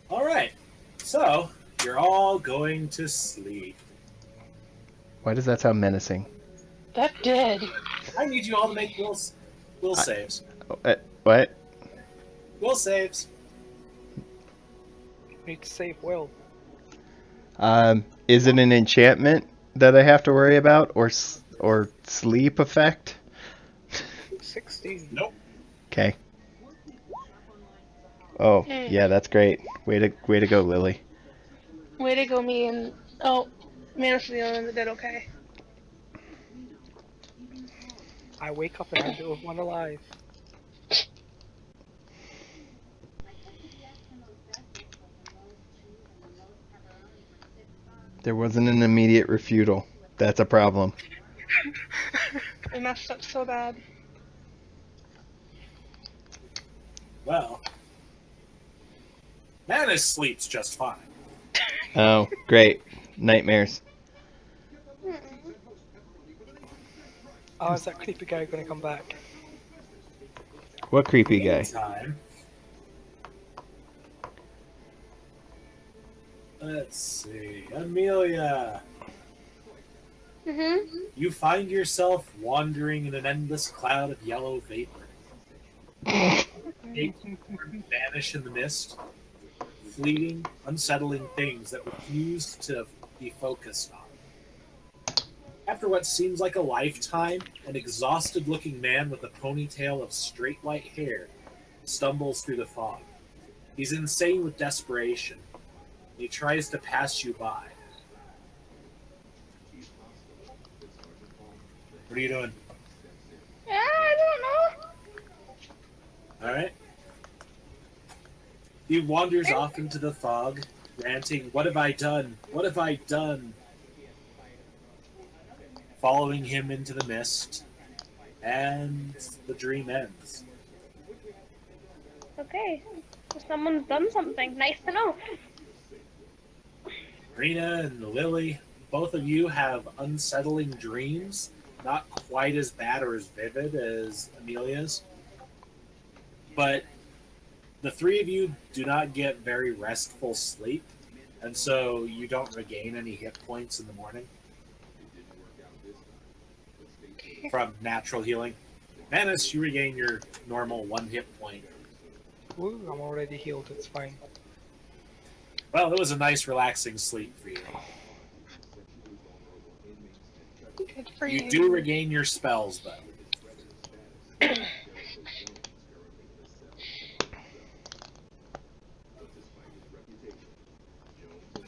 All right. So you're all going to sleep. Why does that sound menacing? That did. I need you all to make will I, saves. what? Will saves. Need to save Will. Is it an enchantment that I have to worry about, or sleep effect? 16. Nope. Okay. Oh, Mm. yeah, that's great. Way to go, Lily. Way to go, me and Manus the only one that did okay. I wake up and I'm the only one alive. There wasn't an immediate refutal. That's a problem. I messed up so bad. Well, Manus sleeps just fine. Oh, great. Nightmares. Oh, is that creepy guy gonna come back? What creepy guy? Meantime, let's see. Amelia, you find yourself wandering in an endless cloud of yellow vapor. Vanish in the mist, fleeting, unsettling things that refuse to be focused on. After what seems like a lifetime, an exhausted looking man with a ponytail of straight white hair stumbles through the fog. He's insane with desperation. He tries to pass you by. What are you doing? I don't know. Alright. He wanders off into the fog, ranting, "What have I done? What have I done?" Following him into the mist, and the dream ends. Okay. So someone's done something. Nice to know. Rena and Lily, both of you have unsettling dreams, not quite as bad or as vivid as Amelia's. But the three of you do not get very restful sleep, and so you don't regain any hit points in the morning from natural healing. Manus, you regain your normal one hit point. Woo, I'm already healed, it's fine. Well, it was a nice, relaxing sleep for you. Good for You do regain your spells, though.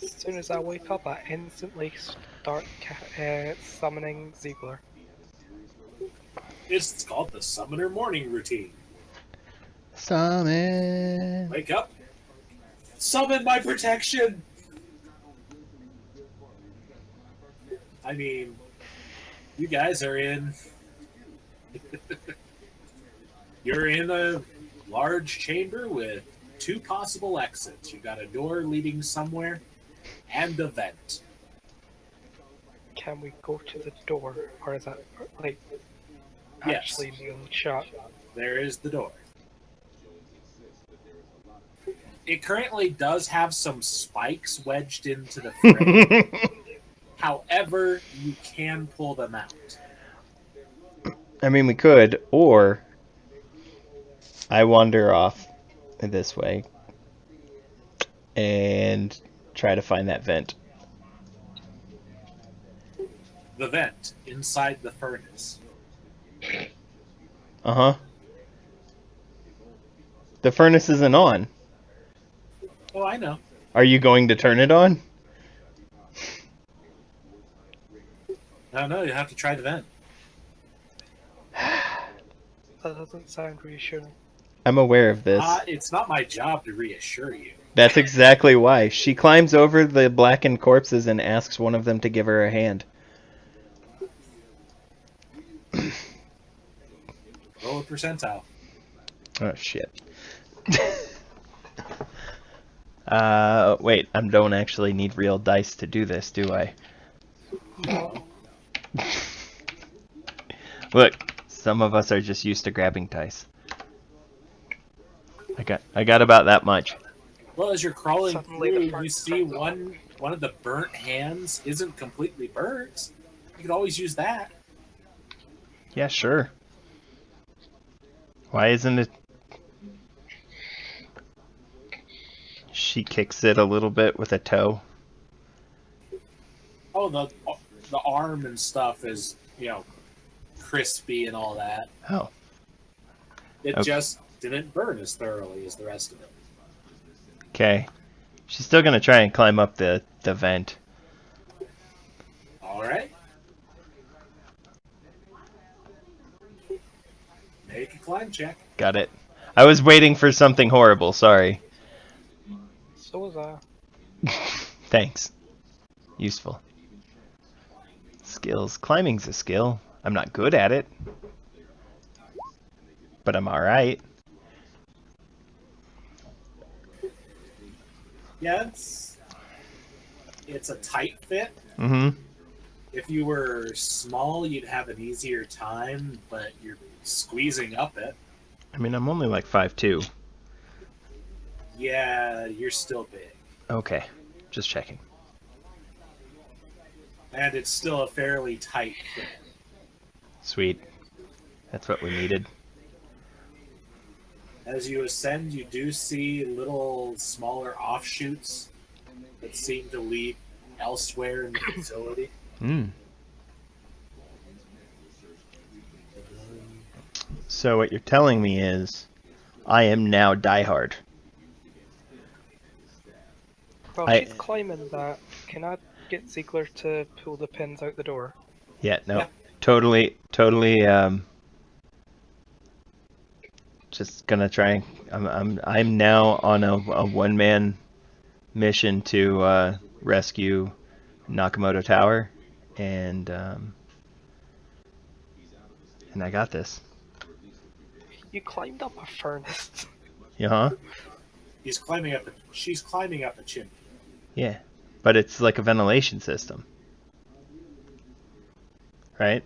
As soon as I wake up, I instantly start summoning Ziegler. It's called the Summoner Morning Routine. Summon. Wake up. Summon my protection! I mean, you guys are in... You're in a large chamber with two possible exits. You've got a door leading somewhere, and a vent. Can we go to the door? Or is that, like, Yes. actually nailed shut? There is the door. It currently does have some spikes wedged into the frame. However, you can pull them out. I mean, we could, or I wander off this way and try to find that vent. The vent inside the furnace. Uh-huh. The furnace isn't on. Oh, I know. Are you going to turn it on? No, you have to try the vent. That doesn't sound reassuring. I'm aware of this. It's not my job to reassure you. That's exactly why. She climbs over the blackened corpses and asks one of them to give her a hand. Roll a percentile. Oh, shit. Wait, I don't actually need real dice to do this, do I? No. Look, some of us are just used to grabbing dice. I got about that much. Well, as you're crawling Suddenly the through, you first see comes up. one of the burnt hands isn't completely burnt. You could always use that. Yeah, sure. Why isn't it? She kicks it a little bit with a toe. Oh, the arm and stuff is crispy and all that. Oh, It okay. just didn't burn as thoroughly as the rest of it. Okay. She's still gonna try and climb up the vent. All right. Make a climb check. Got it. I was waiting for something horrible. Sorry. So was I. Thanks. Useful. Skills. Climbing's a skill. I'm not good at it, but I'm alright. Yeah, it's a tight fit. Mm-hmm. If you were small, you'd have an easier time, but you're squeezing up it. I mean, I'm only like 5'2". Yeah, you're still big. Okay. Just checking. And it's still a fairly tight fit. Sweet. That's what we needed. As you ascend, you do see little smaller offshoots that seem to lead elsewhere in the facility. Hmm. So what you're telling me is, I am now diehard. Well, I- she's climbing that. Can I get Ziegler to pull the pins out the door? Yeah, no, Yeah. totally. Just gonna try. I'm now on a one-man mission to rescue Nakamoto Tower, and I got this. You climbed up a furnace. Yeah, huh? She's climbing up a chimney. Yeah, but it's like a ventilation system, right?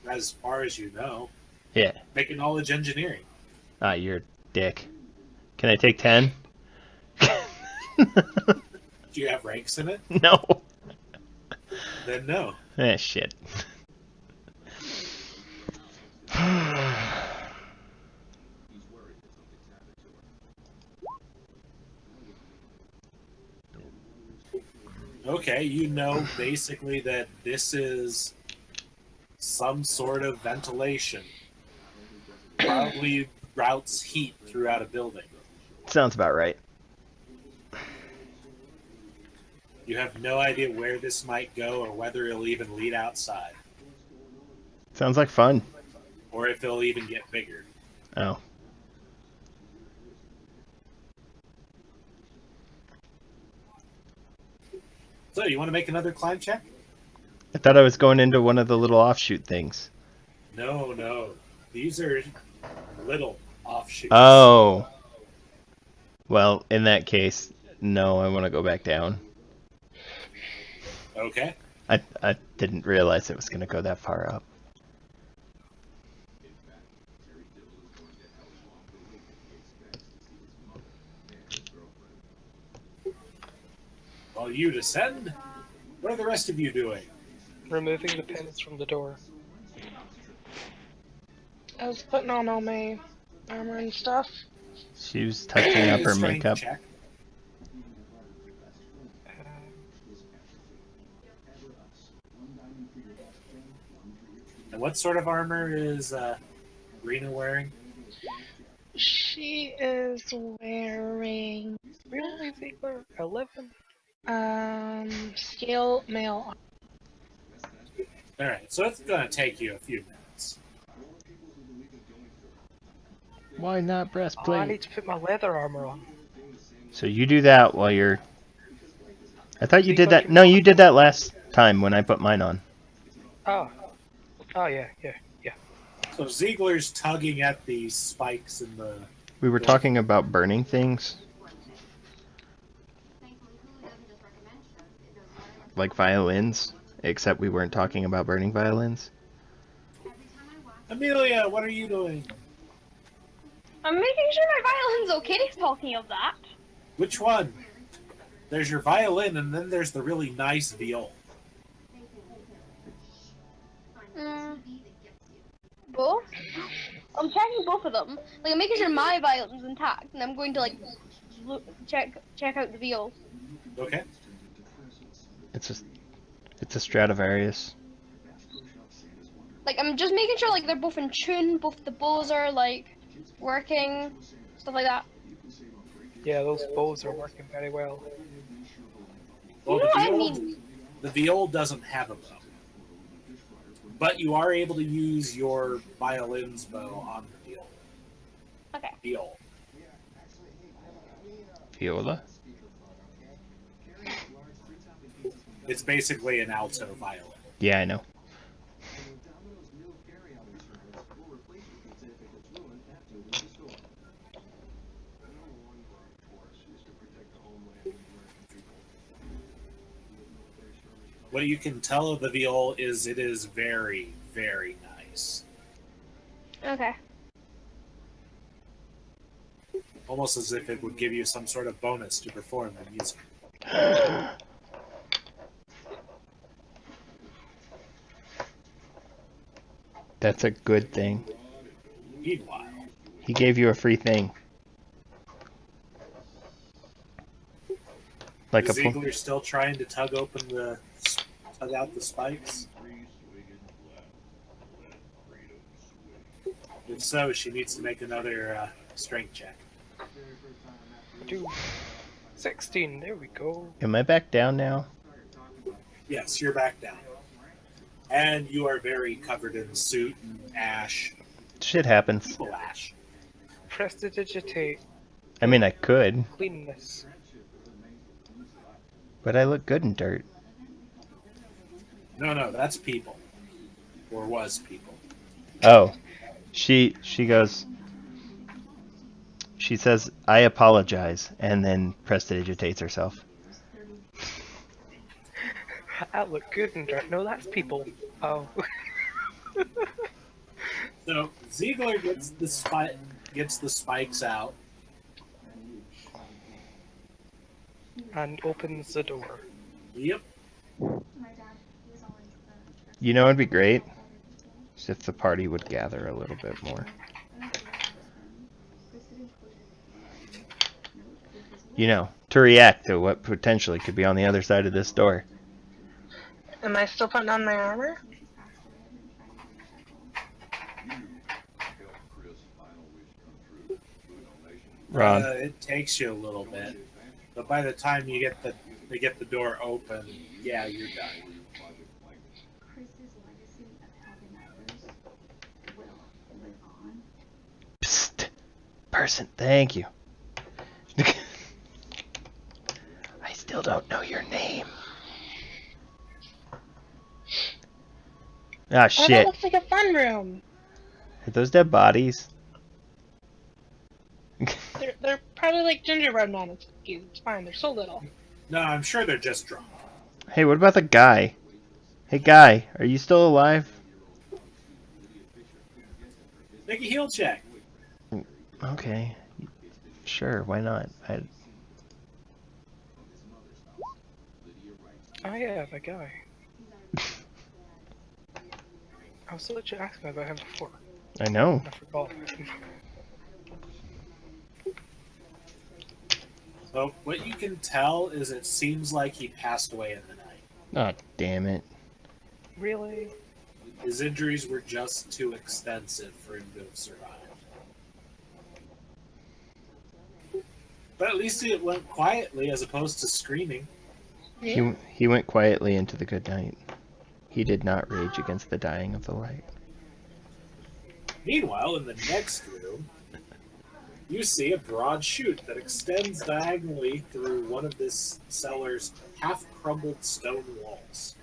As far as you know, Yeah. make a knowledge engineering. Ah, you're a dick. Can I take 10? Do you have ranks in it? No. Then no. Shit. Okay, you know basically that this is some sort of ventilation. Probably routes heat throughout a building. Sounds about right. You have no idea where this might go or whether it'll even lead outside. Sounds like fun. Or if it'll even get bigger. Oh. So, you want to make another climb check? I thought I was going into one of the little offshoot things. No. These are little offshoots. Oh. Well, in that case, no, I want to go back down. Okay. I didn't realize it was going to go that far up. While you descend, what are the rest of you doing? Removing the pins from the door. I was putting on all my armor and stuff. She was touching up her Strength makeup. check. And what sort of armor is Rena wearing? She is wearing Really, Ziegler? 11? scale mail. Alright, so it's going to take you a few minutes. Why not Oh, I need breastplate? to put my leather armor on. So you do that while you're... I thought you did that... No, you did that last time when I put mine on. Oh. Oh, yeah. So Ziegler's tugging at these spikes in the... We were talking about burning things. Like violins. Except we weren't talking about burning violins. Amelia, what are you doing? I'm making sure my violin's okay talking of that. Which one? There's your violin, and then there's the really nice viol. Both? I'm checking both of them. Like, I'm making sure my violin's intact, and I'm going to, like, check out the viol. Okay. It's a Stradivarius. Like, I'm just making sure, like, they're both in tune, both the bows are, like, working, stuff like that. Yeah, those bows are working very well. Well, You know what I viol, mean? the viol doesn't have a bow. But you are able to use your violin's bow on the viol. Okay. Viol. Viola? It's basically an alto violin. Yeah, I know. What you can tell of the viol is it is very, very nice. Okay. Almost as if it would give you some sort of bonus to perform the music. That's a good thing. Meanwhile, He gave you a free thing. Like is a Ziegler still trying to tug out the spikes? If so, she needs to make another strength check. 16, there we go. Am I back down now? Yes, you're back down. And you are very covered in soot and ash. Shit happens. People ash. Prestidigitate. I mean, I could, Cleanness. but I look good in dirt. No, that's people. Or was people. Oh, she goes. She says, "I apologize," and then prestidigitates herself. I look good in dirt. No, that's people. Oh. So Ziegler gets the spikes out. And opens the door. Yep. You know, it'd be great if the party would gather a little bit more. You know, to react to what potentially could be on the other side of this door. Am I still putting on my armor? Ron, It takes you a little bit, but by the time they get the door open, yeah, you're done. psst, person, thank you. I still don't know your name. Ah, Oh, shit. that looks like a fun room. Are those dead bodies? They're probably like gingerbread men. It's fine. They're so little. No, I'm sure they're just drunk. Hey, what about the guy? Hey, guy, are you still alive? Make a heal check. Okay. Sure, why not? Oh yeah, the guy. I was literally asking about him before. I know. I forgot. So what you can tell is it seems like he passed away in the night. Oh, damn it. Really? His injuries were just too extensive for him to have survived. But at least it went quietly as opposed to screaming. He went quietly into the good night. He did not rage against the dying of the light. Meanwhile, in the next room, you see a broad chute that extends diagonally through one of this cellar's half-crumbled stone walls.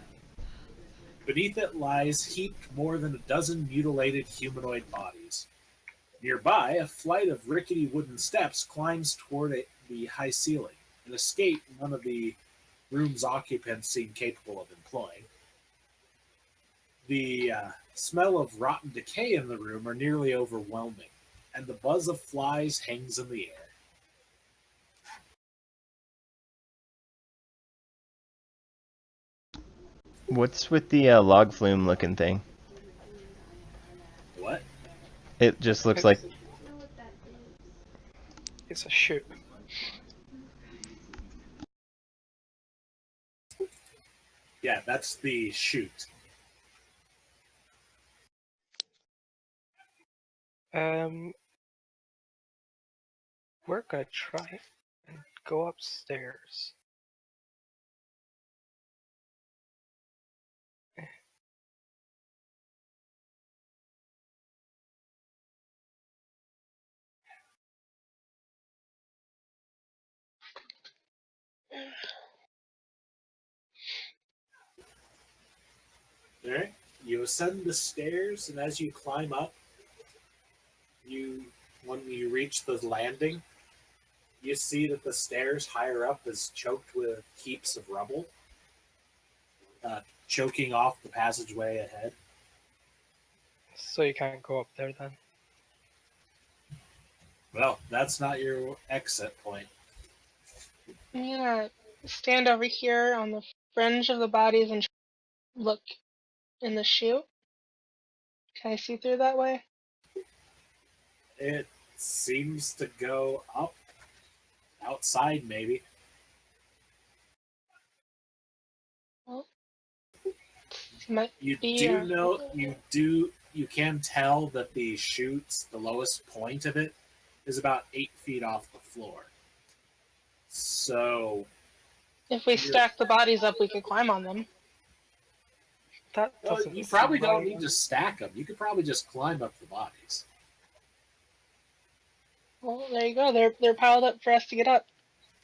Beneath it lies heaped more than a dozen mutilated humanoid bodies. Nearby, a flight of rickety wooden steps climbs toward the high ceiling, an escape none of the room's occupants seem capable of employing. The smell of rotten decay in the room are nearly overwhelming, and the buzz of flies hangs in the air. What's with the log flume looking thing? What? It just looks like It's a shoot. Yeah, that's the chute. We're gonna try and go upstairs. Alright. You ascend the stairs, and as you climb up, when you reach the landing, you see that the stairs higher up is choked with heaps of rubble, choking off the passageway ahead. So you can't go up there then. Well, that's not your exit point. I'm gonna stand over here on the fringe of the bodies and look in the chute. Can I see through that way? It seems to go up outside, maybe. Well, might You be. do know you can tell that the chute's the lowest point of it is about 8 feet off the floor. So If we stack the bodies up, we could climb on them. That doesn't you probably seem don't right. need to stack them. You could probably just climb up the bodies. Well, there you go. They're piled up for us to get up.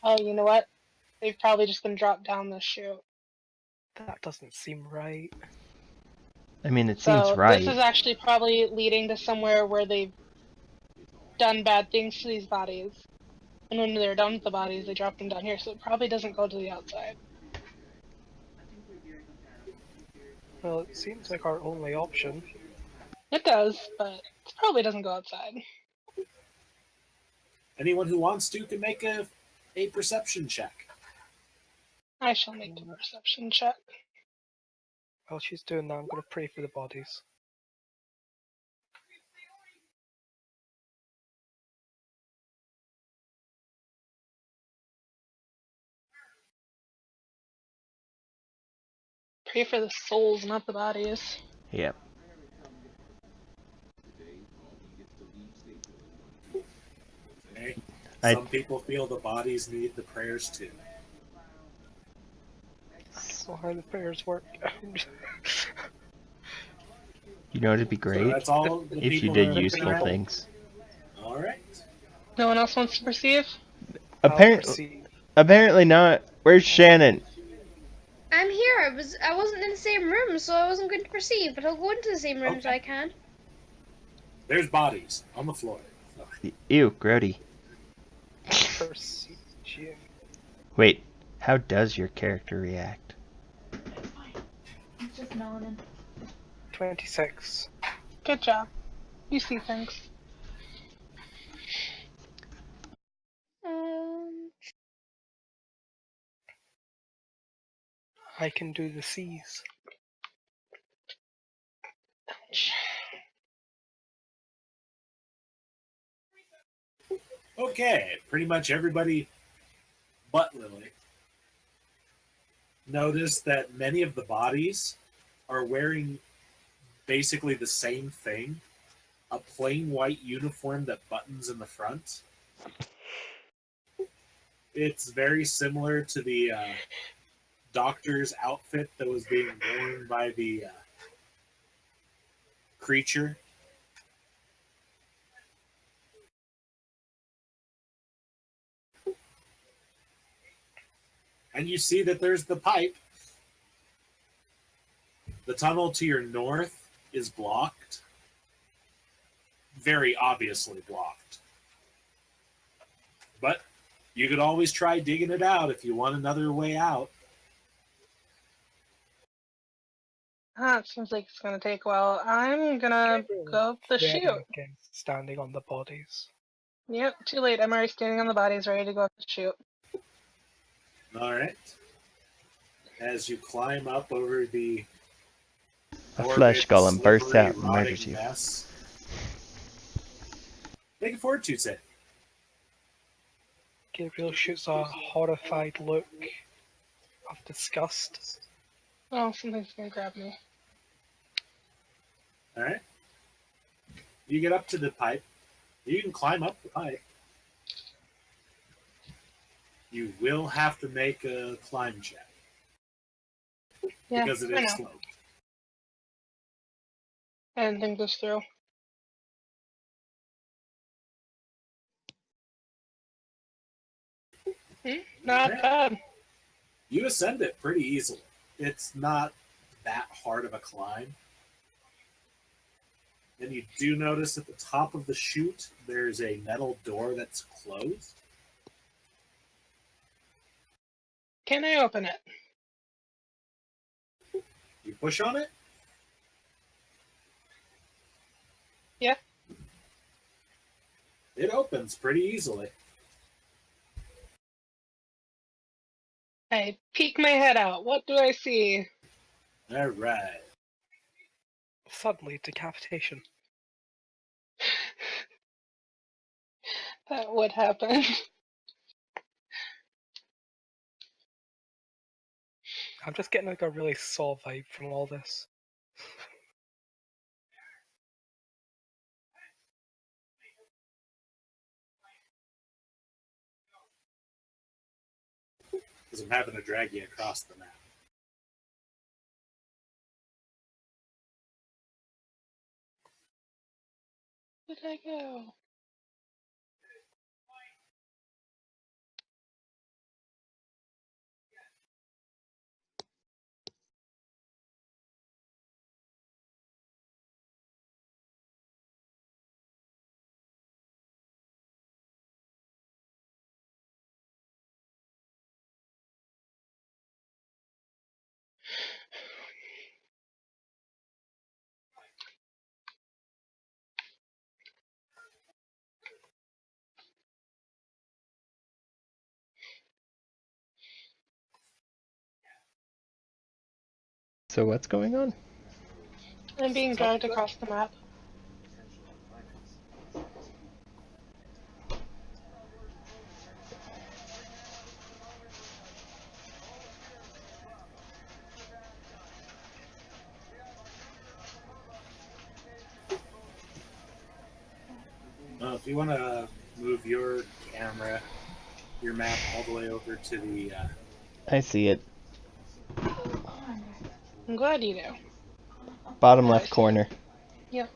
Oh, you know what? They've probably just been dropped down the chute. That doesn't seem right. I mean, it seems So right. this is actually probably leading to somewhere where they've done bad things to these bodies. And when they're done with the bodies, they drop them down here. So it probably doesn't go to the outside. Well, it seems like our only option. It does, but it probably doesn't go outside. Anyone who wants to can make a perception check. I shall make the perception check. While she's doing that, I'm gonna pray for the bodies. Pray for the souls, not the bodies. Yep. Okay? I- Some people feel the bodies need the prayers too. So how the prayers work. You know, it'd be So great that's all the if you people did that are useful around. things. All right. No one else wants to perceive? Apparently not. Where's Shannon? I'm here. I wasn't in the same room, so I wasn't going to perceive. But I'll go into the same room so I can. There's bodies on the floor. Ew, grody. Perception. Wait, how does your character react? It's just melanin. 26. Good job. You see things. I can do the C's. Okay, pretty much everybody but Lily noticed that many of the bodies are wearing basically the same thing, a plain white uniform that buttons in the front. It's very similar to the doctor's outfit that was being worn by the creature. And you see that there's the pipe. The tunnel to your north is blocked. Very obviously blocked. But you could always try digging it out if you want another way out. That seems like it's gonna take a while. I'm gonna Gabriel go up the is very chute. against standing on the bodies. Yep, too late. I'm already standing on the bodies, ready to go up the chute. All right. As you climb up over the A morbid, flesh golem bursts slippery, out and rotting murders you. mess, make a fortitude save. Gabriel shoots a horrified look of disgust. Oh, something's gonna grab me. All right. You get up to the pipe. You can climb up the pipe. You will have to make a climb check Yeah, because it I is know. sloped. I didn't think this through. Not Yeah. bad. You ascend it pretty easily. It's not that hard of a climb. And you do notice at the top of the chute, there's a metal door that's closed. Can I open it? You push on it. Yeah. It opens pretty easily. I peek my head out. What do I see? All right. Suddenly, decapitation. That would happen. I'm just getting like a really Saw vibe from all this. Because I'm having to drag you across the map. Where did I go? So what's going on? I'm being dragged across the map. If you want to move your camera, your map all the way over to the I see it. I'm glad you do. Bottom I left see. corner. Yep.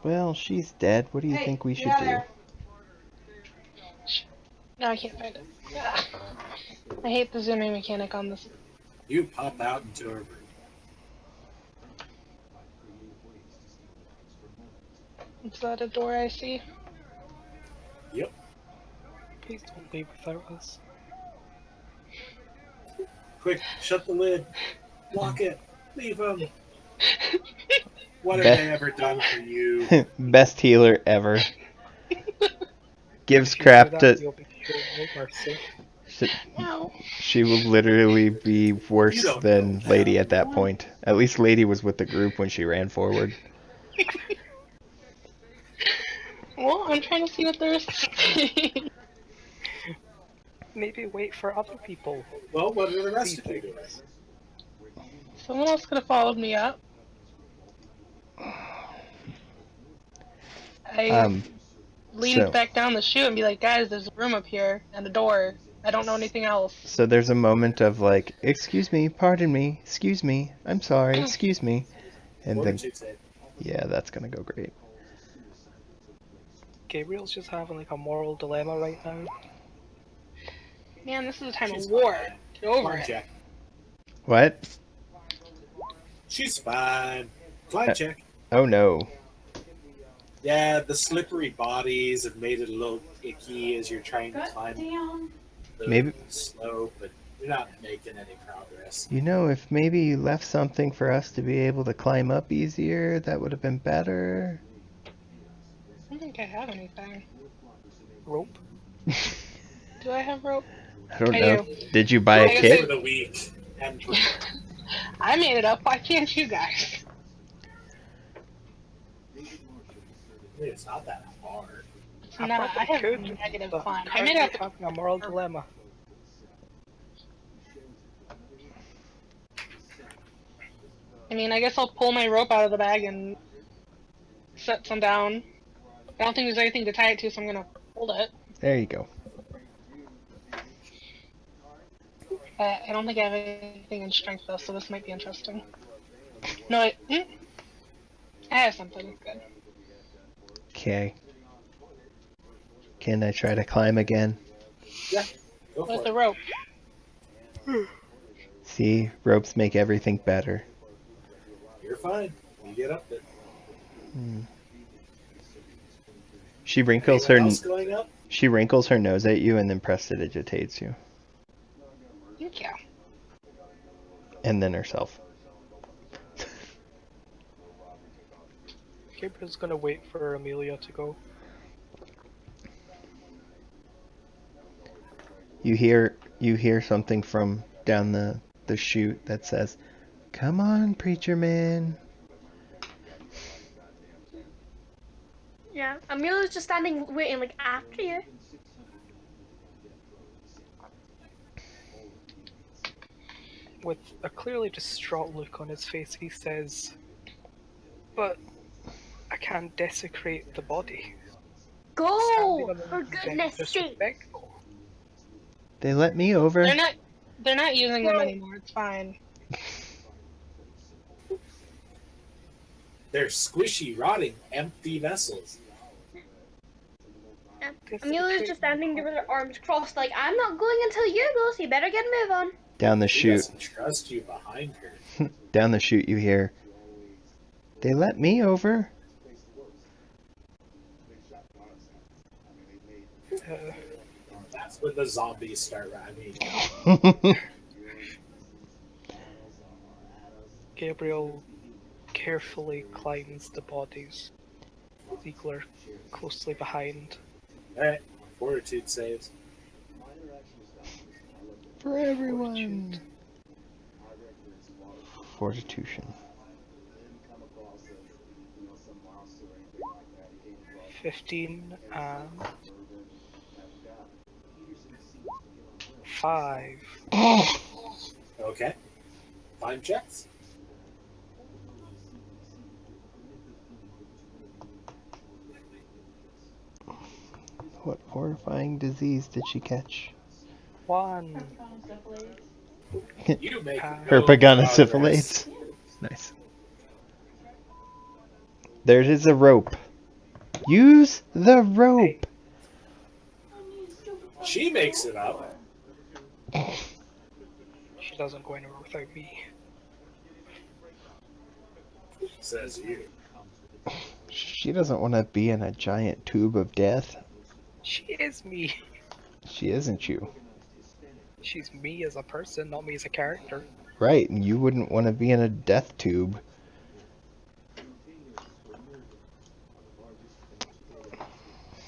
Well, she's dead. What do you think we should do? No, I can't find it. Ah. I hate the zooming mechanic on this. you pop out into a room. Is that a door I see? Yep. Please don't leave without us. Quick, shut the lid. Lock it. Leave them. What have Beth- they ever done for you? Best healer ever. Gives If you do crap that, to. you'll be shown no mercy. No. She will literally be You worse don't than know Lady that. at that point. At least Lady was with the group when she ran forward. Well, I'm trying to see what there is. Maybe wait for other people. Well, what are the rest See of you doing? things. Someone else could have followed me up. I leaned so- back down the chute and be like, guys, there's a room up here and a door. I don't know anything else. So there's a moment of like, excuse me, pardon me, excuse me, I'm sorry, excuse me. And then, Fortitude save. yeah, that's gonna go great. Gabriel's just having like a moral dilemma right now. Man, this is a time She's of war. fine. Get over Climb it. check. What? She's fine. Climb check. Oh no. Yeah, the slippery bodies have made it a little icky as you're trying to God climb damn. the Maybe- slope, but you're not making any progress. You know, if maybe you left something for us to be able to climb up easier, that would have been better. I don't think I have anything. Rope. Do I have rope? I don't I know. do. Did you buy a I guess kit? For the weak and I made it up. Why can't you guys? it's not that hard. It's I not. I probably have could, negative but climb. I currently made it up. having a moral dilemma. I mean, I guess I'll pull my rope out of the bag and set some down. I don't think there's anything to tie it to, so I'm gonna hold it. There you go. I don't think I have anything in strength though, so this might be interesting. No, I have something. It's good. Okay. Can I try to climb again? Yeah, go for With it. the rope. See, ropes make everything better. You're fine. You get up there. She wrinkles her Anyone else going up? she wrinkles her nose at you and then prestidigitates you, Thank you. and then herself. Gabriel's gonna wait for Amelia to go. You hear something from down the chute that says, "Come on, preacher man." Yeah, Amelia's just standing waiting, like, after you. With a clearly distraught look on his face, he says, "But I can't desecrate the body." Go! Standing on the For goodness sake! disrespectful. They let me over. They're not using them anymore. It's fine. They're squishy, rotting, empty vessels. Amelia's just standing there with her arms crossed, like, I'm not going until you go, so you better get a move on. Down the She chute. doesn't trust you behind her. Down the chute you hear, "They let me over." That's when the zombies start. I mean, Gabriel carefully climbs the bodies. Ziegler closely behind. alright, fortitude saves. For everyone. Fortitution. 15 and 5. Okay. Climb checks. What horrifying disease did she catch? 1. You make Her no Pagana progress. syphilis. Nice. There is a rope. Use the rope. She makes it up. She doesn't go anywhere without me. Says you. She doesn't want to be in a giant tube of death. She is me. She isn't you. She's me as a person, not me as a character. Right, and you wouldn't want to be in a death tube.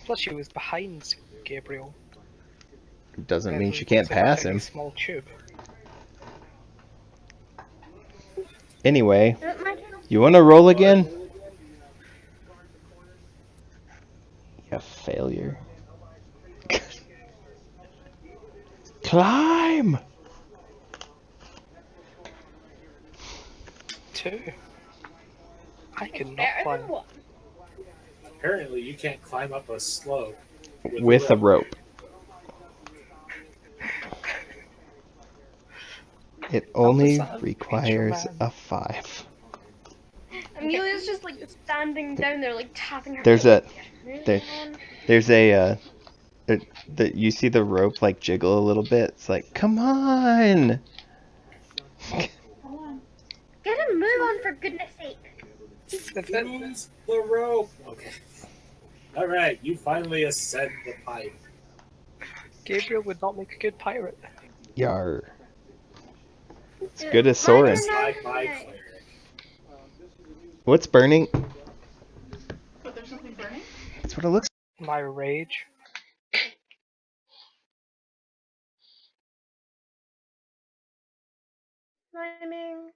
Plus, she was behind Gabriel. Doesn't mean And she can't it's a pass very him. Small tube. Anyway, Is it my turn? you want to roll again? You failure. Climb! 2. I cannot Better than climb. one. Apparently, you can't climb up a slope With a rope. It only son of a requires preacher man. a 5. Amelia's just, like, standing down there, like, tapping her There's foot. a there's a you see the rope like jiggle a little bit. It's like, come on. Get a move on, for goodness sake. Use the rope. Okay. All right, you finally ascend the pipe. Gabriel would not make a good pirate. Yar. It's Is good it as my turn Soren. Just now? like my Yay. cleric. What's burning? But there's something burning? That's what it looks My rage. Timing.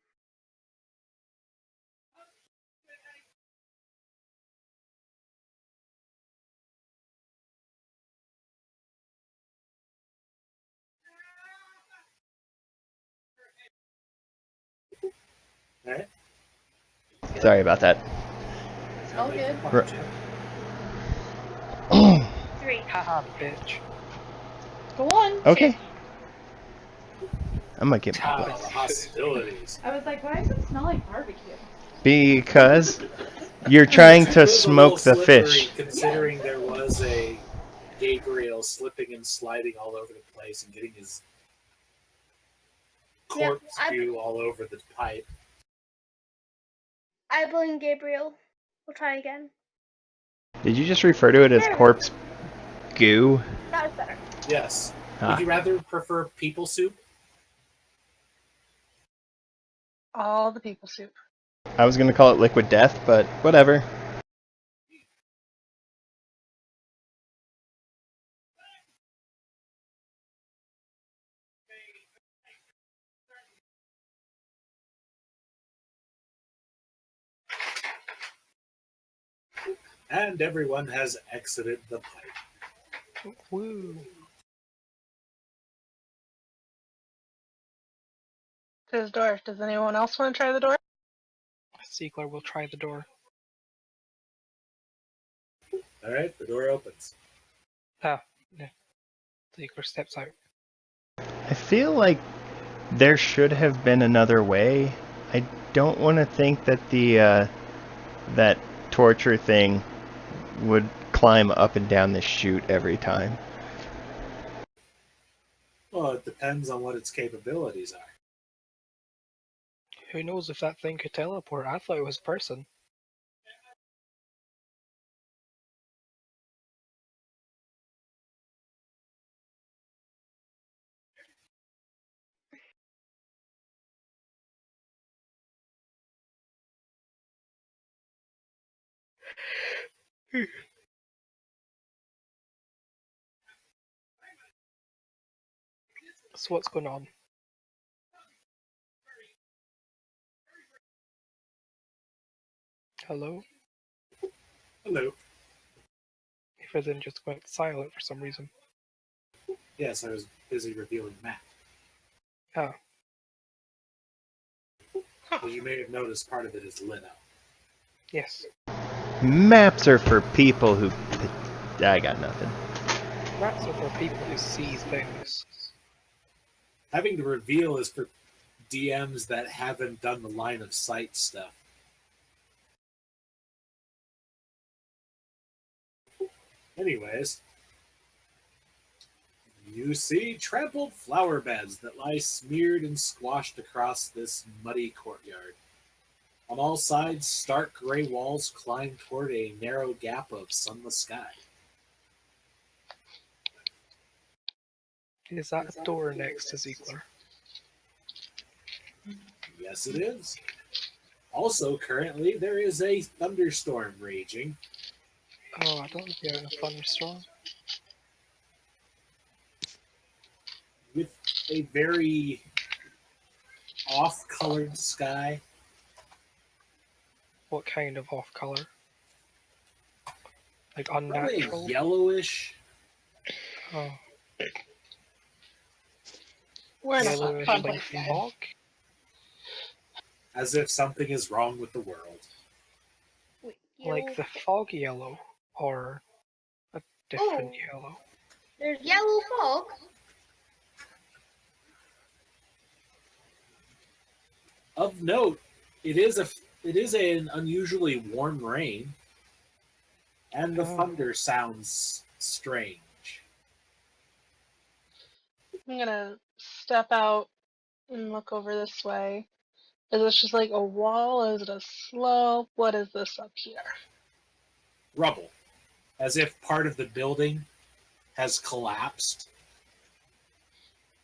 All right. like. Sorry about that. All good. R- 3. Haha, bitch. Go on. okay. I'm gonna get Ah, Ah, the hostilities. I was like, why does it smell like barbecue? because you're trying It to was a little smoke the slippery, fish. considering there was a Gabriel slipping and sliding all over the place and getting his Yeah, corpse goo all over the pipe. I blame Gabriel. We'll try again. Did you just refer to it as corpse goo? That was better. Yes. Ah. Would you rather prefer people soup? All the people soup. I was gonna call it liquid death, but whatever. And everyone has exited the pipe. Woo. To his door. Does anyone else want to try the door? Siegler will try the door. All right, the door opens. Ah, no. Siegler steps out. I feel like there should have been another way. I don't want to think that the that torture thing would climb up and down the chute every time. Well, it depends on what its capabilities are. Who knows if that thing could teleport? I thought it was a person. So what's going on? Hello? Hello. Everything just went silent for some reason. Yes, I was busy revealing map. Oh, As you may have noticed, part of it is lit up. yes. Maps are for people who. I got nothing. Rats are for people who see things. Having to reveal is for DMs that haven't done the line of sight stuff. Anyways, you see trampled flower beds that lie smeared and squashed across this muddy courtyard. On all sides, stark gray walls climb toward a narrow gap of sunless sky. Is that a door next to Ziegler? Yes, it is. Also, currently, there is a thunderstorm raging. Oh, I don't want to be out in a thunderstorm. With a very off-colored sky. What kind of off color? Like Probably unnatural? yellowish. Oh, We're in a yellowish fun like place, guys. fog? As if something is wrong with the world. Wait, Like the fog yellow? Or a different yellow? There's yellow fog. Of note, it is an unusually warm rain, and the Oh. thunder sounds strange. I'm gonna step out and look over this way. Is this just like a wall? Is it a slope? What is this up here? Rubble. as if part of the building has collapsed.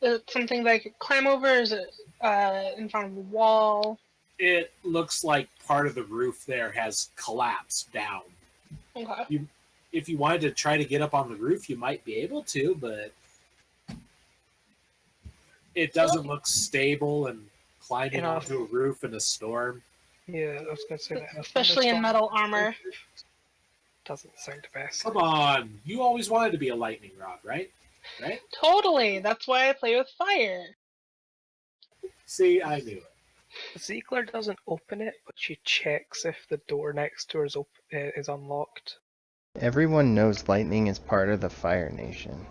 Is it something that I could climb over? Is it in front of a wall? It looks like part of the roof there has collapsed down. Okay. If you wanted to try to get up on the roof, you might be able to, but it doesn't look stable, and climbing Enough. onto a roof in a storm. Yeah, I was going to say that. Especially in metal armor. Doesn't sound the best. Come on, you always wanted to be a lightning rod, right? Right? Totally. That's why I play with fire. See, I knew it. Ziegler doesn't open it, but she checks if the door next to her is unlocked. Everyone knows lightning is part of the Fire Nation.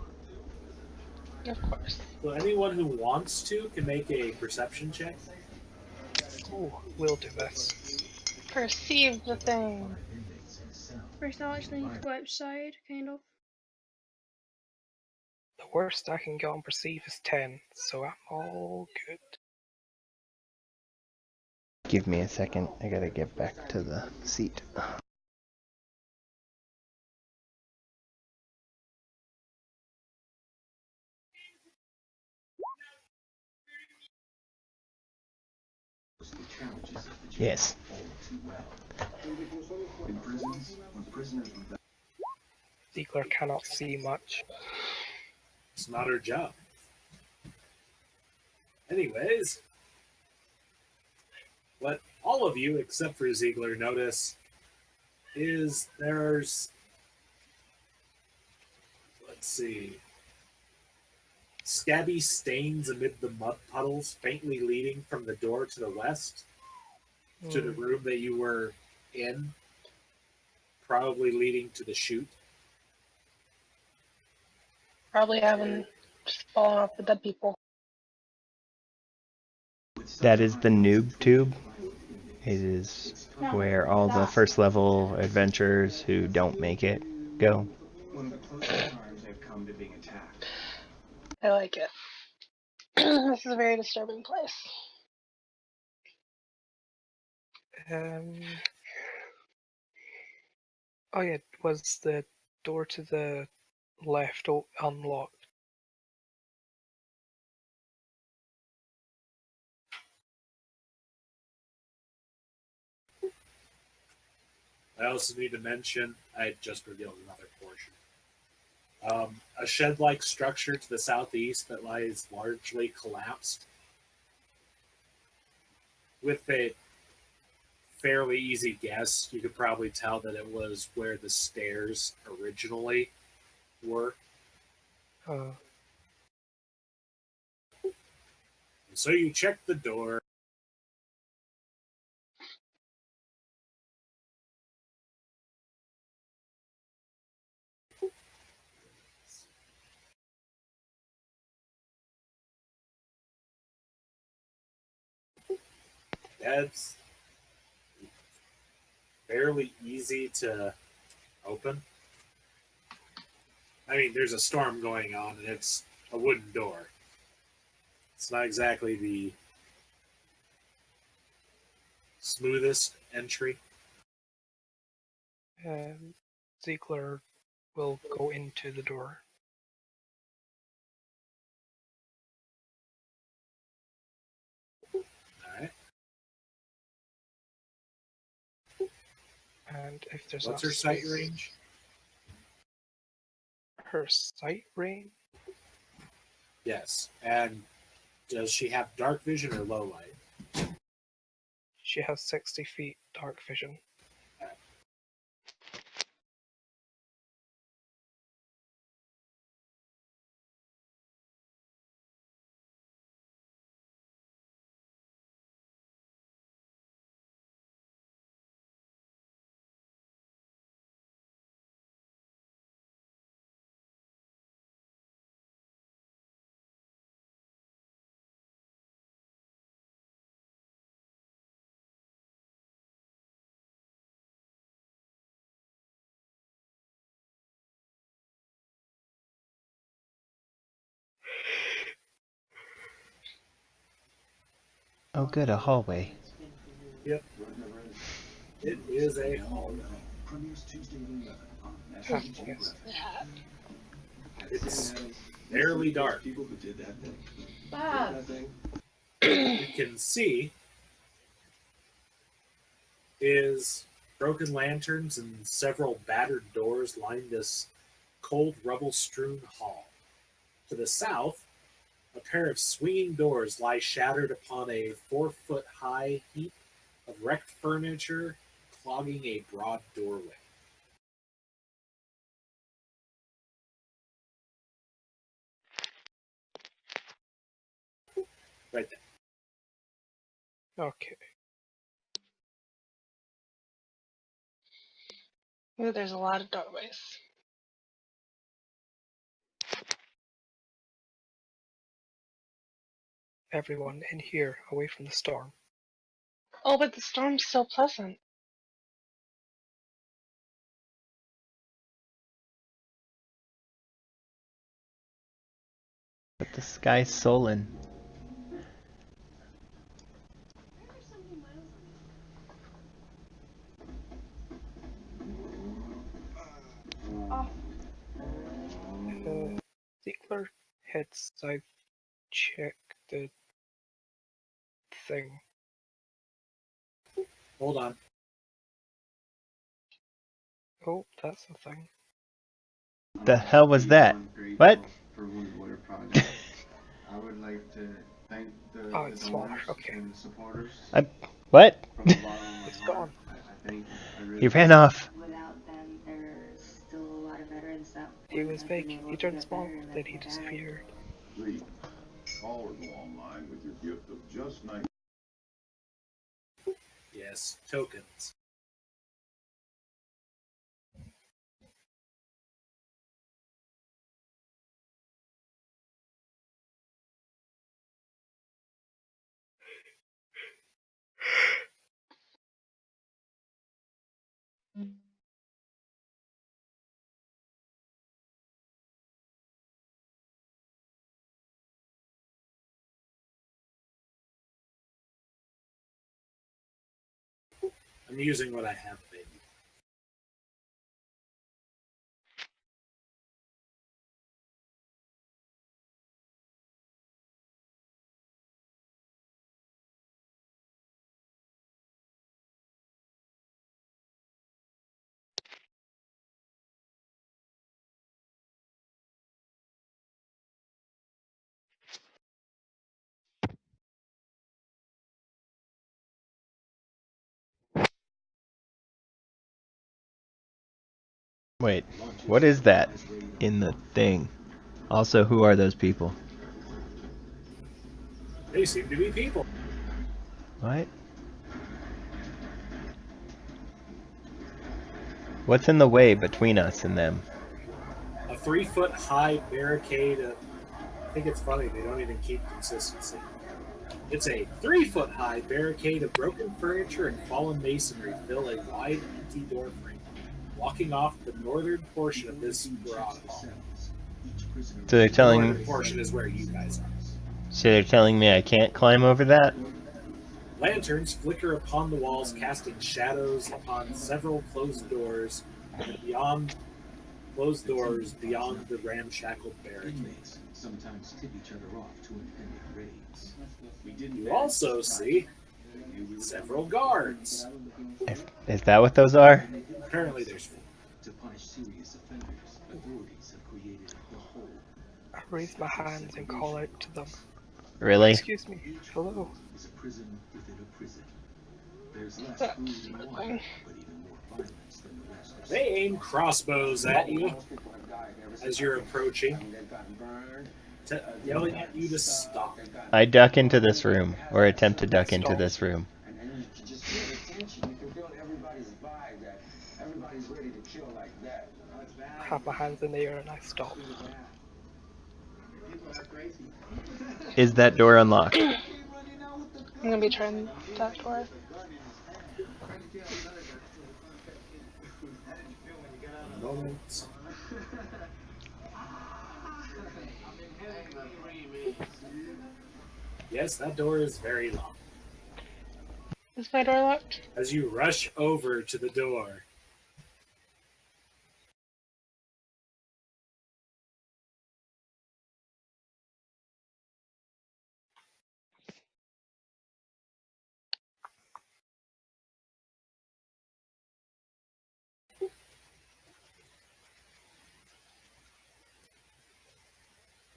Of course. So anyone who wants to can make a perception check. Oh, we'll do this. Perceive the thing. First, I'll actually need to go outside, kind of. The worst I can get on perceive is 10, so I'm all good. Give me a second. I gotta get back to the seat. Yes. Ziegler cannot see much. It's not her job. Anyways, what all of you, except for Ziegler, notice is there's, let's see, scabby stains amid the mud puddles, faintly leading from the door to the west to the room that you were in, probably leading to the chute. Probably having just fallen off the dead people. That is the noob tube. It is where all the first level adventurers who don't make it go. I like it. This is a very disturbing place. Oh yeah, was the door to the left unlocked? I also need to mention, I just revealed another portion. A shed-like structure to the southeast that lies largely collapsed. With a fairly easy guess, you could probably tell that it was where the stairs originally were. Oh, So you check the door. That's fairly easy to open. I mean, there's a storm going on, and it's a wooden door. It's not exactly the smoothest entry. Ziegler will go into the door. Alright. And if there's What's a her sight range? Her sight range? Yes. And does she have dark vision or low light? She has 60 feet dark vision. Oh good, a hallway. Yep. It is a hallway. Yes. Yeah. It's fairly dark. Bob. You can see is broken lanterns and several battered doors line this cold, rubble-strewn hall. To the south, a pair of swinging doors lie shattered upon a 4-foot-high heap of wrecked furniture, clogging a broad doorway. Right there. Okay. Ooh, there's a lot of doorways. Everyone in here, away from the storm. Oh, but the storm's so pleasant. But the sky's sullen. Ziegler heads south, check the thing. Hold on. Oh, that's the thing. The hell was that? What? I would like to thank the Oh, it's smaller. donors Okay. and the supporters What? from the bottom of my It's heart. gone. I thank you. I really He ran off. Without them, there's still a lot of veterans that He wouldn't was have been big. able He to turned get small. better and Then like he my dad. disappeared. Please, call or go online with your gift of just 9. Yes, tokens. I'm using what I have, baby. Wait, what is that in the thing? Also, who are those people? They seem to be people. What? What's in the way between us and them? A 3-foot-high barricade of. I think it's funny, they don't even keep consistency. It's a 3-foot-high barricade of broken furniture and fallen masonry fill a wide, empty doorframe, blocking off the northern portion of this broad hall. So they're The telling northern portion is where you guys are. So they're telling me I can't climb over that? Lanterns flicker upon the walls, casting shadows upon several closed doors and beyond closed doors beyond the ramshackle barricade. Inmates sometimes tip each other off to impending raids. We didn't You also see several guards. Is that what those are? Apparently there's 4. to punish serious offenders. Authorities have created the whole. I raise my hands and call out to them. Really? Excuse me. Hello. Is a prison within a prison. There's less That's food and the water, thing. but even more violence than the rest of They aim crossbows at you as you're approaching, yelling at you to stop. I duck into this room, or attempt to duck into this room. And you can just feel the tension. You can feel everybody's vibe that everybody's ready to kill like that. I have my hands in the air and I stop. Is that door unlocked? I'm gonna be trying that door. Moments. Yes, that door is very long. Is my door locked? As you rush over to the door,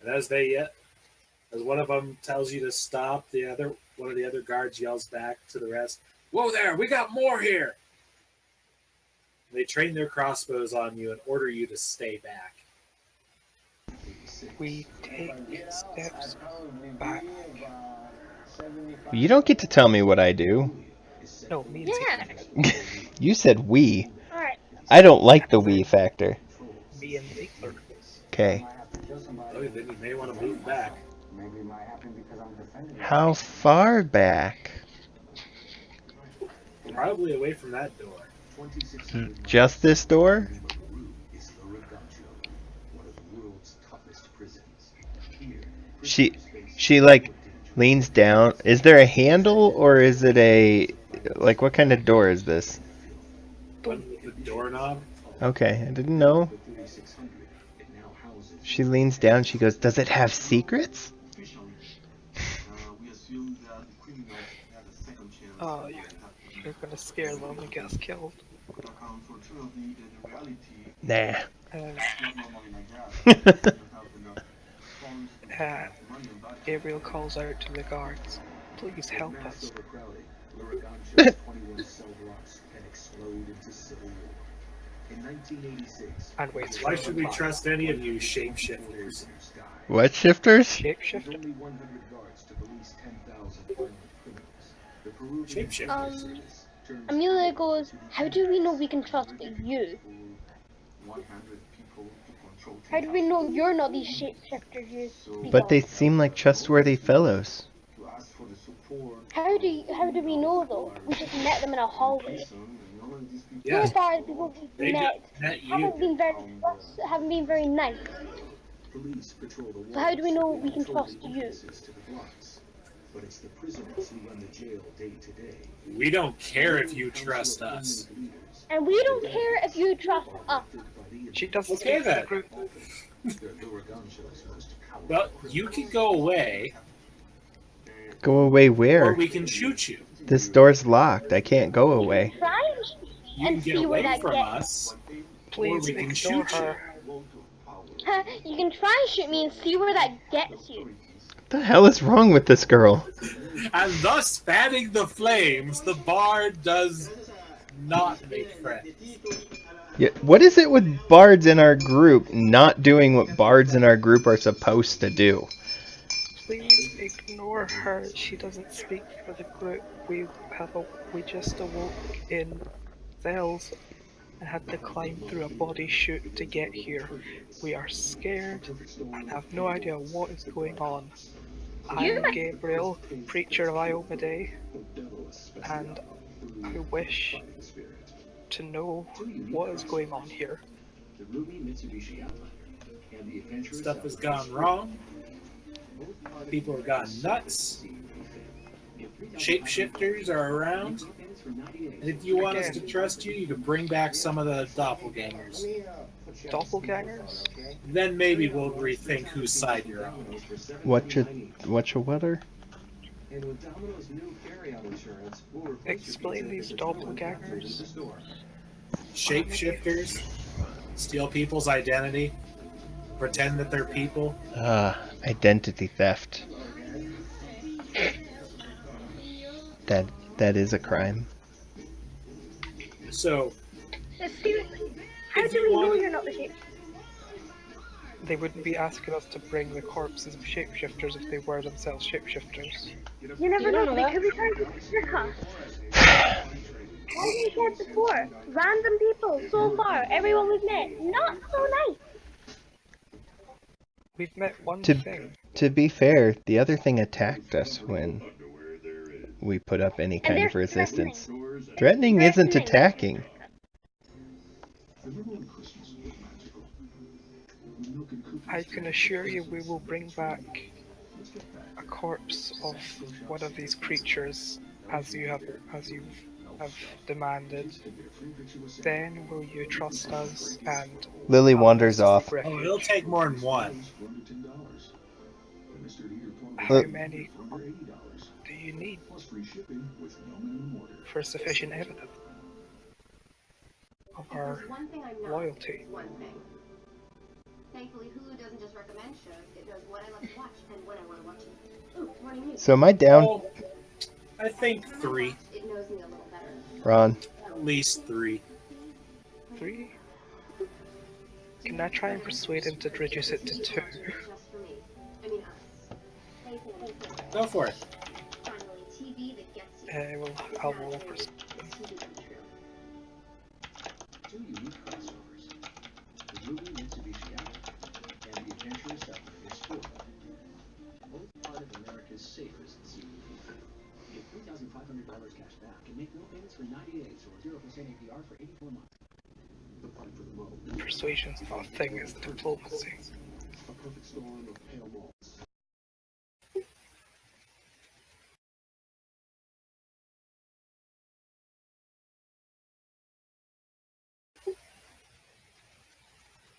And as one of them tells you to stop, one of the other guards yells back to the rest, "Whoa there! We got more here!" They train their crossbows on you and order you to stay back. We take steps back. You don't get to tell me what I do. No, me and Yeah. Ziegler. You said we. Alright. I don't like the we factor. Me and Ziegler. Okay. Oh, then you may want to move back. Maybe it might happen because I'm defending. How far back? Probably away from that door. Just this door? She like leans down. Is there a handle or is it like what kind of door is this? One with the doorknob. Okay, I didn't know. She leans down, she goes, "Does it have secrets?" Oh, you're gonna scare them and get us killed. Nah. Gabriel calls out to the guards. Please help us. And waits for Why a should we reply. trust any of you shapeshifters? What shifters? Shapeshifter? Shapeshifters. Amelia goes, how do we know we can trust you? How do we know you're not these shapeshifters you speak But of? they seem like trustworthy fellows. How do we know though? We just met them in a hallway. Yeah, So far, the people they we've met just met you. haven't been very nice. So how do we know we can trust you? We don't care if you trust us. And we don't care if you trust us. She doesn't Okay speak for the then. group. Well, you can go away, Go away or where? we can shoot you. This door's locked. I can't go away. Try You can and get see where away that from gets. us, or Please we can ignore shoot you. her. You can try and shoot me and see where that gets you. What the hell is wrong with this girl? And thus, fanning the flames, the bard does not make friends. Yeah, what is it with bards in our group not doing what bards in our group are supposed to do? Please ignore her. She doesn't speak for the group. We just awoke in cells and had to climb through a body chute to get here. We are scared and have no idea what is going on. I am Gabriel, preacher of Iomade, and I wish to know what is going on here. Stuff has gone wrong. People have gone nuts. Shapeshifters are around. And if you want us to trust you, you can bring back some of the doppelgangers. Doppelgangers? Then maybe we'll rethink whose side you're on. Whatcha weather? Explain these doppelgangers. Shapeshifters steal people's identity, pretend that they're people. Identity theft. That is a crime. So, Seriously, how If do you we know want- you're not the shapeshifter? They wouldn't be asking us to bring the corpses of shapeshifters if they were themselves shapeshifters. You never know, they could be trying to trick us. Like we said before, random people so far, everyone we've met, not so nice. We've met one To- thing. To be fair, the other thing attacked us when we put up any kind they're of resistance. threatening. Threatening isn't Threatening. attacking. I can assure you we will bring back a corpse of one of these creatures as you have demanded. Then will you trust us and Lily allow wanders us to off. seek oh, refuge? it'll take more than one. How many do you need for sufficient evidence of our One thing I'm not. loyalty? One thing. Thankfully, Hulu doesn't just recommend shows; it knows what I love to watch and when I want to watch it. Ooh, morning news. So am I down, Oh, I think 3. It knows me a little better. Ron? At least 3. 3? Can I try and persuade him to reduce it to 2? Just for me. I mean us. Go for it. Finally, TV that gets you. Well, I'll roll persuade. TV come true. Two unique crossovers. The movie Mitsubishi Outlander and the adventurous Outlander Sport. Both part of America's safest CBD. Get $3,500 cash back and make no payments for 90 days or 0% APR for 84 months. The part for the moment. Persuasion's not a thing, it's diplomacy. A perfect storm of pale malts.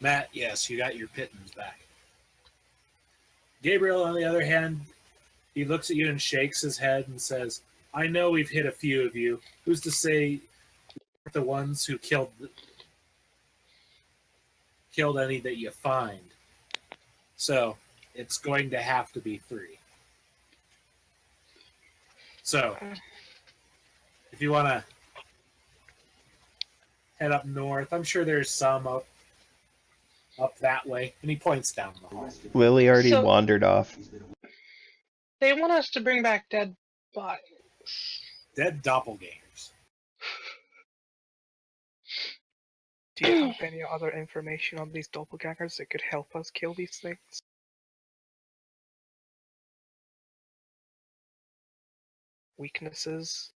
Matt, yes, you got your pittance back. Gabriel, on the other hand, he looks at you and shakes his head and says, I know we've hit a few of you. Who's to say the ones who killed any that you find? So it's going to have to be 3. So if you want to head up north, I'm sure there's some up that way. And he points down the hall. Lily already So- wandered off. They want us to bring back dead bodies. Dead doppelgangers. Do you have any other information on these doppelgangers that could help us kill these things? Weaknesses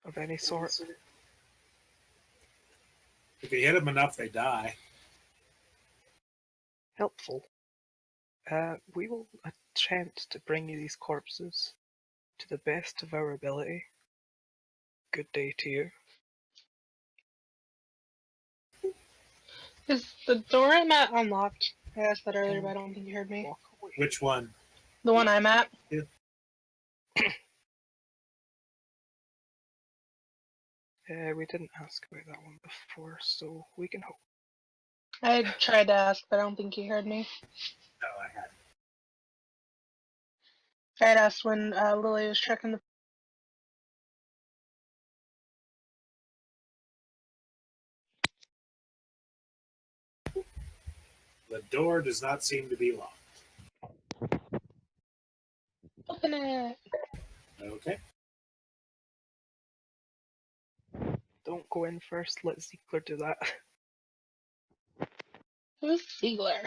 of any sort? If you hit them enough, they die. Helpful. We will attempt to bring you these corpses to the best of our ability. Good day to you. Is the door I'm at unlocked? I asked that earlier, but I don't think you heard me. Walk away. Which one? The one I'm at? We didn't ask about that one before, so we can hope. I tried to ask, but I don't think you heard me. No, I hadn't. I had asked when Lily was checking the. The door does not seem to be locked. Open it! Okay. Don't go in first, let Ziegler do that. Who's Ziegler?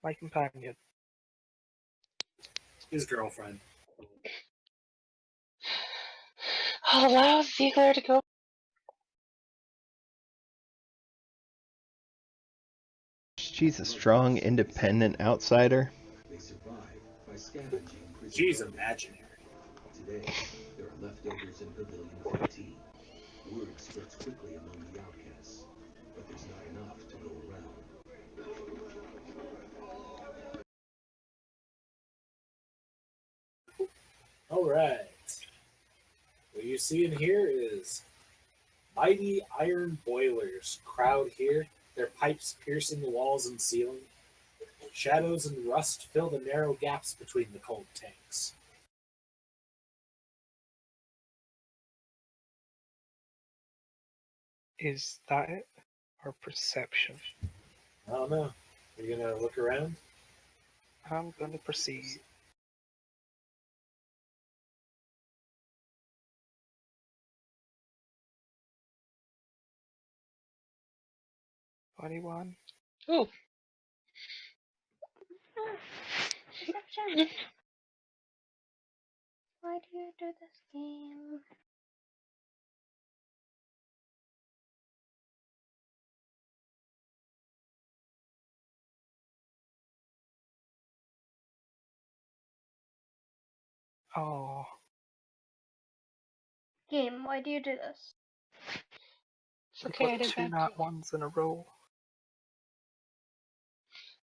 My companion. His girlfriend. I'll allow Ziegler to go. She's a strong, independent outsider. They survive by scavenging prison. She's imaginary. Today, there are leftovers in Pavilion 15. Word spreads quickly among the outcasts, but there's not enough to go around. All right. What you see in here is mighty iron boilers crowd here, their pipes piercing the walls and ceiling. Shadows and rust fill the narrow gaps between the cold tanks. Is that it? Or perception? I don't know. Are you going to look around? I'm gonna proceed. Anyone? Ooh. Perception. Why do you do this game? Oh, Game, why do you do this? It's we okay, I got did two that nat too. ones in a row.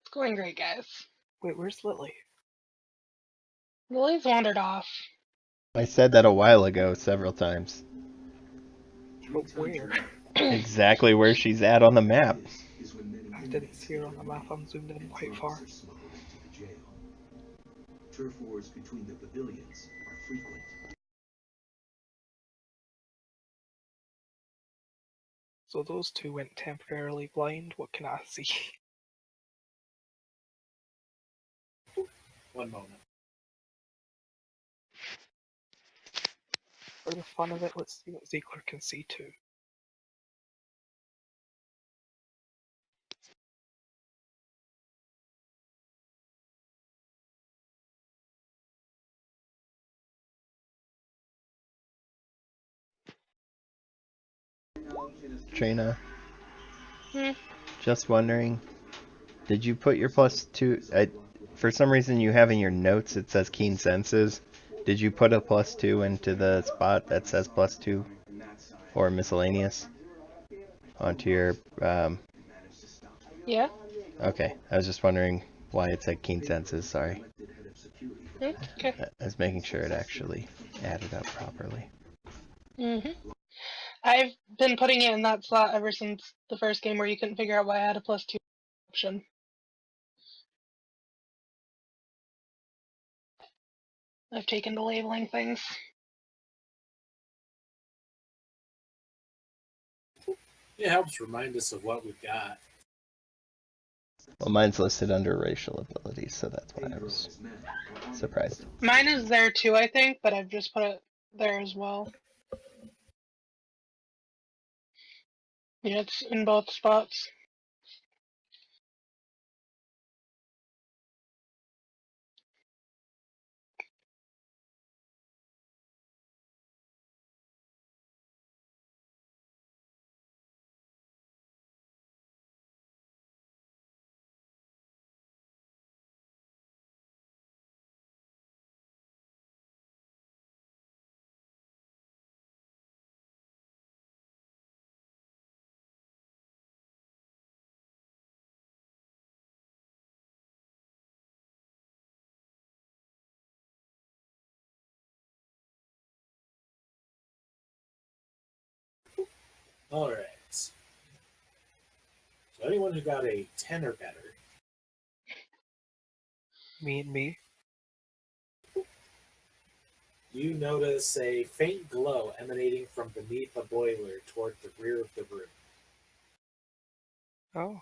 It's going great, guys. Wait, where's Lily? Lily's wandered off. I said that a while ago several times. But where? Exactly where she's at on the map. This is when men and didn't see her on the map. I'm zoomed in quite far. Are smuggled into the jail. Turf wars between the pavilions are frequent. So those two went temporarily blind. What can I see? One moment. For the fun of it, let's see what Ziegler can see too. Trina, Hmm. just wondering, did you put your +2? For some reason, you have in your notes it says keen senses. Did you put a +2 into the spot that says +2 or miscellaneous onto your? Yeah. Okay, I was just wondering why it said keen senses. Sorry, Okay. I was making sure it actually added up properly. I've been putting it in that slot ever since the first game where you couldn't figure out why I had a +2 option. I've taken to labeling things. It helps remind us of what we've got. Well, mine's listed under racial abilities, so that's why I was surprised. Mine is there too, I think, but I've just put it there as well. Yeah, it's in both spots. All right. So anyone who got a 10 or better, Me. you notice a faint glow emanating from beneath a boiler toward the rear of the room. Oh.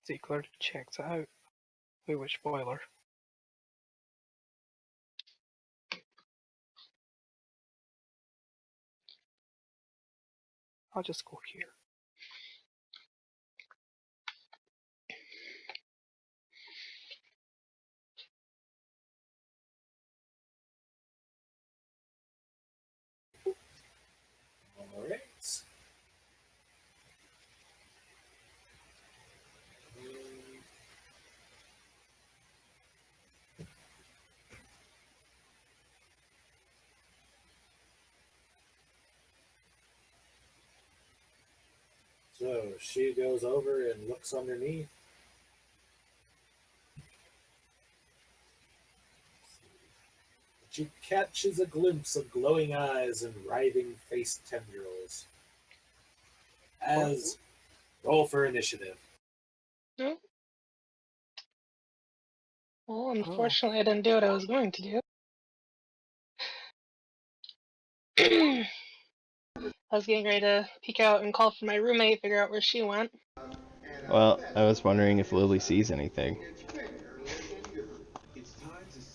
Ziegler checks it out. Wait, which boiler? I'll just go here. All right. So she goes over and looks underneath. She catches a glimpse of glowing eyes and writhing face tendrils. As roll for initiative. No. Well, unfortunately, I didn't do what I was going to do. I was getting ready to peek out and call for my roommate, figure out where she went. Well, I was wondering if Lily sees anything.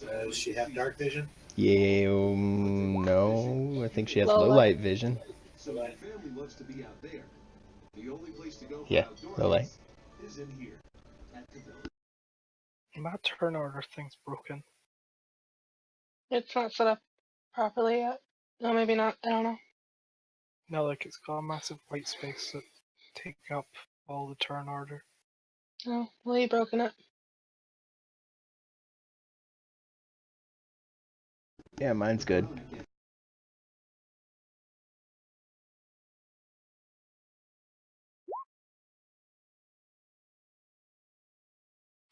Does she have dark vision? Yeah, no. I think she has Low low light. light vision. So your family loves to be out there. The only place to go for Yeah, outdoor low light. is in here at the village. My turn order thing's broken. It's not set up properly yet. No, maybe not. I don't know. No, like it's got a massive white space that take up all the turn order. No, well, you broken it. Yeah, mine's good.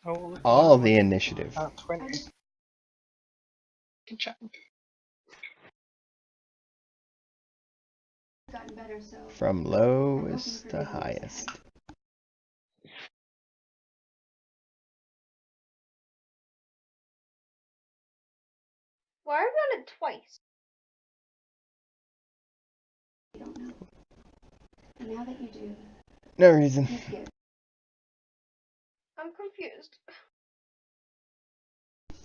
Oh, look, All the initiative. 20. Good job. Gotten better, so From lowest to highest. Why are we on it twice? you don't know. And now that you do, No reason. you forgive. I'm confused.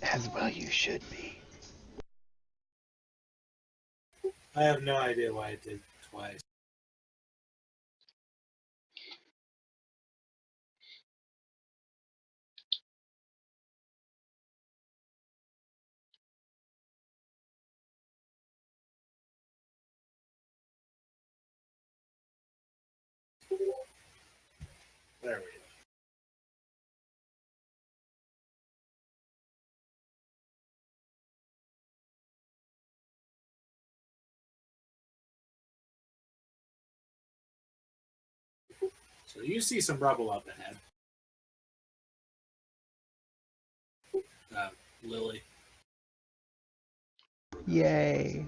As well you should be. I have no idea why it did twice. There we go. So you see some rubble up ahead. Lily. Yay.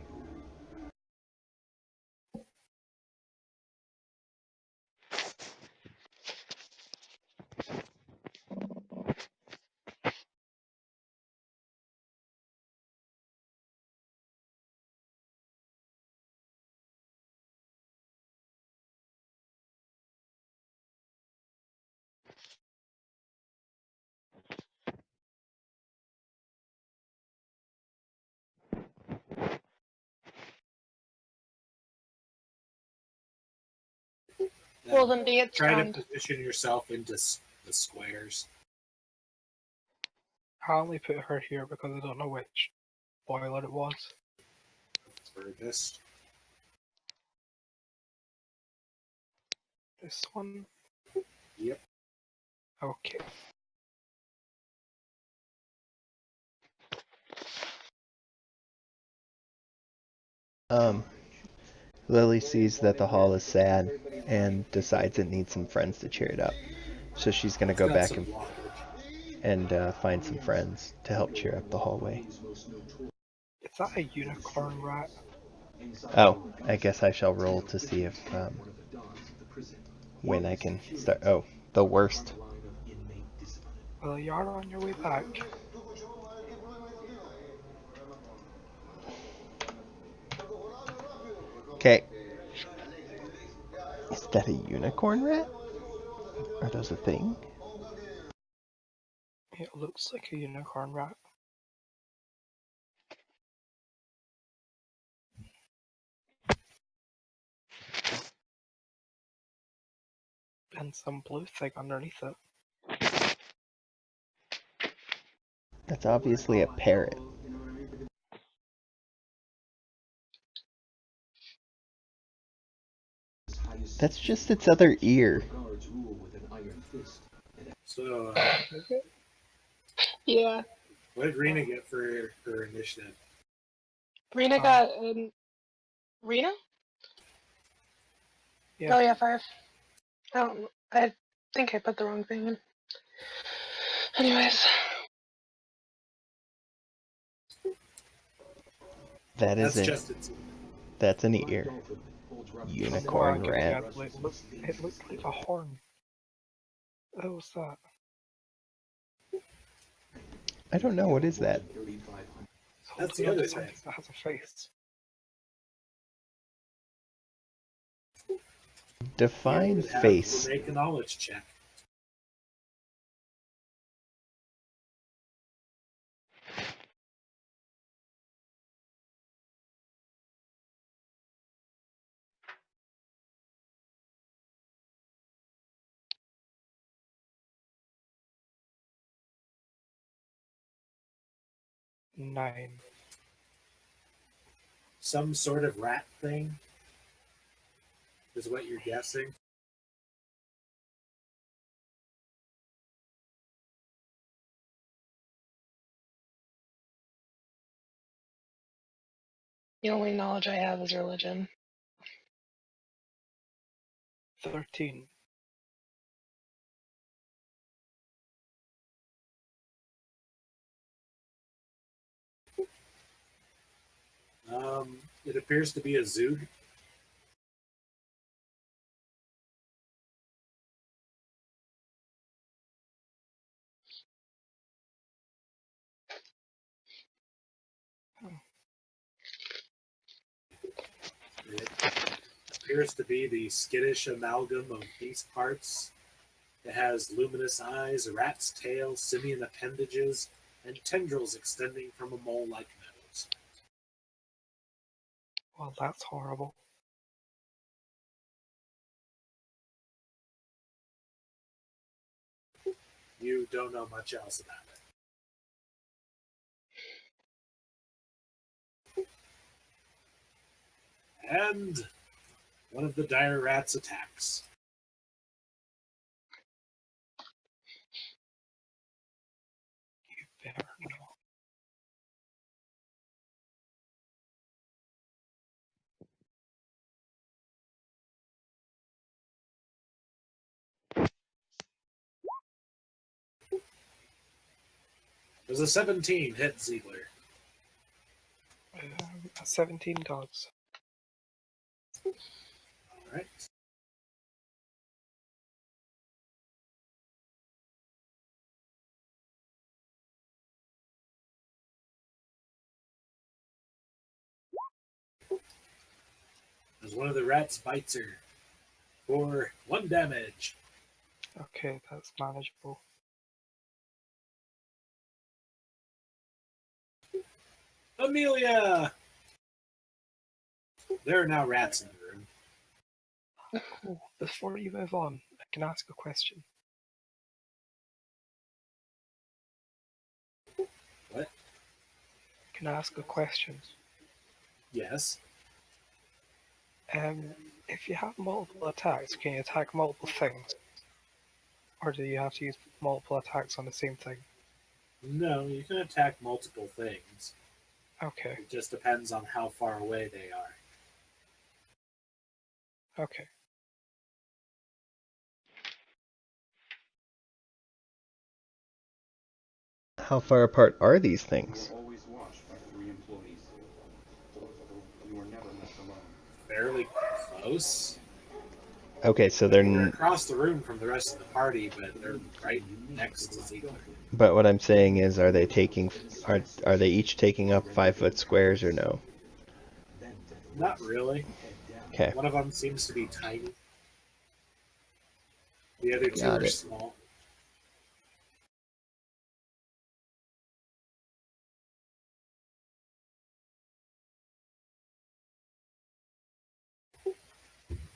Well, then be its Try to round. position yourself into the squares. I only put her here because I don't know which boiler it was. For this. This one? Yep. Okay. Lily sees that the hall is sad and decides it needs some friends to cheer it up. So she's gonna go back and find some friends to help cheer up the hallway. Is that a unicorn rat? Oh, I guess I shall roll to see if when I can start. Oh, the worst. Well, you are on your way back. Okay. Is that a unicorn rat? Are those a thing? It looks like a unicorn rat. And some blue thing underneath it. That's obviously a parrot. That's just its other ear. So, Yeah. what did Rena get for her initiative? Rena got Rena? Yeah. Oh yeah, 5. I think I put the wrong thing in. Anyways. That's an ear. Unicorn rat. It looked like a horn. What was that? I don't know, what is that? That's the other thing. That has a face. Define You face. make a knowledge check. Nine. Some sort of rat thing is what you're guessing. The only knowledge I have is religion. 13. It appears to be a Zoog. appears to be the skittish amalgam of beast parts. It has luminous eyes, a rat's tail, simian appendages, and tendrils extending from a mole-like nose. Well, that's horrible. You don't know much else about it. And one of the dire rats attacks. You better not. There's a 17 hit Ziegler. A 17 does. Alright. As one of the rats bites her for 1 damage. Okay, that's manageable. Amelia! There are now rats in the room. Cool. Before you move on, I can ask a question. What? Can I ask a question? Yes. If you have multiple attacks, can you attack multiple things? Or do you have to use multiple attacks on the same thing? No, you can attack multiple things. Okay, It just depends on how far away they are. okay. How far apart are these things? Always watched by 3 employees. You were never left alone. Fairly close. Okay, so They're across the room from the rest of the party, but they're right next to Ziegler. But what I'm saying is, are they taking? Are they each taking up 5-foot squares or no? Not really. Okay. One of them seems to be tiny. The other two Got are it. small.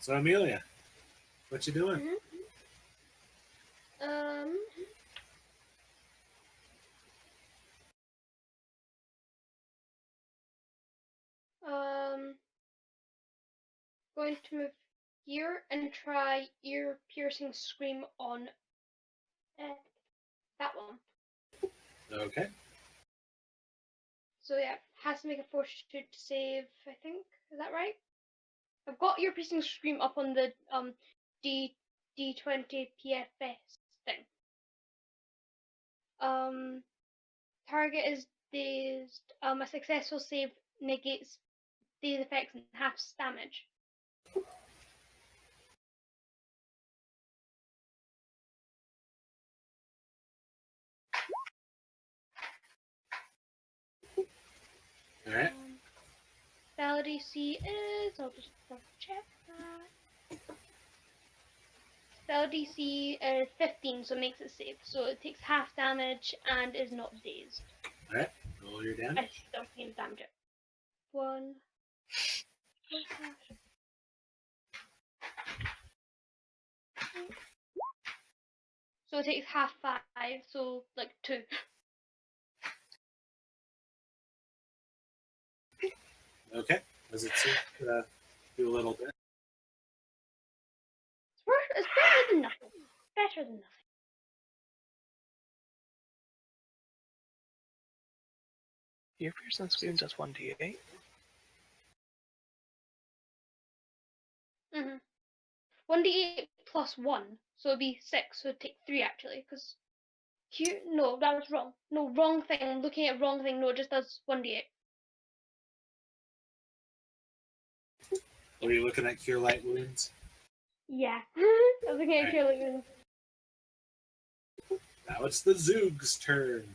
So Amelia, what you doing? Going to move here and try ear piercing scream on that one. Okay. So yeah, has to make a fortitude save, I think. Is that right? I've got ear piercing scream up on the D20 PFS thing. Target is dazed. A successful save negates these effects and half damage. Alright. Spell DC is, I'll just double check that. Spell DC is 15, so it makes it safe. So it takes half damage and is not dazed. Alright. Roll your damage. I still can't damage it. 1. Oh gosh. So it takes half 5, so like 2. Okay. Does it seem to do a little bit? It's better than nothing. Better than nothing. Ear piercing scream does 1d8. 1d8 plus 1, so it'd be 6, so it'd take 3 actually, because here, no, that was wrong. No, wrong thing, I'm looking at wrong thing, no, it just does 1d8. Were you looking at Cure Light Wounds? Yeah, I was looking at Cure Light Wounds. Now it's the Zoog's turn.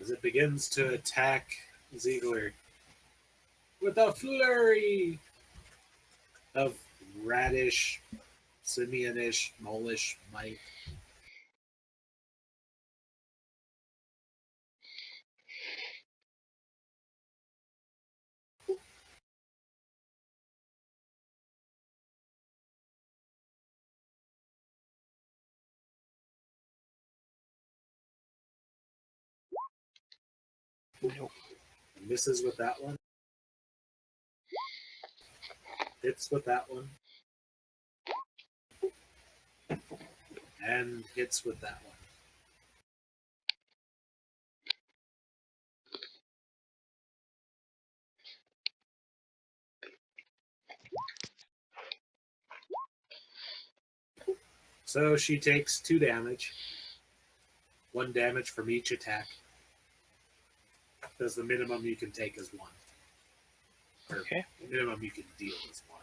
as it begins to attack Ziegler with a flurry of radish, simianish, molish might. Nope. Misses with that one. Hits with that one. And hits with that one. So she takes 2 damage. 1 damage from each attack. Because the minimum you can take is 1. Or Okay. the minimum you can deal is 1.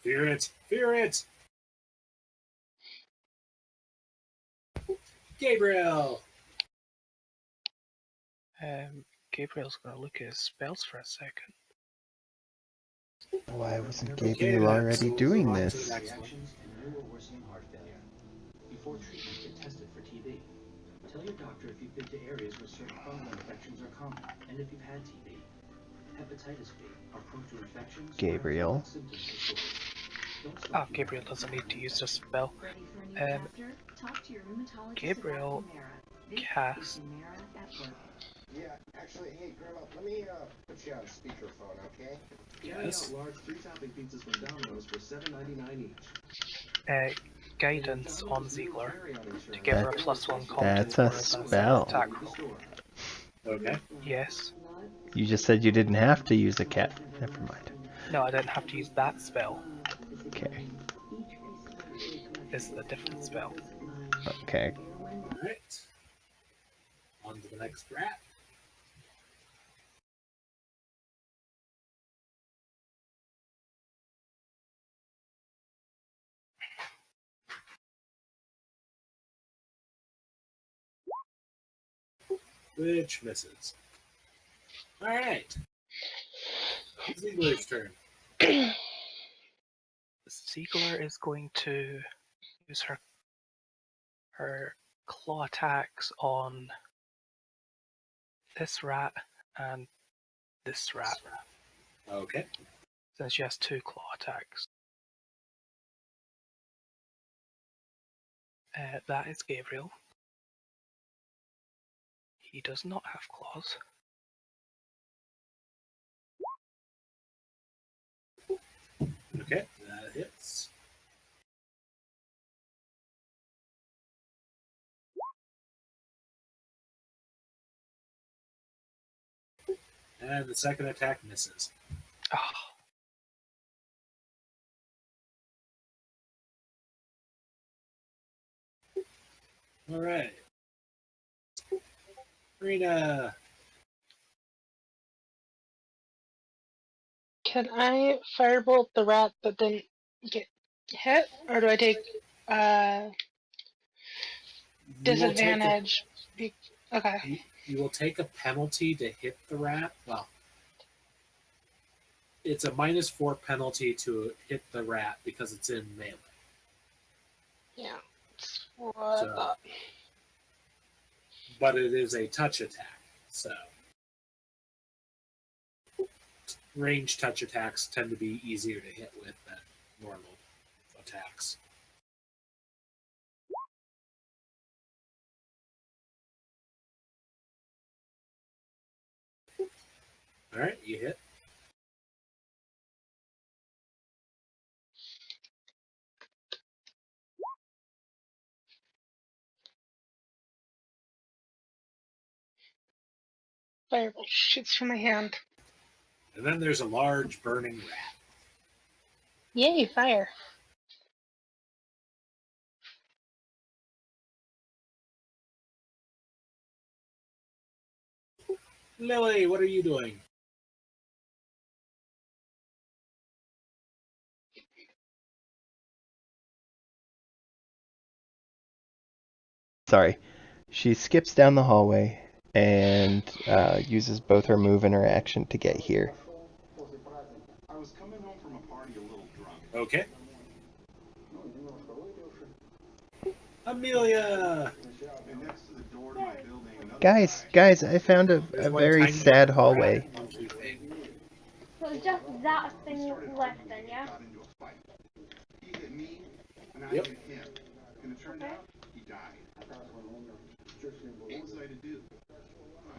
Fear it! Fear it! Gabriel! Gabriel's gonna look at his spells for a second. Why wasn't Okay, Gabriel then, already so we'll doing move on to this? the next one. Reactions and new or worsening heart failure. Before treatment, get tested for TB. Tell your doctor if you've been to areas where certain fungal infections are common, and if you've had TB. Hepatitis B are prone to infections Gabriel. or have symptoms disorders. Don't stop Ah, your Gabriel heart doesn't rate need to for use this infection. spell. Ready for a new Um, chapter? Talk to your rheumatologist Gabriel about Humira. This cast- is Humira at work. Yeah, actually, hey, Grandma, let me put you on speakerphone, okay? Carry Yes. out large 3-topping pizzas from Domino's for $7.99 each. Guidance And on Domino's new Ziegler carry-on to insurance give her a That's- +1 con that's for a the second spell. attack Leave the roll. store. Okay. Yes. You just said you didn't have to use a cat. Never mind. No, I didn't have to use that spell. Okay. This is a different spell. Okay. Alright. On to the next rat. Which misses. Alright. Ziegler's turn. Ziegler is going to use her claw attacks on this rat and this rat, Okay. since she has 2 claw attacks. That is Gabriel. He does not have claws. Okay. That hits. And the second attack misses. Ah, Alright. Rena. Can I firebolt the rat that didn't get hit, or do I take disadvantage? Okay. You will take a penalty to hit the rat. Well, it's a -4 penalty to hit the rat because it's in melee. Yeah. That's what I So- thought. But it is a touch attack, so range touch attacks tend to be easier to hit with than normal attacks. Alright, you hit. Firebolt shoots from my hand. And then there's a large burning rat. Yay, fire. Lily, what are you doing? sorry. She skips down the hallway and uses both her move and her action to get here. I was coming home from a party a little drunk. Okay. Amelia! And next to the door to my building, another Guys, I found a There's one very tiny sad rat hallway. monkey thing. So it's just that thing left then, yeah? got into a fight. He hit me, and I Yep. hit him. And it turned out he died. What was I to do?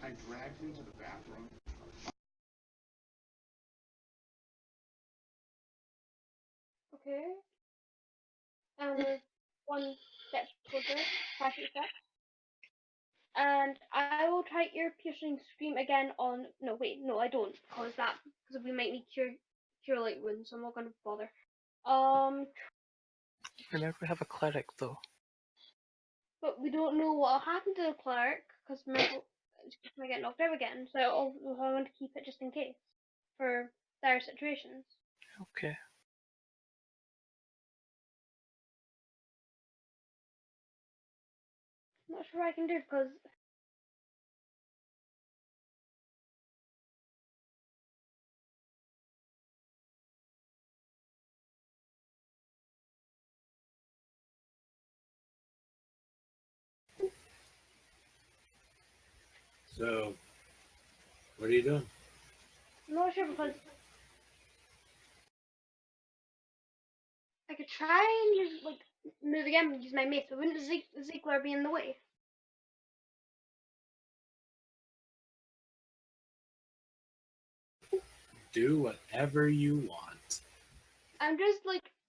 I dragged him to the bathroom. Okay. And one step closer, 5 feet step. And I will try ear piercing scream again on. No, wait, no, I don't, because we might need cure light wounds, so I'm not gonna bother. Remember, we have a cleric though. But we don't know what'll happen to the cleric because she might get knocked out again. So I want to keep it just in case for dire situations. Okay. I'm not sure what I can do because So, what are you doing? I'm not sure because I could try and use move again and use my mace, but wouldn't Ziegler be in the way? Do whatever you want. I'm just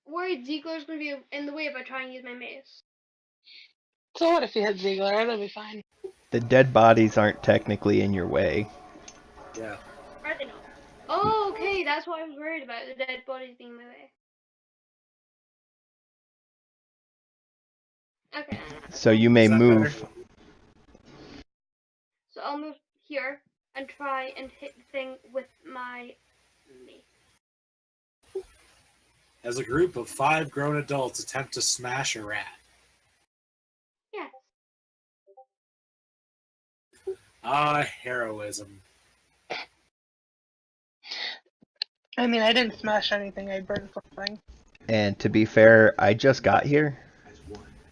worried Ziegler's gonna be in the way if I try and use my mace. So what if you hit Ziegler? It'll be fine. The dead bodies aren't technically in your way. Yeah. Are they not? Oh, okay, that's what I was worried about, the dead bodies being in my way. Okay. So you may Is that move. better? So I'll move here and try and hit the thing with my mace. As a group of 5 grown adults attempt to smash a rat. Yes. Ah, heroism. I mean, I didn't smash anything. I burned something. And to be fair, I just got here.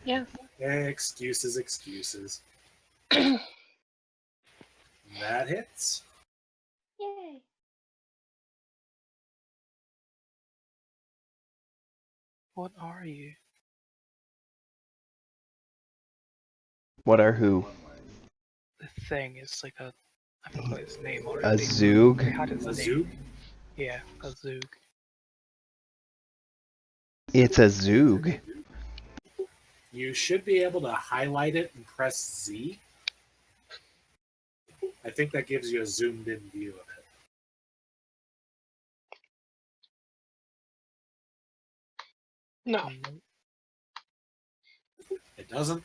Yeah. Excuses. That hits. Yay. What are you? What are who? The thing is like a. I forgot its name A already. Zoog? It had its A name. zoog? Yeah, a Zoog. It's a Zoog. You should be able to highlight it and press Z. I think that gives you a zoomed in view of it. No. It doesn't?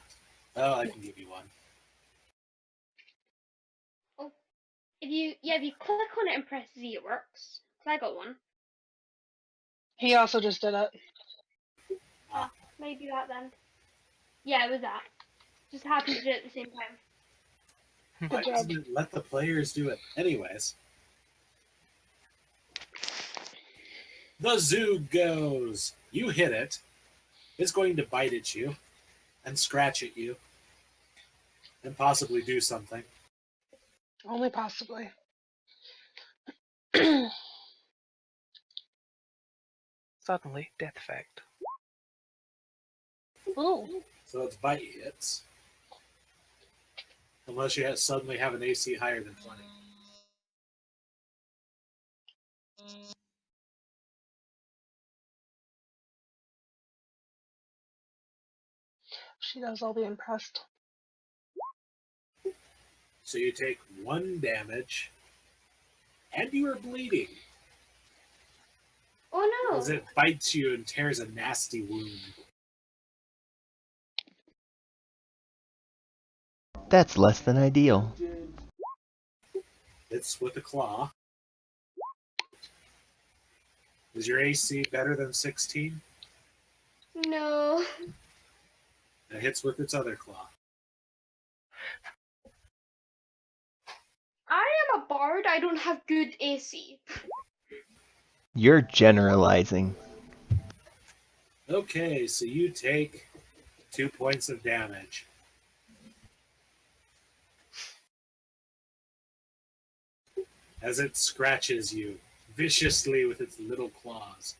Oh, I can give you one. Oh, if you click on it and press Z, it works. 'Cause I got one. He also just did it. Maybe that then. Yeah, it was that. Just happened to do it at the same time. Why doesn't it let the players do it? Anyways. The zoog goes. You hit it. It's going to bite at you and scratch at you and possibly do something. Only possibly. Suddenly, death effect. Ooh. So its bite hits. Unless you suddenly have an AC higher than 20. She knows I'll be impressed. So you take 1 damage and you are bleeding. Oh no! As it bites you and tears a nasty wound. That's less than ideal. It's with a claw. Is your AC better than 16? No. It hits with its other claw. bard, I don't have good AC. You're generalizing. Okay, so you take 2 points of damage. As it scratches you viciously with its little claws.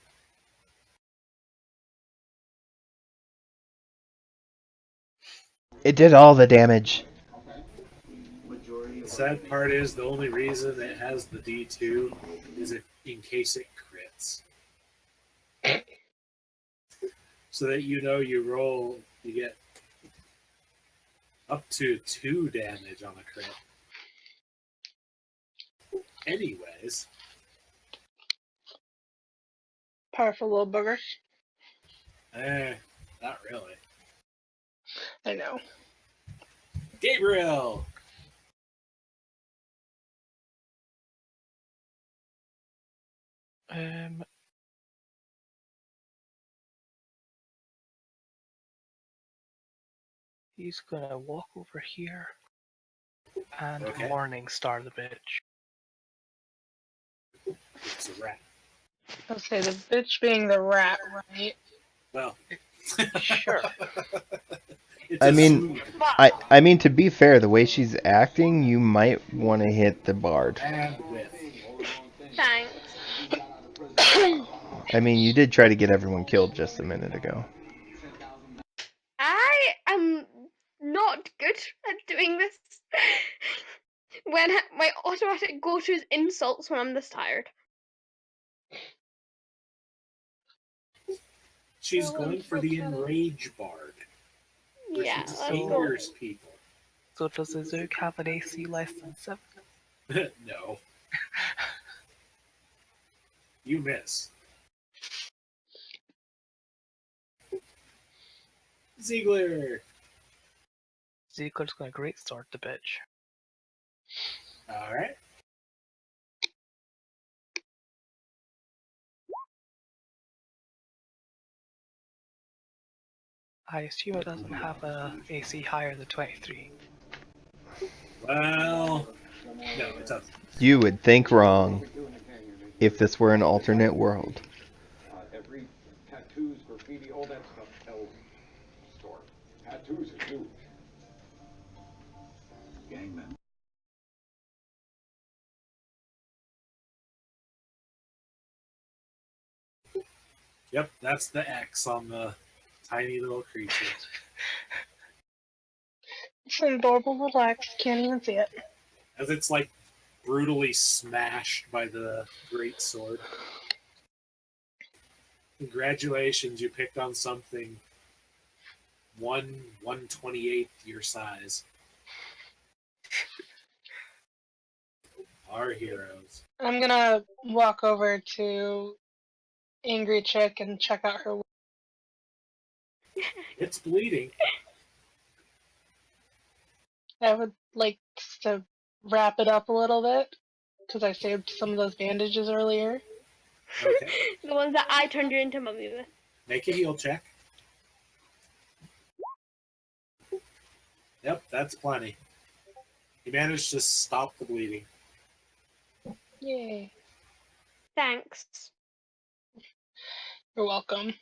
It did all the damage. The sad part is the only reason it has the D2 is in case it crits. So that you know you get up to 2 damage on a crit. Anyways, Powerful little booger. not really. I know. Gabriel! He's gonna walk over here and Okay. Morning Star the bitch. It's a rat. I'll say the bitch being the rat, right? Well, Sure. it's I mean, assumed. I mean, to be fair, the way she's acting, you might want to hit the bard. And with. Thanks. I mean, you did try to get everyone killed just a minute ago. I am not good at doing this. When my automatic go-to is insults when I'm this tired. She's going for the enrage bard. Where Yeah, she let's go. angers people. So does the Zook have an AC less than 7? No. You miss. Ziegler! Ziegler's gonna great sword the bitch. Alright. I assume it doesn't have a AC higher than 23. Well, no, it doesn't. You would think wrong if this were an alternate world. Every tattoos, graffiti, all that stuff tells the story. Tattoos are huge. Gangman. Yep, that's the X on the tiny little creature. It's an adorable little X. Can't even see it. As it's like brutally smashed by the great sword. Congratulations, you picked on something 1/128th your size. Our heroes. I'm gonna walk over to Angry Chick and check out her. It's bleeding. I would like to wrap it up a little bit because I saved some of those bandages earlier. Okay. The ones that I turned you into mummy with. Make a heal check. Yep, that's plenty. You managed to stop the bleeding. Yay. Thanks. You're welcome.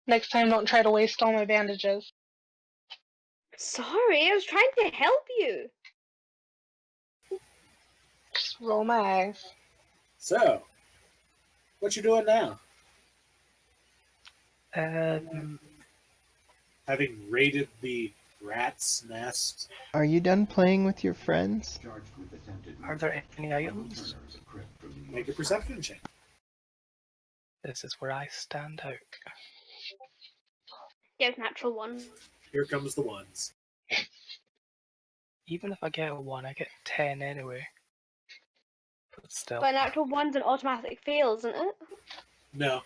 Next time, don't try to waste all my bandages. Sorry, I was trying to help you. Just roll my eyes. So, what you doing now? Having raided the rat's nest. Are you done playing with your friends? Are there any items? Make a perception check. This is where I stand out. Get natural one. Here comes the ones. Even if I get a 1, I get 10 anyway. But still. But natural one's an automatic fail, isn't it? No.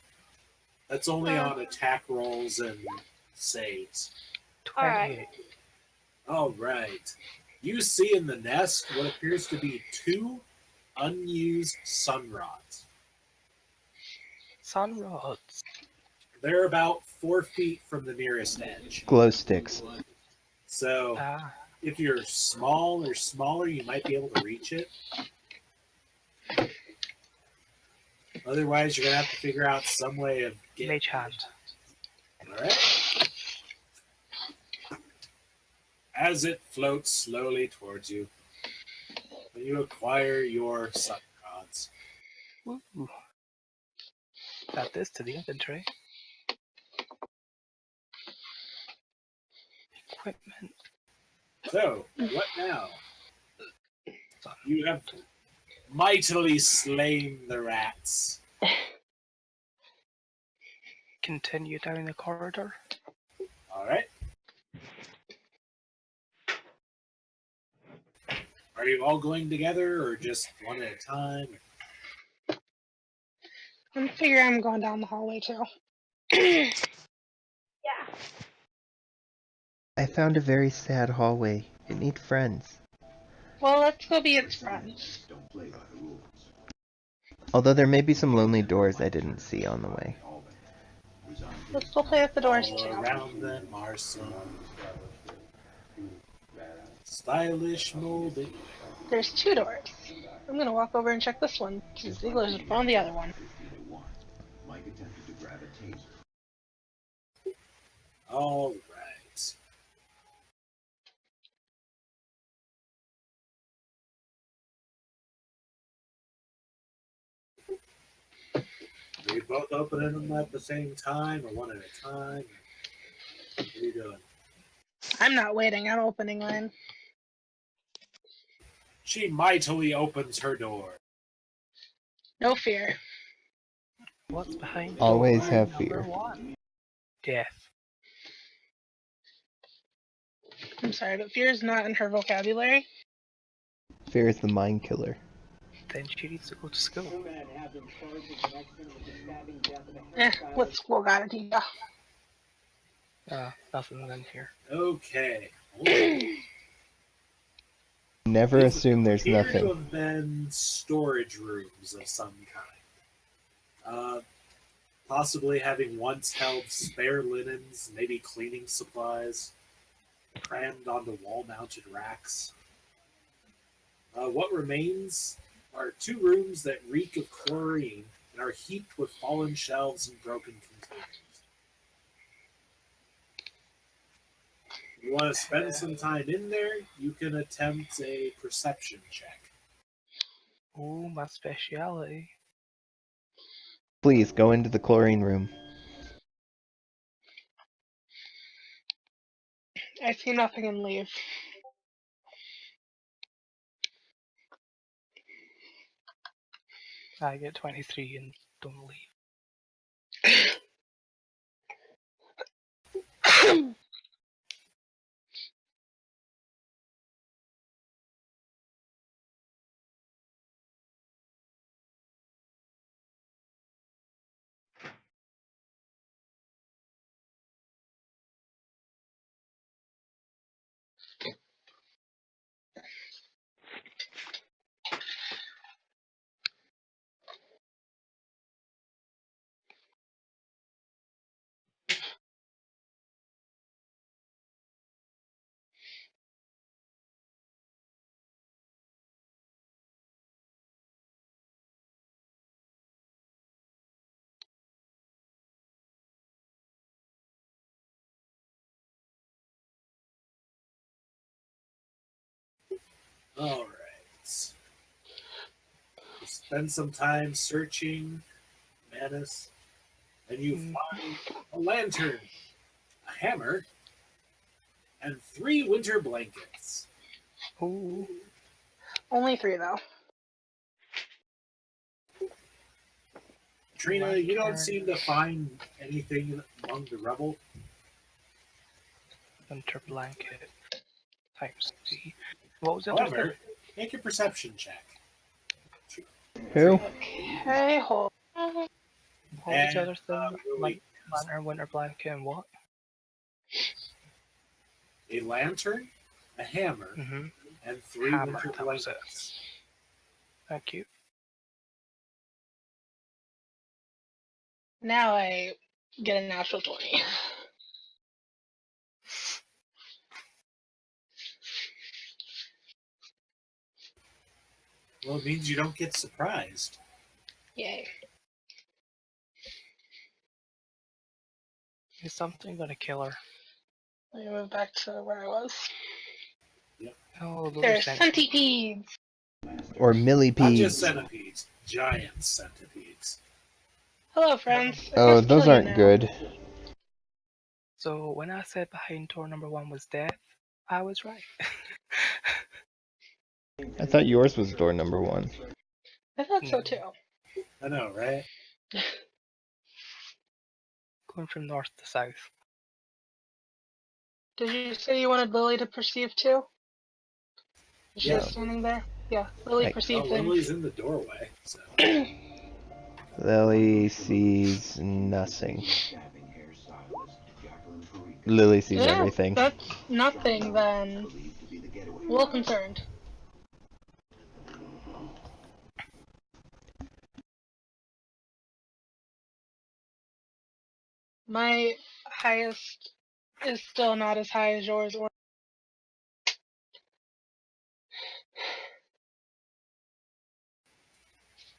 That's only on attack rolls and saves. 28. Alright. You see in the nest what appears to be 2 unused sun rods. Sun rods. They're about 4 feet from the nearest edge. Glow sticks. So, if you're small or smaller, you might be able to reach it. Otherwise, you're gonna have to figure out some way of getting. Mage hand. All right. As it floats slowly towards you, you acquire your sun rods. Ooh. Add this to the inventory. Equipment. So, what now? You have mightily slain the rats. Continue down the corridor. All right. Are you all going together, or just one at a time? I'm figuring I'm going down the hallway too. Yeah. I found a very sad hallway. It needs friends. Well, let's go be its friends. Don't play by the rules. Although there may be some lonely doors I didn't see on the way. Let's go play with the doors All too. around them are some stylish molding. There's 2 doors. I'm gonna walk over and check this one, because Ziegler's found the other one. Mike attempted to grab a taser. All right. Are you both opening them at the same time, or one at a time? What are you doing? I'm not waiting, I'm opening mine. She mightily opens her door. No fear. What's behind Always door have number fear. 1? Death. I'm sorry, but fear is not in her vocabulary. Fear is the mind killer. Then she needs to go to school. What school gotta teach ya? Nothing in here. Okay. Never assume there's Appear to nothing. have been storage rooms of some kind. Possibly having once held spare linens, maybe cleaning supplies, crammed onto wall-mounted racks. What remains are 2 rooms that reek of chlorine and are heaped with fallen shelves and broken containers. If you want to spend some time in there, you can attempt a perception check. Oh, my speciality. Please go into the chlorine room. I see nothing and leave. I get 23 and don't leave. All right. You spend some time searching, Manus, and you find a lantern, a hammer, and 3 winter blankets. Oh, Only 3 though. Trina, you don't Lantern. seem to find anything among the rubble. winter blanket. Times 3. What was the other thing? However, make a perception check. Who? Okay, hold. What was And, the other thing? wait. Lantern, winter blanket, and what? A lantern, a hammer, Mm-hmm. and 3 Hammer, winter that was it. blankets. Thank you. Now I get a natural 20. Well, it means you don't get surprised. Yay. Is something gonna kill her? Let me move back to where I was. Oh, those are There's centipedes. centipedes! Or Not just millipedes. centipedes, giant centipedes. Hello, friends. I Oh, must those kill you aren't now. good. So when I said behind door number 1 was death, I was right. I thought yours was door number 1. I thought so too. I know, right? Going from north to south. Did you say you wanted Lily to perceive too? Is she Yeah. standing there? Yeah, Lily I- Oh, perceived things. Lily's in the doorway. So. Lily sees nothing. Lily sees Yeah, everything. that's nothing then. A little concerned. My highest is still not as high as yours. Or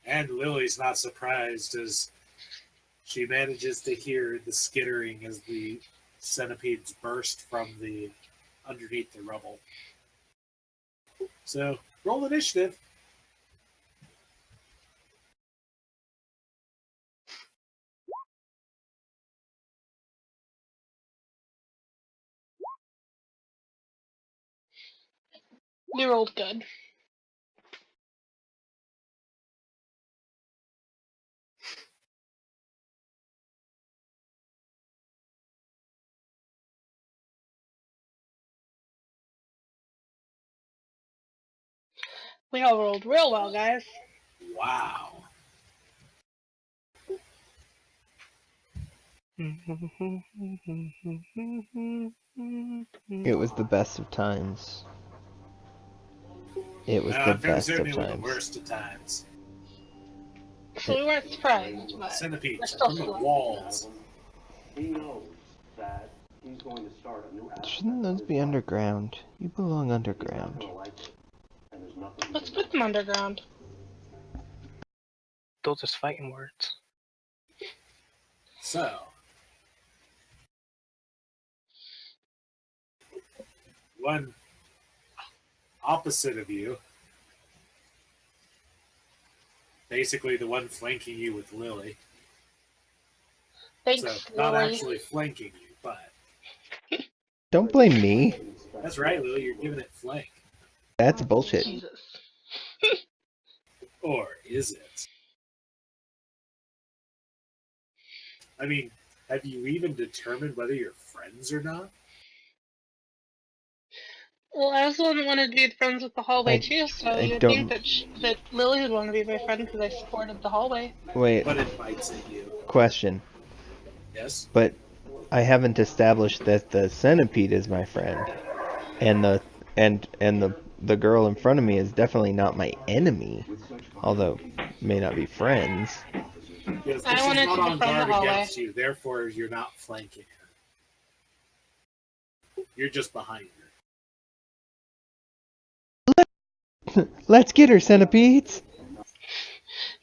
And Lily's not surprised as she manages to hear the skittering as the centipedes burst from the underneath the rubble. So, roll initiative. you rolled good. We all rolled real well, guys. Wow. It was the best of times. It was the I'm fair to best say of they were the times. worst of times. So we weren't surprised, but we're Centipedes still from the slow. walls. He knows that he's going to start a new aspect Shouldn't those of be his life. underground? You belong He's not underground. gonna like it, and there's nothing he Let's can put them underground. Those are fighting words. So, one opposite of you, basically the one flanking you with Lily. Thanks, So, not Lily. actually flanking you, but Don't blame me. that's right, Lily, you're giving it flank. That's bullshit. Jesus. Or is it? I mean, have you even determined whether you're friends or not? Well, I was the one that wanted to be friends with the hallway I- too, so I you'd don't- think that Lily would want to be my friend because I supported the hallway. Wait, But it bites at you. question. Yes? But I haven't established that the centipede is my friend, and the girl in front of me is definitely not my enemy, although may not be friends. Yes, I but she's wanted not to on defend the guard hallway. against you, therefore you're not flanking her. You're just behind her. Let's get her, centipedes!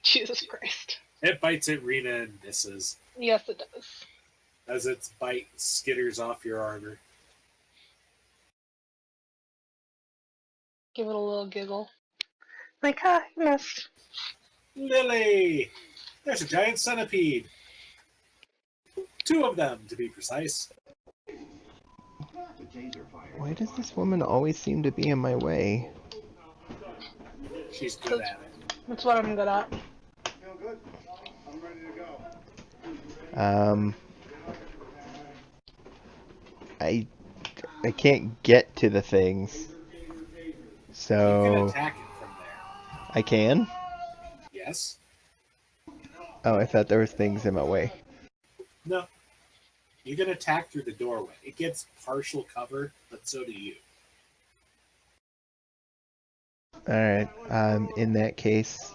Jesus Christ. It bites at Rena and misses, Yes, it does. as its bite skitters off your armor. Give it a little giggle. Like, ah, you missed. Lily! There's a giant centipede! 2 of them, to be precise. Why does this woman always seem to be in my way? She's good at it. That's what I'm good at. Feel good? I'm ready to go. I can't get to the things. You can So attack it from there. I can? Yes? Oh, I thought there was things in my way. No. You can attack through the doorway. It gets partial cover, but so do you. Alright, in that case,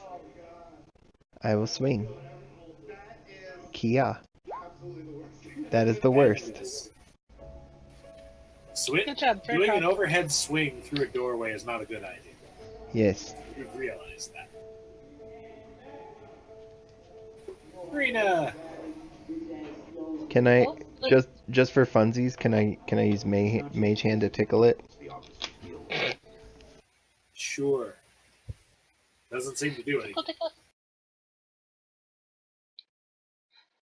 I will swing. Kia. That is the worst. Good job, fair Doing an job. overhead swing through a doorway is not a good idea. Yes. You've realized that. Rena! Can I... Well, just for funsies, can I use mage hand to tickle it? Sure. Doesn't seem to do anything.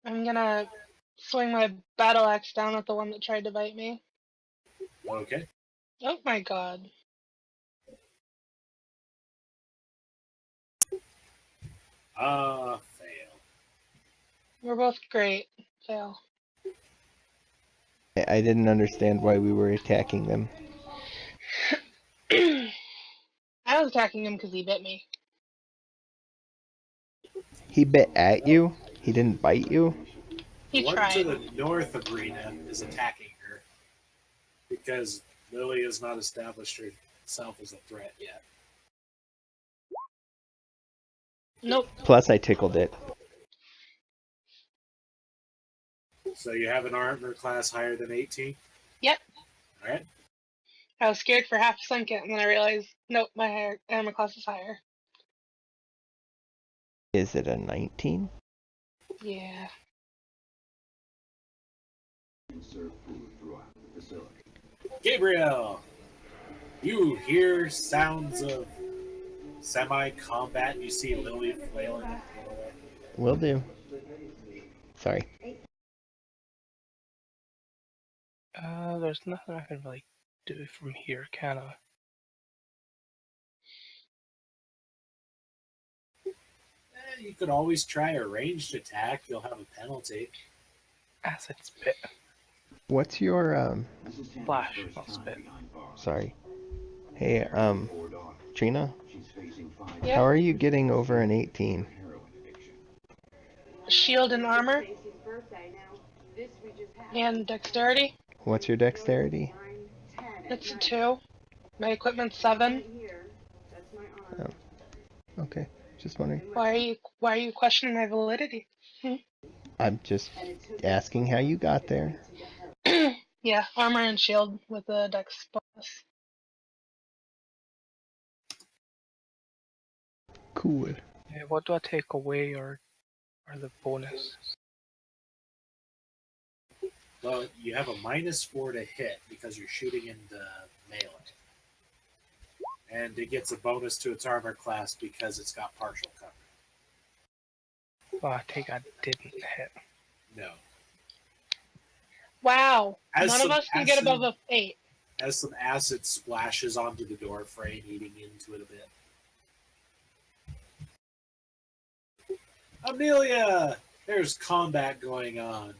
I'm gonna swing my battle axe down at the one that tried to bite me. Okay. Oh my god. Fail. We're both great. Fail. I didn't understand why we were attacking them. I was attacking him because he bit me. He bit at you? He didn't bite you? He The one tried. to the north of Rena is attacking her because Lily has not established herself as a threat yet. Nope. Plus, I tickled it. So you have an armor class higher than 18? Yep. All right. I was scared for half a second, and then I realized, nope, my armor class is higher. Is it a 19? Yeah. Gabriel, you hear sounds of semi-combat, and you see Lily flailing in the doorway. Will do. Sorry. There's nothing I can really do from here, can I? You could always try a ranged attack. You'll have a penalty. Acid spit. What's your Flash, not spit. sorry. Hey, Trina? Yep. How are you getting over an 18? Shield and armor. And dexterity. What's your dexterity? It's a 2. My equipment's 7. Oh. Okay. Just wondering. Why are you questioning my validity? I'm just asking how you got there. Yeah, armor and shield with a dex bonus. Cool. What do I take away or the bonus? Well, you have a -4 to hit because you're shooting into melee. And it gets a bonus to its armor class because it's got partial cover. Well, I think I didn't hit. No. Wow. As None some of us can get above a 8. As some acid splashes onto the door frame, eating into it a bit. Amelia! There's combat going on.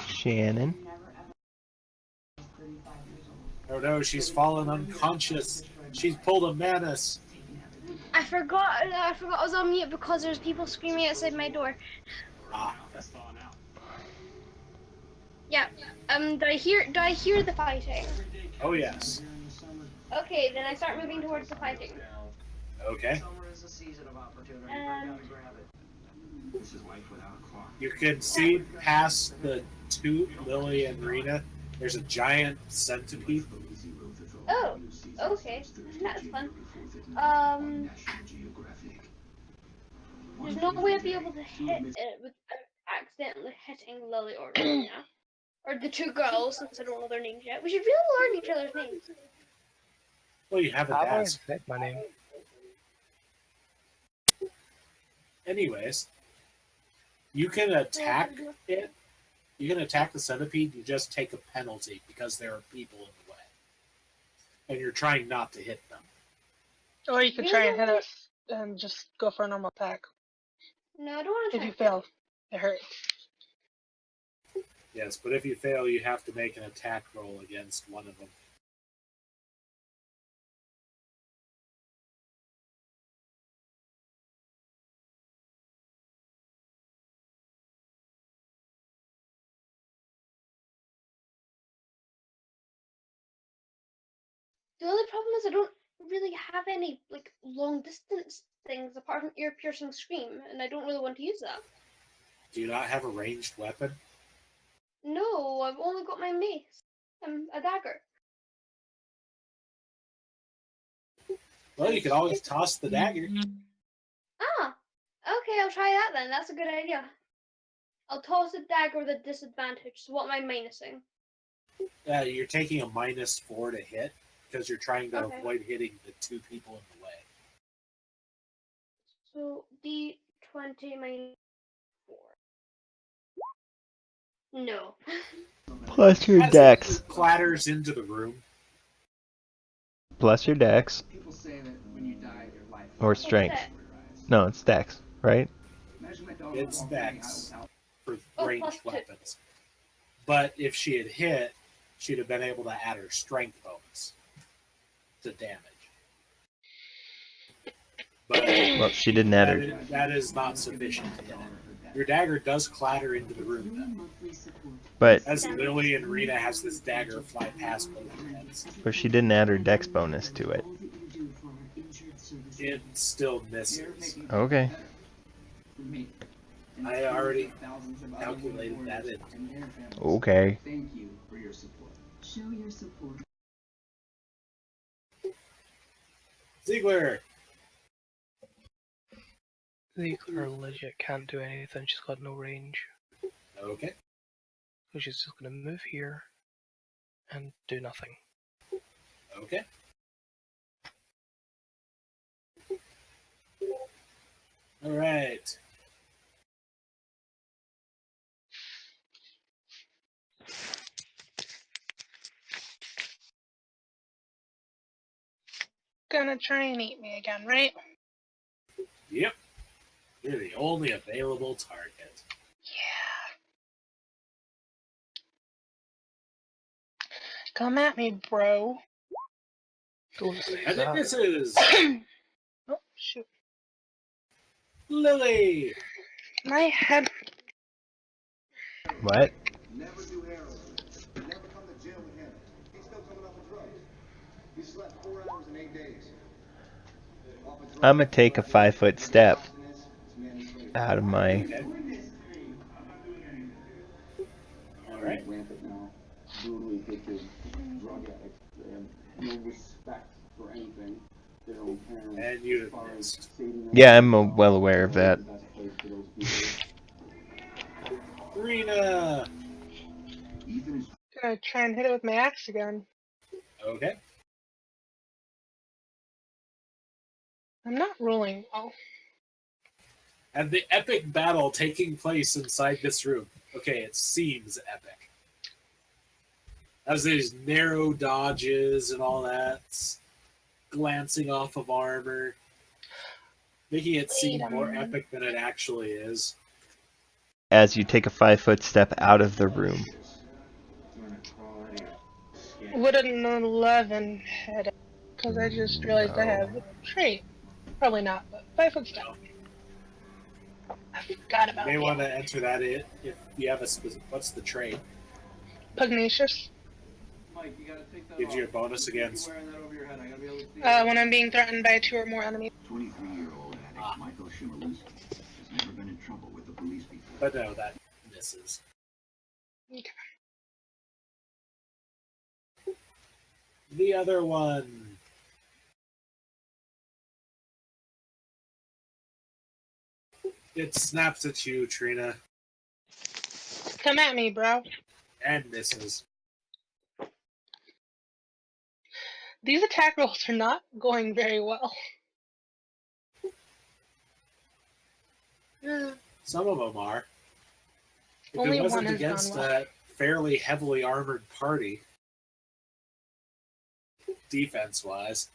Shannon? Oh no, she's fallen unconscious. She's pulled a Manus. I forgot I was on mute because there's people screaming outside my door. Ah. Yeah. Do I hear the fighting? Oh yes. Okay, then I start moving towards the fighting. Okay. You can see past the two, Lily and Rena, there's a giant centipede. Oh, okay. That's fun. There's no way I'd be able to hit it without accidentally hitting Lily or Rena. Or the two girls, since I don't know their names yet. We should really learn each other's names. Well, you haven't I've already asked. said my name. Anyways, you can attack it. You can attack the centipede. You just take a penalty because there are people in the way, and you're trying not to hit them. Or you could try and hit us and just go for a normal attack. No, I don't want to If try. you fail, it hurts. Yes, but if you fail, you have to make an attack roll against one of them. The only problem is I don't really have any like long distance things apart from ear piercing scream, and I don't really want to use that. Do you not have a ranged weapon? No, I've only got my mace. A dagger. Well, you could always toss the dagger. Ah, okay, I'll try that then. That's a good idea. I'll toss a dagger with a disadvantage. So what am I minusing? You're taking a -4 to hit because you're trying to Okay. avoid hitting the two people in the way. So D20 minus 4. No. Plus your As dex. it clatters into the room, Plus your dex. People say that when you die, your life Or strength. that? No, it's dex, right? Imagine my dog it's walking out Dex without for Oh, ranged +2. weapons. But if she had hit, she'd have been able to add her strength bonus to damage. But Well, she didn't add her. that is not sufficient to hit it. Your dagger does clatter into the room, though. But As Lily and Rena has this dagger fly past both their heads. she didn't add her dex bonus to it. It still misses. Okay. I already calculated that in. Okay. Thank you for your support. Show your support. Ziegler! Ziegler legit can't do anything, she's got no range. Okay. So she's just gonna move here and do nothing. Okay. Alright. Gonna try and eat me again, right? Yep. You're the only available target. Yeah. Come at me, bro. Don't say And it that. misses! Oh, shoot. Lily! My head. What? Never do heroin. Never come to jail with him. He's still coming off of drugs. He slept 4 hours in 8 days. I'm gonna take a 5-foot step out of my. Okay. Alright. Rampant now. Brutally addicted drug addicts. They have no respect for anything. Their own parents. And you have missed. Yeah, I'm well aware of that. Rena! Gonna try and hit it with my axe again. Okay. I'm not rolling well. And the epic battle taking place inside this room. Okay, it seems epic. As these narrow dodges and all that, glancing off of armor, making it seem more epic than it actually is. As you take a 5-foot step out of the room. Would an 11 head? Because I just realized I have a trait. Probably not, but 5-foot step. I forgot about You may it. want to enter that if you have a specific. What's the trait? Pugnacious. Mike, you gotta take that Gives you a off. bonus against. Wearing that over your head. I gotta be able to see When I'm being threatened by 2 or more enemies. 23-year-old addict Michael Shimaluski has never been in trouble with the police before. But no, that misses. Okay. The other one. It snaps at you, Trina, Come at me, bro. and misses. These attack rolls are not going very well. Some of them are. If Only it one wasn't has gone against well. a fairly heavily armored party, defense-wise.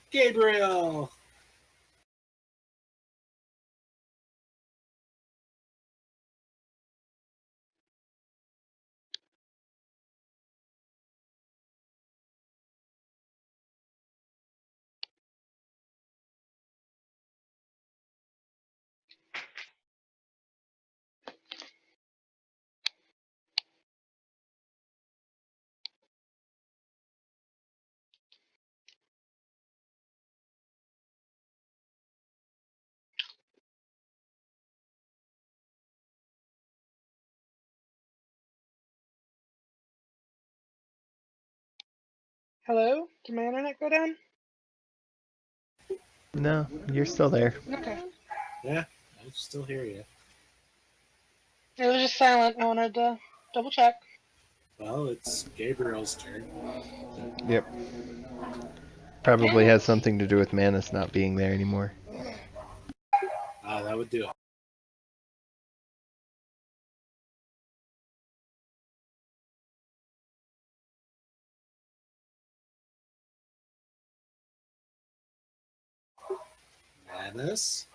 Gabriel! Hello? Did my internet go down? No, you're still there. Okay. Yeah, I still hear you. It was just silent. I wanted to double check. Well, it's Gabriel's turn. Yep. Probably has something to do with Manus not being there anymore. That would do it. Manus?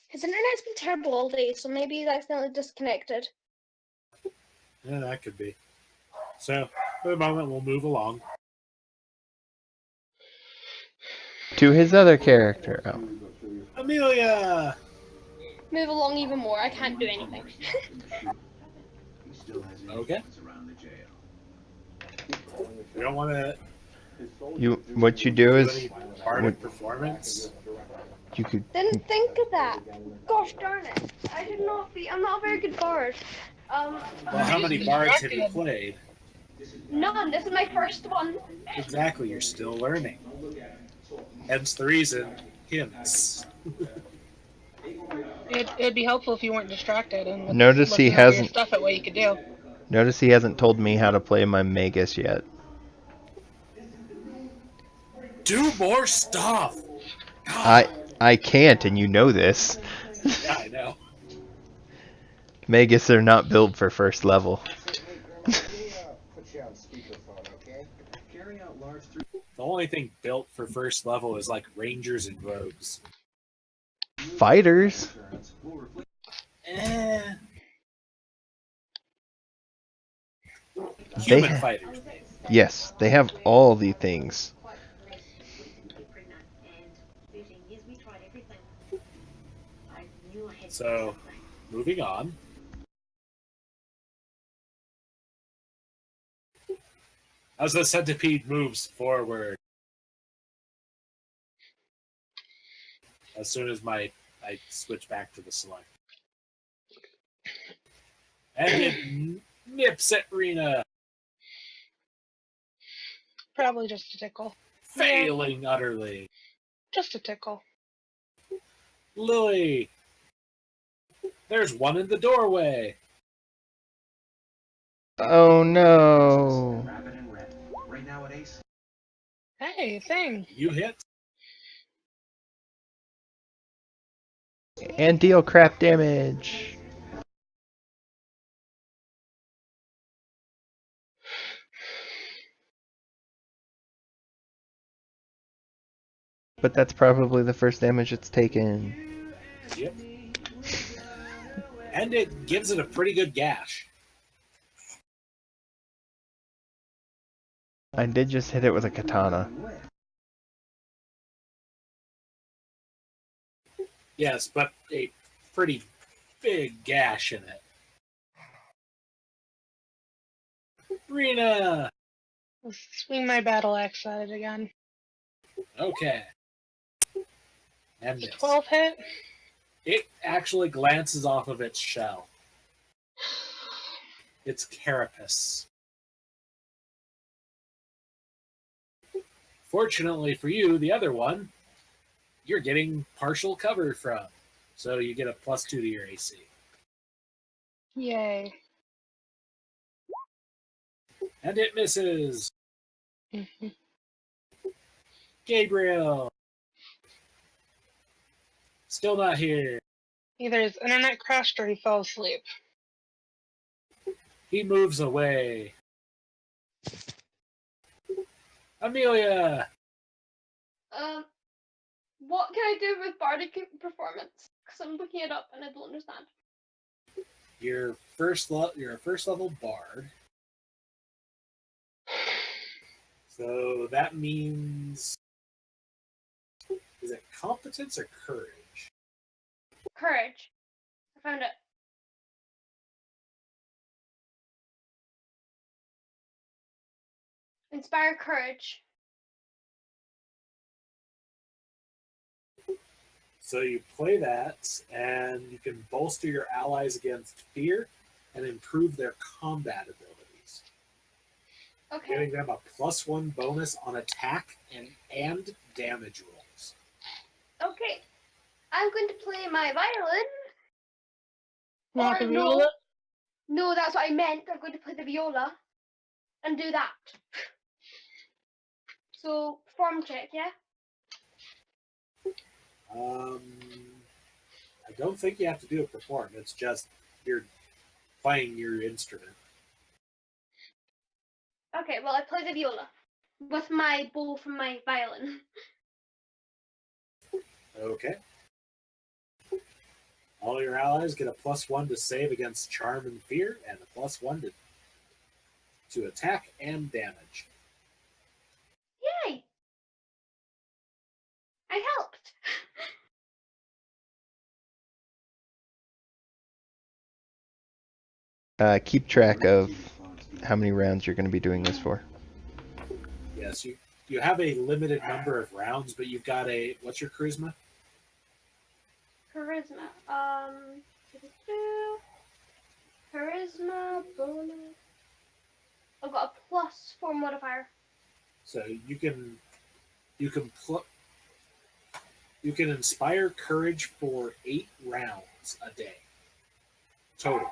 His internet's been terrible all day, so maybe he's accidentally disconnected. Yeah, that could be. So, for the moment, we'll move along. To his other character. Oh. Amelia! Move along even more. I can't do anything. Okay. We don't want to What you do do is any bardic performance. you could. Didn't think of that. Gosh darn it. I'm not a very good bard. Well, how many bards have you played? None. This is my first one. Exactly, you're still learning. Hence the reason, hints. It'd be helpful if you weren't distracted and Notice he looking over your hasn't. stuff at what you could do. Notice he hasn't told me how to play my Magus yet. Do more stuff! God. I can't, and you know this. Yeah, I know. Magus are not built for first level. The only thing built for first level is like rangers and rogues. Fighters. Human fighters. Yes, they have all the things. So, moving on. As the centipede moves forward, as soon as I switch back to the select. And it nips at Rena, Probably just a tickle. failing utterly. Just a tickle. Lily, there's one in the doorway. Oh no. Hey, thing. You hit. And deal crap damage. But that's probably the first damage it's taken. Yep. And it gives it a pretty good gash. I did just hit it with a katana. Yes, but a pretty big gash in it. Rena! Let's swing my battle axe at it again. Okay. And It's miss. 12 hit. It actually glances off of its shell. Its carapace. Fortunately for you, the other one, you're getting partial cover from. So you get a +2 to your AC. Yay. And it misses. Mhm. Gabriel. Still not here. Either his internet crashed or he fell asleep. He moves away. Amelia. What can I do with bardic performance? Because I'm looking it up and I don't understand. You're a first level bard. So that means, is it competence or courage? Courage. I found it. Inspire courage. So you play that, and you can bolster your allies against fear and improve their combat abilities, Okay. giving them a +1 bonus on attack and damage rolls. Okay. I'm going to play my violin. Not the Or no. viola? No, that's what I meant. I'm going to play the viola and do that. So, form check, yeah? I don't think you have to do a perform. It's just you're playing your instrument. Okay, well, I play the viola with my bow from my violin. Okay. All your allies get a +1 to save against charm and fear, and a +1 to attack and damage. Yay! I helped. Keep track of how many rounds you're going to be doing this for. Yes, you have a limited number of rounds, but you've got a what's your charisma? Charisma. Charisma bonus. I've got a +4 modifier. So you can inspire courage for 8 rounds a day total.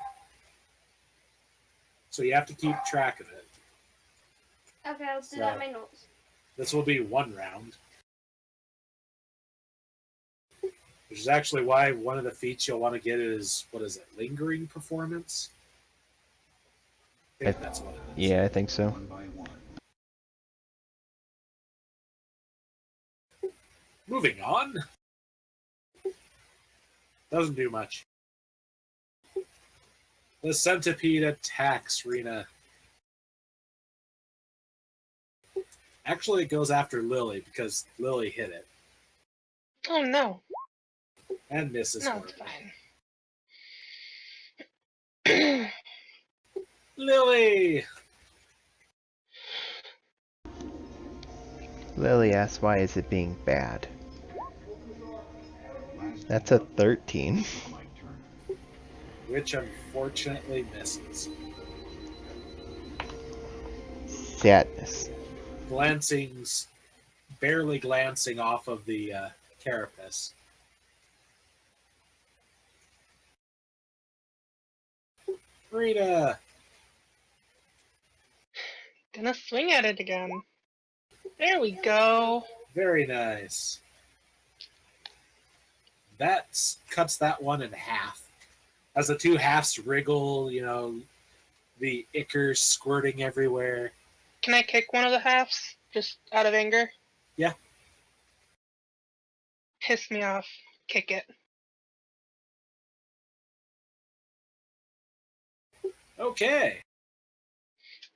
So you have to keep track of it. Okay, I'll do that in my notes. This will be 1 round. Which is actually why one of the feats you'll want to get is, what is it, lingering performance? I think that's what it is. Yeah, I think so. One by one. Moving on. Doesn't do much. The centipede attacks Rena. Actually, it goes after Lily because Lily hit it Oh no. and misses No, her. it's fine. Lily! Lily asks, why is it being bad? That's a 13. My turn. Which unfortunately misses. Sadness. Barely glancing off of the carapace. Rita! Gonna swing at it again. There we go. Very nice. That cuts that one in half. As the 2 halves wriggle, the ichor squirting everywhere. Can I kick one of the halves? Just out of anger? Yeah. Piss me off. Kick it. Okay.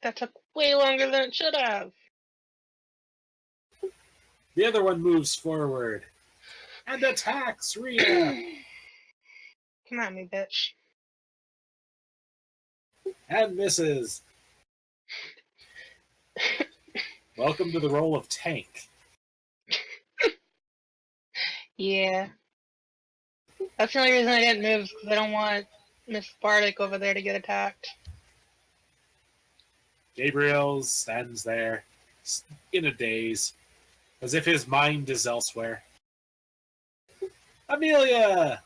That took way longer than it should have. The other one moves forward and attacks Rita. Come at me, bitch. And misses. Welcome to the role of tank. Yeah. That's the only reason I didn't move, because I don't want Miss Bardic over there to get attacked. Gabriel stands there in a daze, as if his mind is elsewhere. Amelia!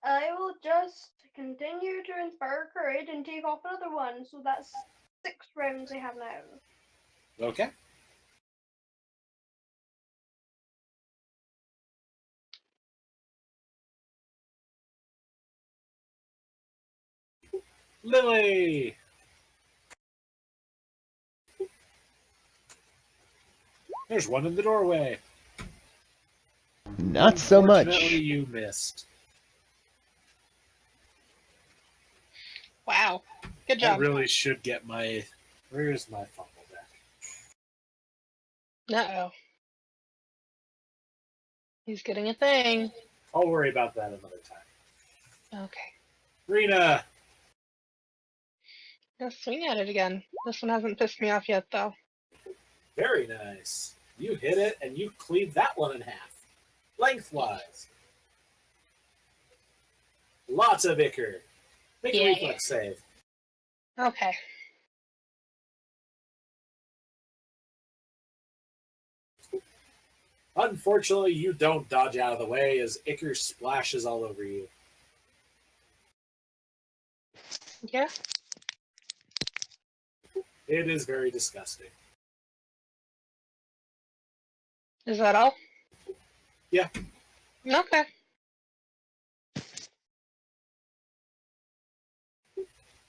I will just continue to inspire courage and take off another one, so that's 6 rounds I have now. Okay. Lily! There's one in the doorway. Not so much. Unfortunately, you missed. Wow. Good I job. really should get my... Where's my fumble deck? Uh-oh. He's getting a thing. I'll worry about that another time. Okay. Rena! Let's swing at it again. This one hasn't pissed me off yet, though. Very nice. You hit it, and you cleave that one in half, lengthwise. Lots of ichor. Make a Yeah. reflex save. Okay. Unfortunately, you don't dodge out of the way as ichor splashes all over you. Yeah. It is very disgusting. Is that all? Yeah. Okay.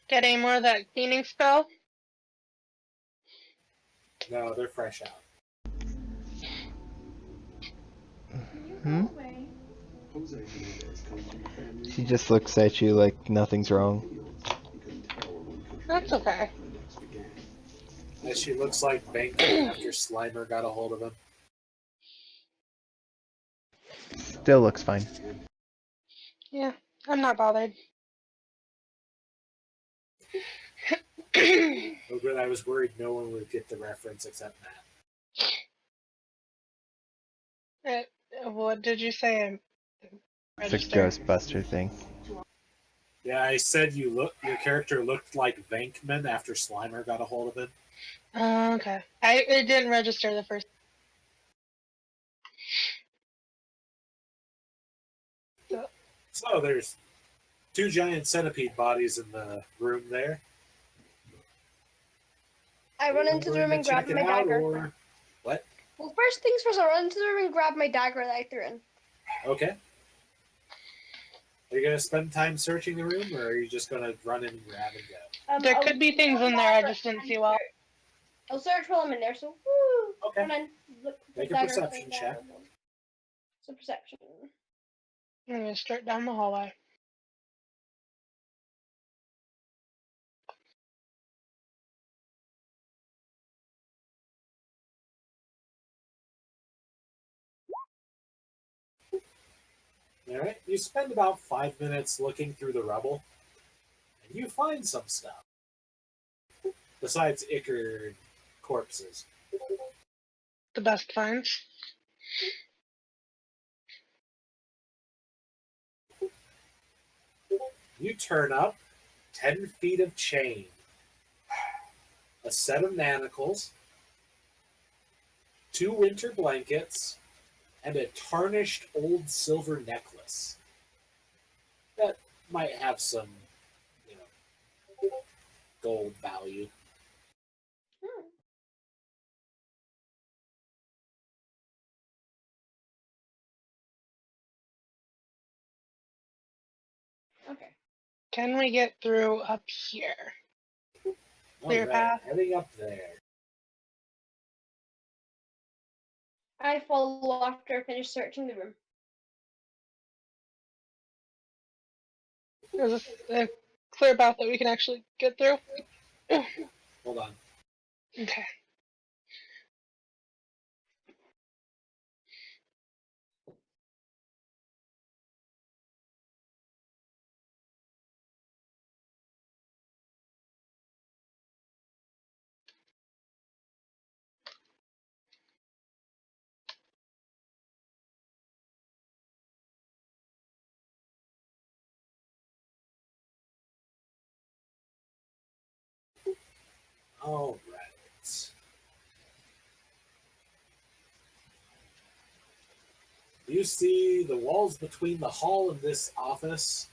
Get any more of that cleaning spell? No, they're fresh out. Hmm? Jose Hernandez comes from a family She just looks at you like nothing's wrong. he couldn't tell her when That's okay. next began. As she looks like Bankman after Slimer got a hold of him. Still looks fine. Yeah, I'm not bothered. Oh, good, I was worried no one would get the reference except Matt. What did you say? It's a Register. Ghostbuster thing. Yeah, I said your character looked like Bankman after Slimer got a hold of him. Okay. It didn't register the first. So there's 2 giant centipede bodies in the room there. I run into the room and grab my dagger. Or... What? Well, first things first, I run into the room and grab my dagger that I threw in. Okay. Are you going to spend time searching the room, or are you just going to run in and grab and go? There could be things in there I just didn't see well. I'll search while I'm in there, so woo! Okay. And then look for Make a dagger perception thing check. down. It's a perception. I'm gonna start down the hallway. Alright, you spend about 5 minutes looking through the rubble, and you find some stuff. Besides ichor and corpses. The best finds. You turn up 10 feet of chain, a set of manacles, 2 winter blankets, and a tarnished old silver necklace that might have some, gold value. Okay. Can we get through up here? Clear Alright, path. heading up there. I follow after I finish searching the room. Is this a clear path that we can actually get through? Hold on. Okay. Alright. You see the walls between the hall and this office.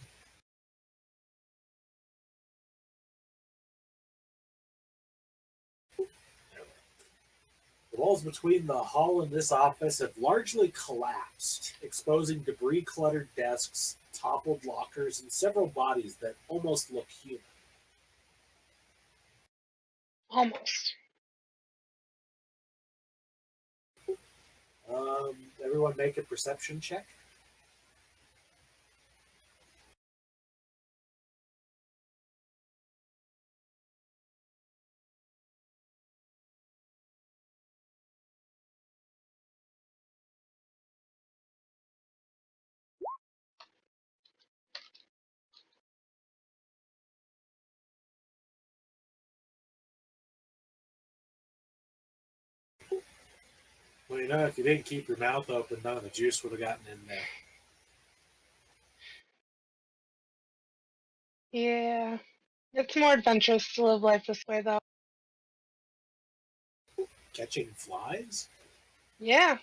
The walls between the hall and this office have largely collapsed, exposing debris-cluttered desks, toppled lockers, and several bodies that almost look human. Almost. Everyone make a perception check. Well, you know, if you didn't keep your mouth open, none of the juice would have gotten in there. Yeah. It's more adventurous to live life this way, though. Catching flies? Yeah.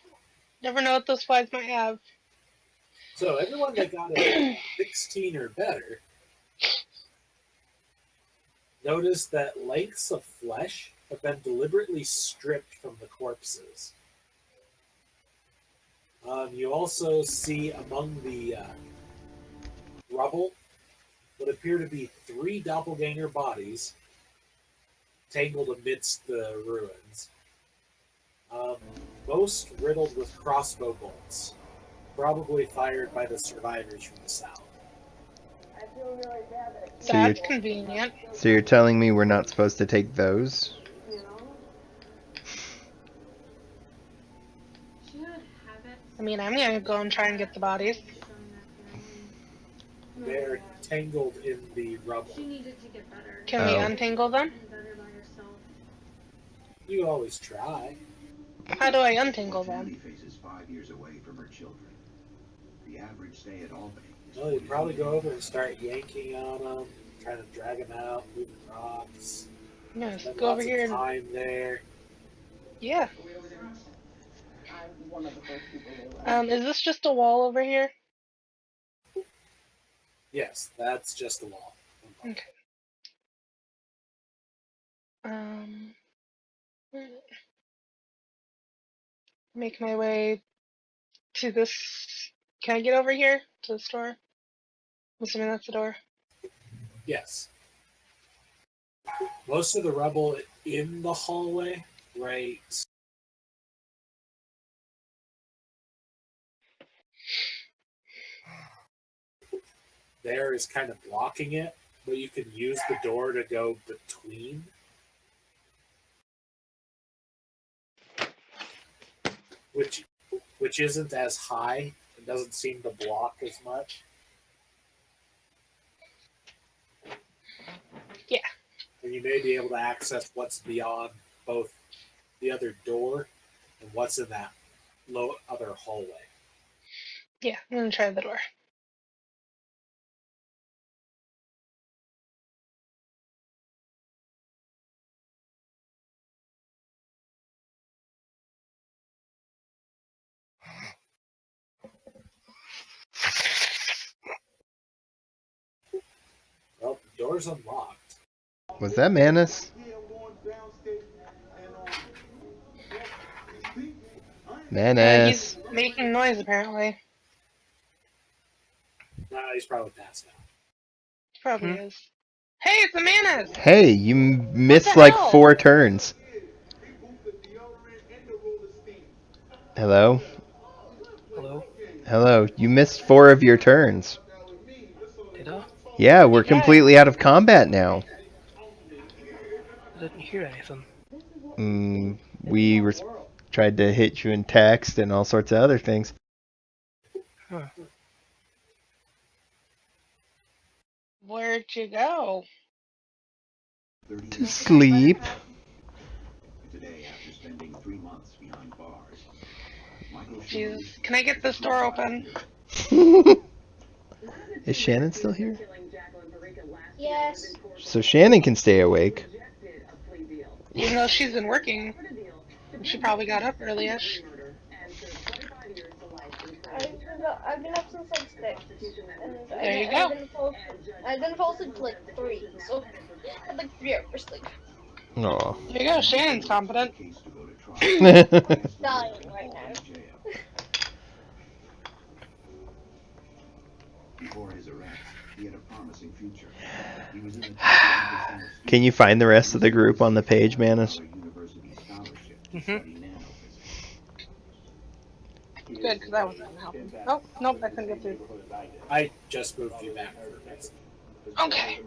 Never know what those flies might have. So everyone that got a 16 or better noticed that lengths of flesh have been deliberately stripped from the corpses. You also see among the rubble what appear to be 3 doppelganger bodies tangled amidst the ruins. Most riddled with crossbow bolts, probably fired by the survivors from the south. I feel really bad that I So That's convenient. So you're telling me we're not supposed to take those? you know. Should have it. I mean, I'm gonna go and try and get the bodies. They're tangled in the rubble. She needed to get better. Can we Oh. untangle them? And better by herself. You always try. How do I untangle Tammy them? faces 5 years away from her children. The average stay at Albany is Well, you'd 42 probably go days. over and start yanking on them, trying to drag them out, moving rocks. Yes, Spend go over lots here of and time there. yeah. I'm one of the first people they left. Is this just a wall over here? Yes, that's just a wall. Okay. Where is it? Make my way to this. Can I get over here to the store? I'm assuming that's the door. Yes. Most of the rubble in the hallway, right there, is kind of blocking it, but you can use the door to go between. Which isn't as high. It doesn't seem to block as much. Yeah. And you may be able to access what's beyond both the other door and what's in that other hallway. Yeah, I'm gonna try the door. Well, the door's unlocked. Was that Manus? Manus. He's making noise apparently. Nah, he's probably passed out. Probably is. Hey, it's a Manus! Hey, you missed the like hell? 4 turns. Hello? Hello? Hello. You missed 4 of your turns. Did I? Yeah, we're Okay. completely out of combat now. I didn't hear anything. We tried to hit you in text and all sorts of other things. Huh. Where'd you go? 30 To sleep. Today, after spending 3 months behind bars, Michael Jesus, can I get this door open? Is Shannon still here? Yes. So Shannon can stay awake. Even though she's been working, she probably got up early-ish. I've been up since like 6. And There you go. I've been fall asleep like 3, so I had like 3 hours sleep. Aw. There you go, Shannon's competent. Dying right now. Before his arrest, he had a promising future. He was in the Can you find the rest of the group on the page, Manus? university scholarship to Mhm. study nanophysics. Good, because I wasn't helping. Oh, nope, I couldn't get through. I just moved you back for a bit. Okay.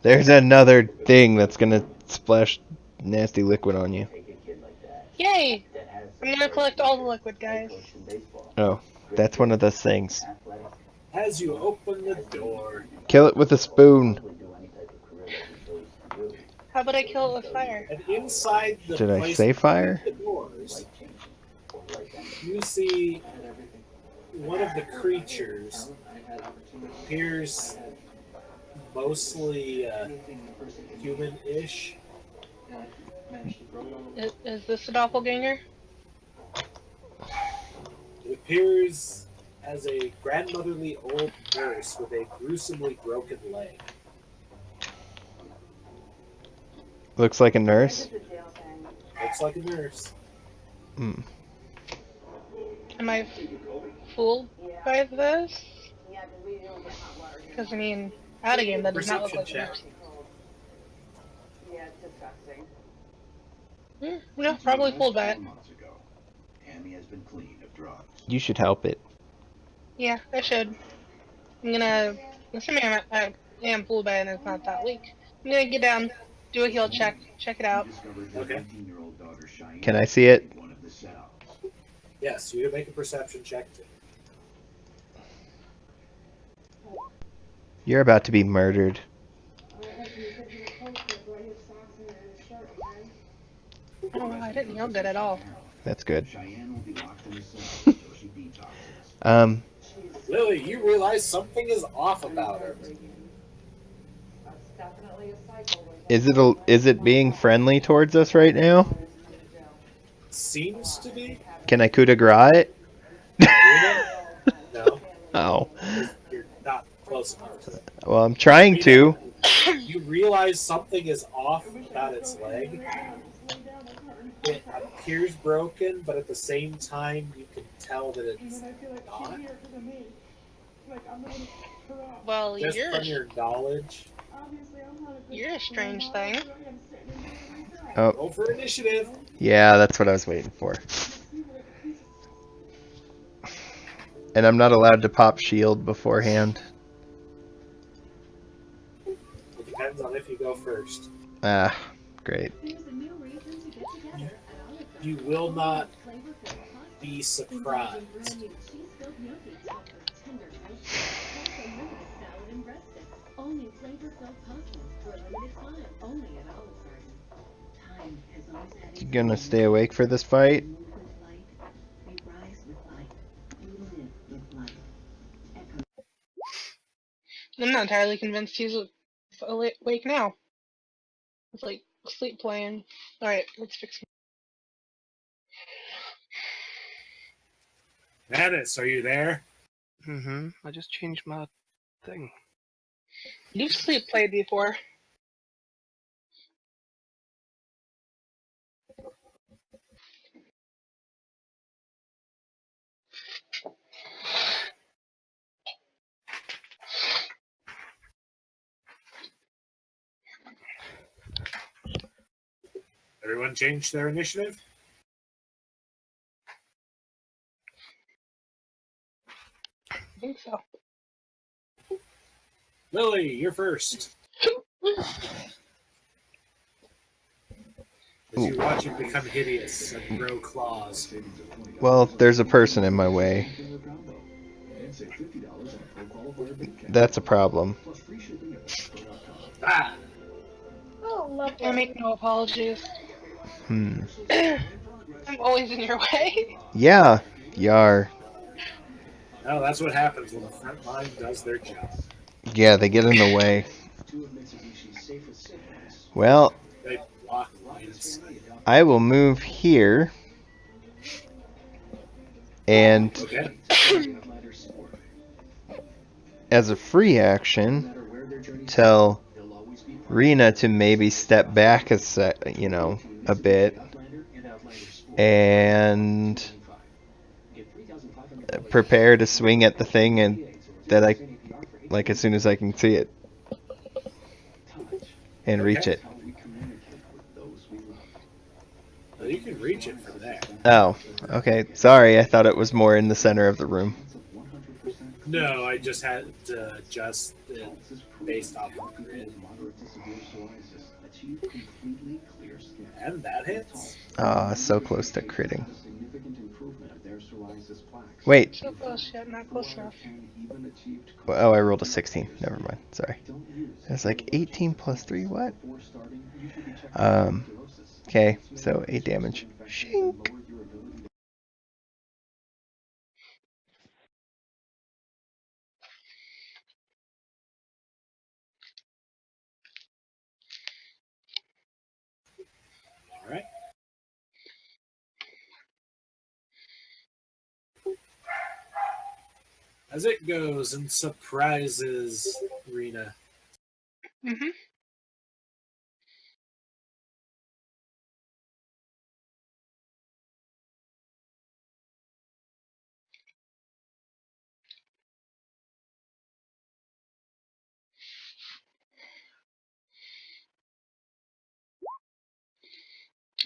There's another thing that's gonna splash nasty liquid on you. Yay! I'm gonna collect all the liquid, guys. Oh, that's one of those things. As you open the door, Kill it with a spoon. How about I kill it with fire? and inside the Did I place say between fire? the doors, You see one of the creatures appears mostly human-ish. Is this a doppelganger? It appears as a grandmotherly old nurse with a gruesomely broken leg. Looks like a nurse. Looks like a nurse. Hmm. Am I fooled by this? Because, I mean, out of game, that does not look Perception like a check. nurse. No, probably fooled by it. 4 months ago, Tammy has been cleaned of drugs. You should help it. Yeah, I should. I'm gonna, assuming I am fooled by it and it's not that weak, I'm gonna get down, do a heal check it out. Okay. Can I see it? Yes, you can make a perception check too. You're about to be murdered. Oh, I didn't heal good at all. That's good. Lily, you realize something is off about her. Is it being friendly towards us right now? Seems to be. Can I coup de grace it? No. Oh. You're not close enough to it. Well, I'm trying to. You realize something is off about its leg. It appears broken, but at the same time, you can tell that it's not. Well, Just from your knowledge. you're a strange thing. Oh, Roll for initiative. yeah, that's what I was waiting for. And I'm not allowed to pop shield beforehand. It depends on if you go first. Ah, great. You will not be surprised. You gonna stay awake for this fight? I'm not entirely convinced he's awake now. It's like sleep playing. Alright, let's fix it. Manus, are you there? I just changed my thing. You've sleep played before. Everyone changed their initiative? I think so. Lily, you're first. As you watch him become hideous and grow claws. Well, there's a person in my way. That's a problem. Ah! Oh, lovely. I make no apologies. Hmm. I'm always in your way. Yeah, yar. No, that's what happens when the front line does their job. Yeah, they get in the way. Well, They block lines. I will move here. And Okay. as a free action, tell Rena to maybe step back a bit, and prepare to swing at the thing and that I like as soon as I can see it and reach it. Well, you can reach it from there. Oh, okay. Sorry, I thought it was more in the center of the room. No, I just had to adjust it based off of the grid. And that hits. Ah, so close to critting. Wait. So close yet not close enough. Oh, I rolled a 16. Never mind. Sorry. It's like 18 plus 3. What? Okay, so 8 damage. Shink. as it goes and surprises Rena. Mm-hmm.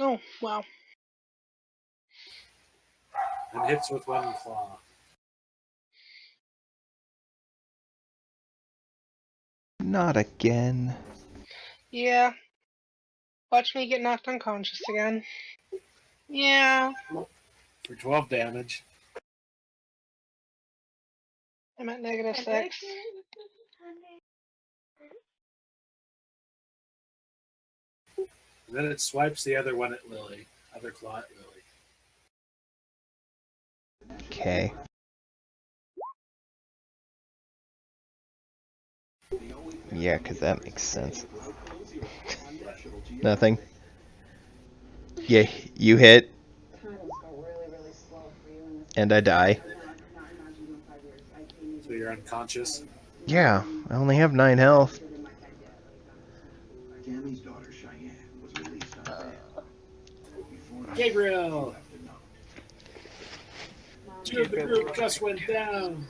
Oh, wow. And hits with one claw. Not again. Yeah. Watch me get knocked unconscious again. Yeah. For 12 damage. I'm at negative And 6. And then it swipes the other one at Lily. Other claw at Lily. Okay. Yeah, because that makes sense. Nothing. Yeah, you hit. And I die. So you're unconscious. Yeah, I only have 9 health. Tammy's daughter Cheyenne was released on bail. Before Gabriel! left the note. Two of the group just went down.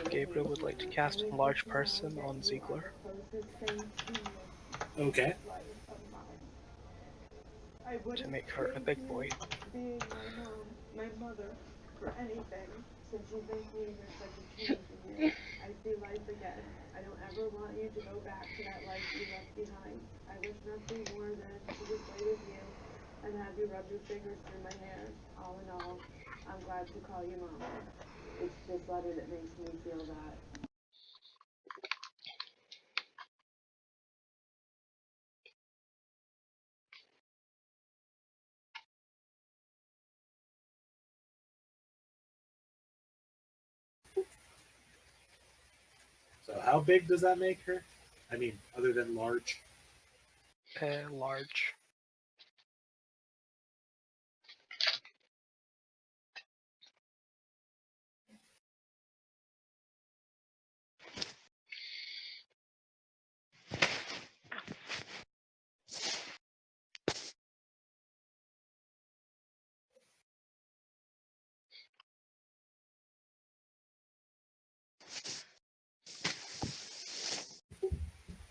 Gabriel would like to cast Enlarge Person on Ziegler. Okay. To make her a big boy. Being my mom, my mother, for anything, since you've been seeing such a change in you. I see life again. I don't ever want you to go back to that life you left behind. I wish nothing more than to just play with you and have you rub your fingers through my hair. All in all, I'm glad to call you mama. It's this letter that makes me feel that. So how big does that make her? I mean, other than large? Large.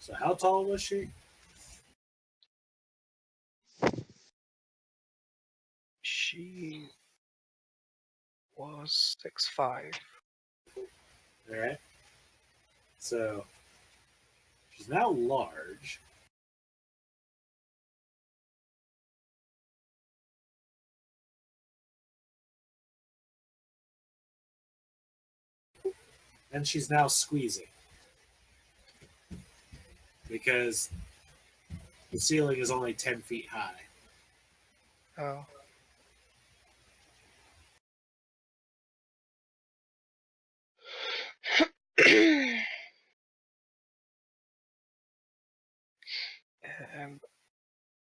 So how tall was she? She was 6'5". Alright. So she's now large. And she's now squeezing. Because the ceiling is only 10 feet high. Oh.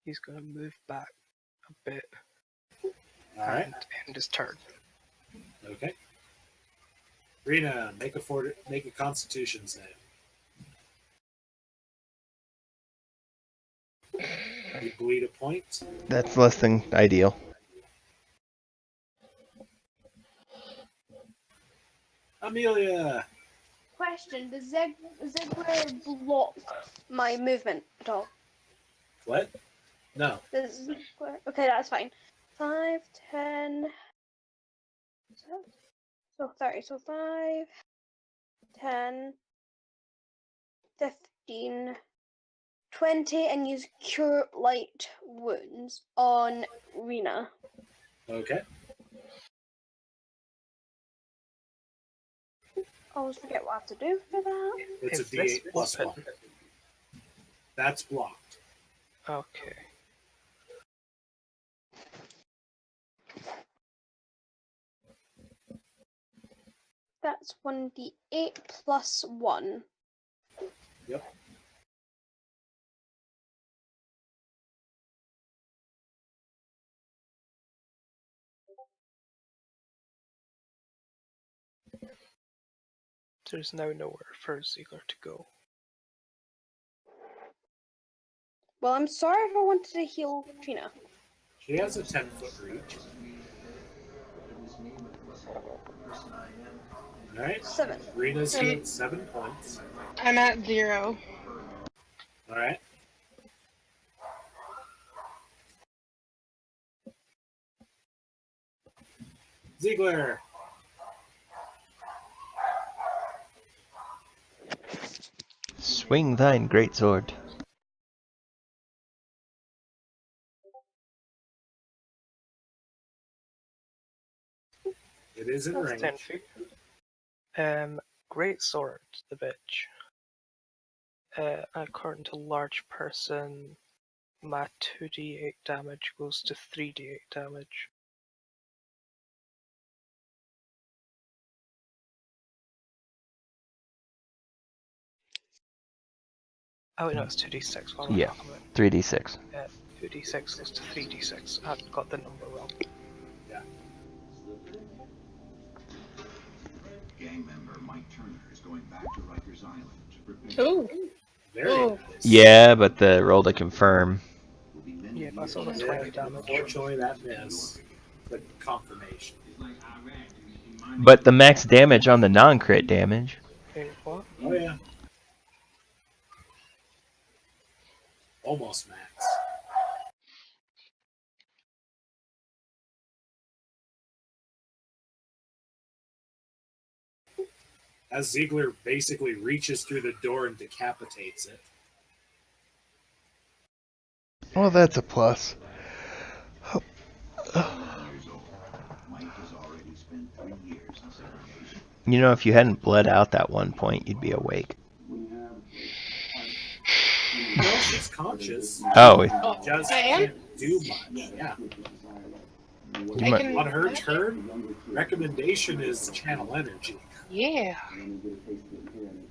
He's gonna move back a bit Alright. and end his turn. Okay. Rena, make a Constitution save. You bleed a point. That's less than ideal. Amelia! Question: does Ziggler block my movement at all? What? No. Does Ziggler... Okay, that's fine. 5, 10... So 30. So 5, 10, 15, 20, and use Cure Light Wounds on Rena. Okay. I always forget what I have to do for that. It's a Is this D8 plus weapon- 1. That's blocked. Okay. That's 1d8 plus 1. Yep. There's now nowhere for Ziegler to go. Well, I'm sorry if I wanted to heal Trina. She has a 10-foot reach. Alright. 7. Rena's healed 7 points. I'm at 0. Alright. Ziegler! Swing thine great sword. It is in That's range. 10 feet. Great sword, the bitch. According to large person, my 2d8 damage goes to 3d8 damage. Oh wait, no, it's 2d6. What am I Yeah, talking about? 3d6. 2d6 goes to 3d6. I got the number wrong. Yeah. Gang member Mike Turner is going back to Rikers Island to prepare. Ooh. Very Ooh. nice. Yeah, but the roll to confirm. Yeah, but I saw the Yeah, 20 damage. unfortunately, that miss. But confirmation. But the max damage on the non-crit damage. Wait, what? Oh, yeah. Almost max. As Ziegler basically reaches through the door and decapitates it. Well, that's a plus. Years old. Mike has already spent 3 years in segregation. You know, if you hadn't bled out that one point, you'd be awake. No, she's conscious. Oh, Just I am? can't do much. Yeah. you might, On her turn, recommendation is channel energy. Yeah.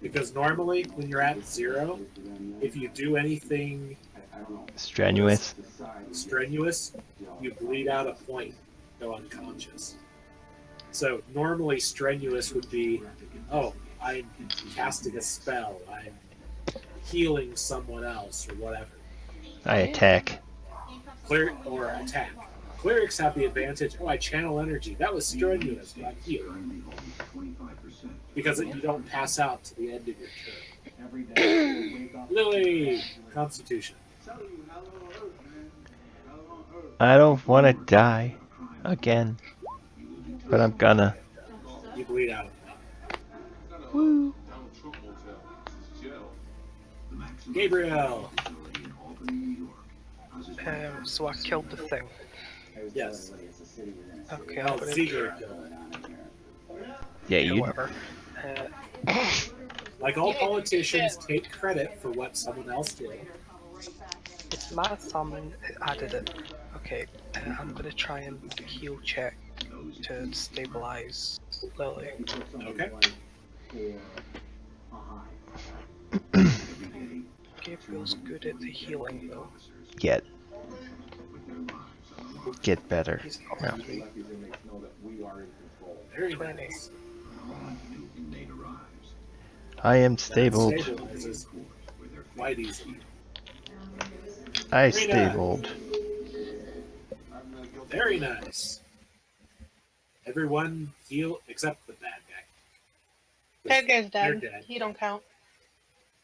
Because normally, when you're at 0, if you do anything strenuous. strenuous, you bleed out a point, go unconscious. So normally strenuous would be, oh, I'm casting a spell, I'm healing someone else, or whatever. I attack. Cleric or attack. Clerics have the advantage, oh, I channel energy. That was strenuous, but I'm healing. Because you don't pass out to the end of your turn. Lily! Constitution. I don't want to die again, but I'm gonna. You bleed out. Woo. Gabriel! So I killed the thing. Yes. Okay, Oh, I'm gonna Ziegler try. killed it. Yeah, you. Whatever. Like all politicians, take credit for what someone else did. It's my summon added it. Okay, I'm gonna try and heal check to stabilize Lily. Okay. Gabriel's good at the healing though. Get better. He's No. not sweet. Very 20. nice. I am That stabled. stabilizes quite easily. I Very stabled. Very nice. Everyone heal except the bad guy. That guy's They're dead. dead. He don't count.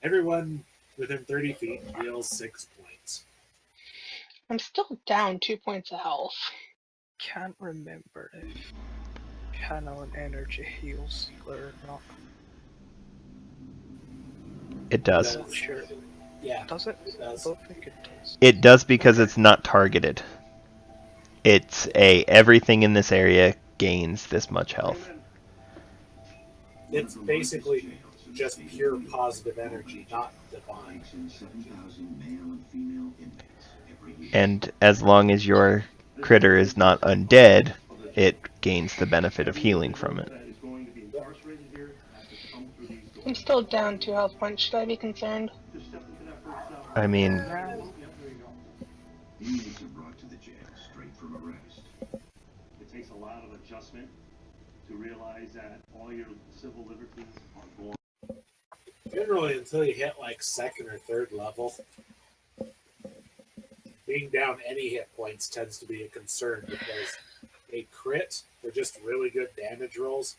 Everyone within 30 feet heals 6 points. I'm still down 2 points of health. Can't remember if channel and energy heals Ziegler or not. It does. Not sure. Yeah. Does it? It does. I don't think it does. It does because it's not targeted. It's everything in this area gains this much health. It's basically just pure positive energy, not divine. And as long as your critter is not undead, it gains the benefit of healing from it. I'm still down 2 health points. Should I be concerned? I mean, These are brought to the jail straight from arrest. It takes a lot of adjustment to realize that all your civil liberties are born. Generally, until you hit like second or third level, being down any hit points tends to be a concern because a crit or just really good damage rolls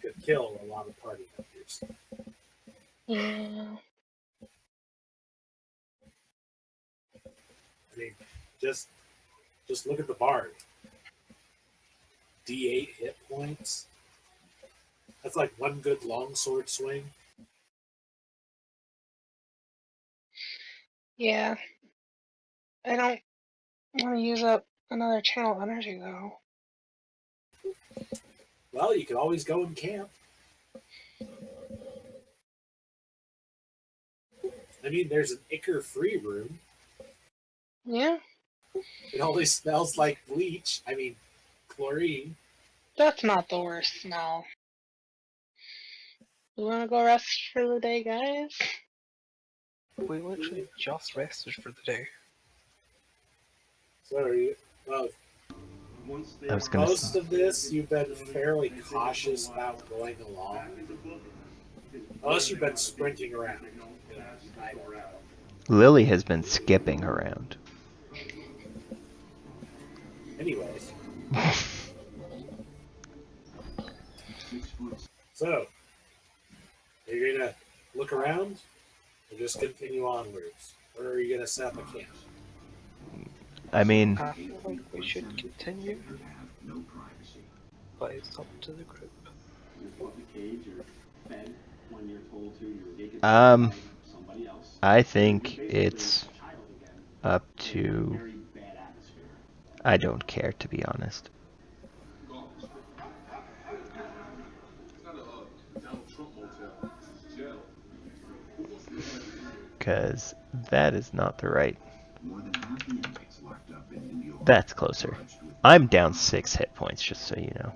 could kill a lot of party members. Yeah. I mean, just look at the bard. D8 hit points. That's like one good longsword swing. Yeah. I don't want to use up another channel energy though. Well, you could always go and camp. I mean, there's an Ichor free room. Yeah. It always smells like bleach. I mean, chlorine. That's not the worst smell. You wanna go rest for the day, guys? We literally just rested for the day. Sorry. Well, I was gonna most of this, you've been fairly cautious about going along. Unless you've been sprinting around. Lily has been skipping around. Anyways. So, are you going to look around or just continue onwards? Or are you going to set up a camp? I mean, I feel like we should continue, but it's up to the group. I think it's up to... I don't care, to be honest. Because that is not the right... That's closer. I'm down 6 hit points, just so you know.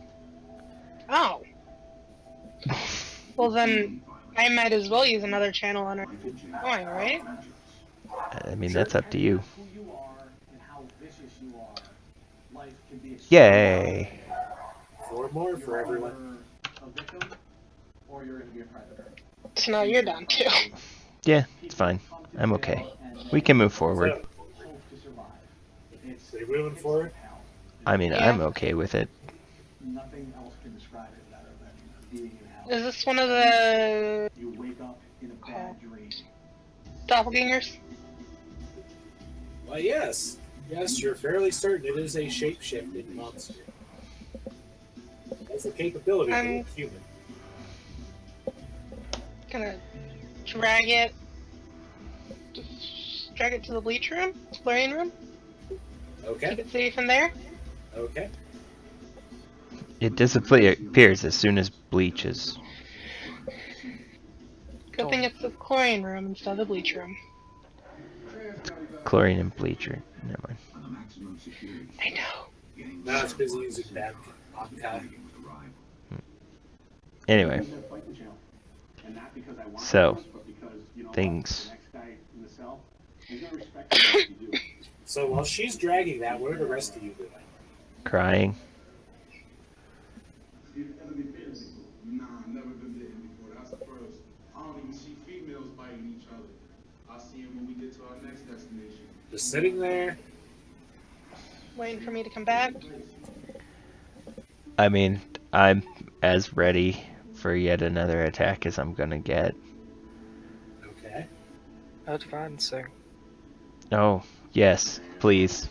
Oh. Well then, I might as well use another channel energy going, right? I mean, that's up to you. Yay! 4 more for everyone. So now you're down 2. Yeah, it's fine. I'm okay. We can move forward. So you're moving forward? I mean, Yeah. I'm okay with it. Is this one of the doppelgangers? Well, yes. Yes, you're fairly certain it is a shape-shifting monster. It has the capability to look human. Gonna drag it to the bleach room, chlorine room. Okay. Keep it safe in there. Okay. It disappears as soon as bleach is... Good thing it's the chlorine room instead of the bleach room. Chlorine and bleacher. Never mind. I know. Now it's busy using that podcast. Anyway. So, things. So while she's dragging that, what are the rest of you doing? Crying. Nah, never been bitten before. That's the first. I don't even see females biting each other. I'll see them when we get to our next destination. Just sitting there. Waiting for me to come back. I mean, I'm as ready for yet another attack as I'm gonna get. Okay. Advancing. Oh, yes, please.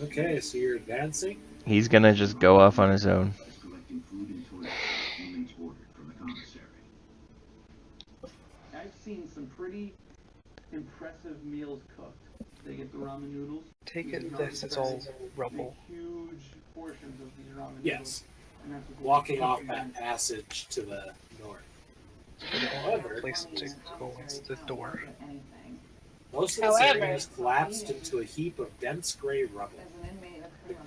Okay, so you're advancing. He's gonna just go off on his own. I've seen some pretty impressive meals cooked. They get the ramen noodles. Take it this is all rubble. Huge portions of these ramen noodles. Yes. And that's what Walking off that passage to the north. However, Place to go is the door. most of this area has collapsed into a heap of dense gray rubble.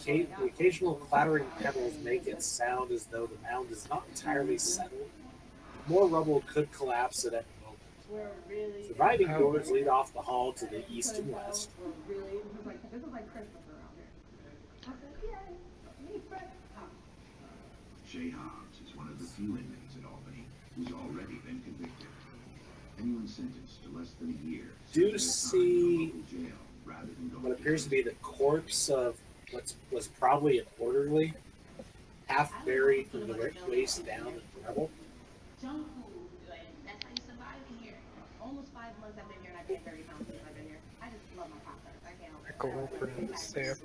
The occasional clattering pebbles make it sound as though the mound is not entirely settled. More rubble could collapse at any moment. Surviving doors lead off the hall to the east and west. Shay Hobbs is one of the few inmates at Albany who's already been convicted. Anyone sentenced to less than a year Do serves their time in a see local jail rather than going what to appears to be the prison. corpse of what was probably an orderly, half buried from the waist down in rubble. Junk food. Like, that's how you survive in here. Almost 5 months I've been here and I gained 30 pounds since I've been here. I just love my Pop-Tarts. I can't help I it. go over and say a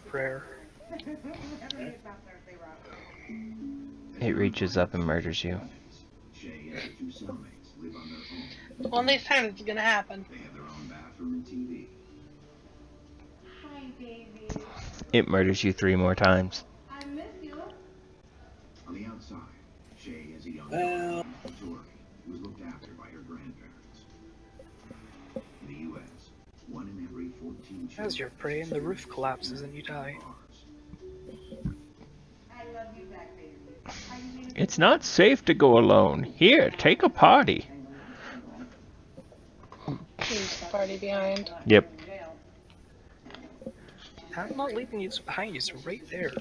prayer. Whenever you get Pop-Tarts, they rock. It reaches up and murders you. Shay and her two cellmates live on their own. One of these times it's gonna happen. They have their own bathroom and TV. Hi, baby. It murders you 3 more times. I miss you. On the outside, Shay has a young Well- daughter, Tori, who is looked after by her grandparents. In the U.S., 1 in every 14 children... As you're praying, the roof collapses and you die. I love you back, baby. It's not safe to go alone. Here, take a party. Leaves the party behind. Yep. I'm not leaving you behind, it's right there.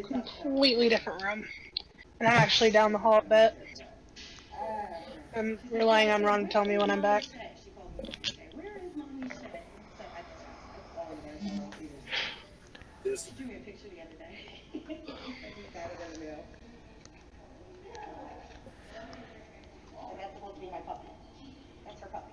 Completely different room. And I'm actually down the hall a bit. I'm relying on Ron to tell me when I'm back. This She drew me a picture the other day. I just got it in the mail. And that's supposed to be my puppy. That's her puppy.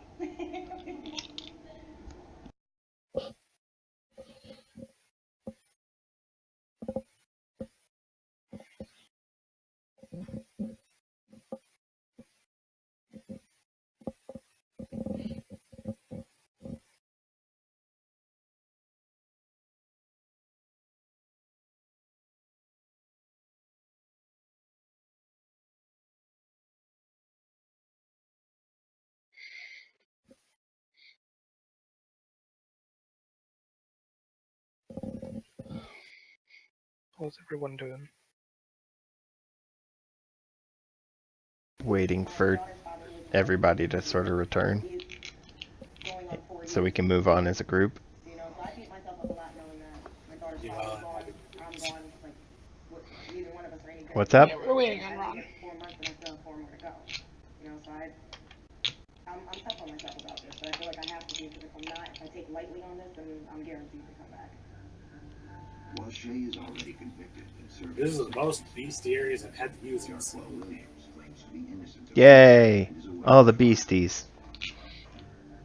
What's everyone doing? Waiting for everybody to sort of return. So we can move on as a group. You know, so I beat myself up a lot knowing that my daughter's You father's are. gone, I'm gone, like, neither one of us are any good. What's up? Yeah, we're waiting on Ron. 4 months and I still have 4 more to go. You know, so I'm tough on myself about this, but I feel like I have to be, because if I take lightly on this, then I'm guaranteed to come back. While Shay is already convicted and serving... This is the most bestiaries I've had to use in this Darkwell Williams claims to be innocent of... Yay! All the beasties.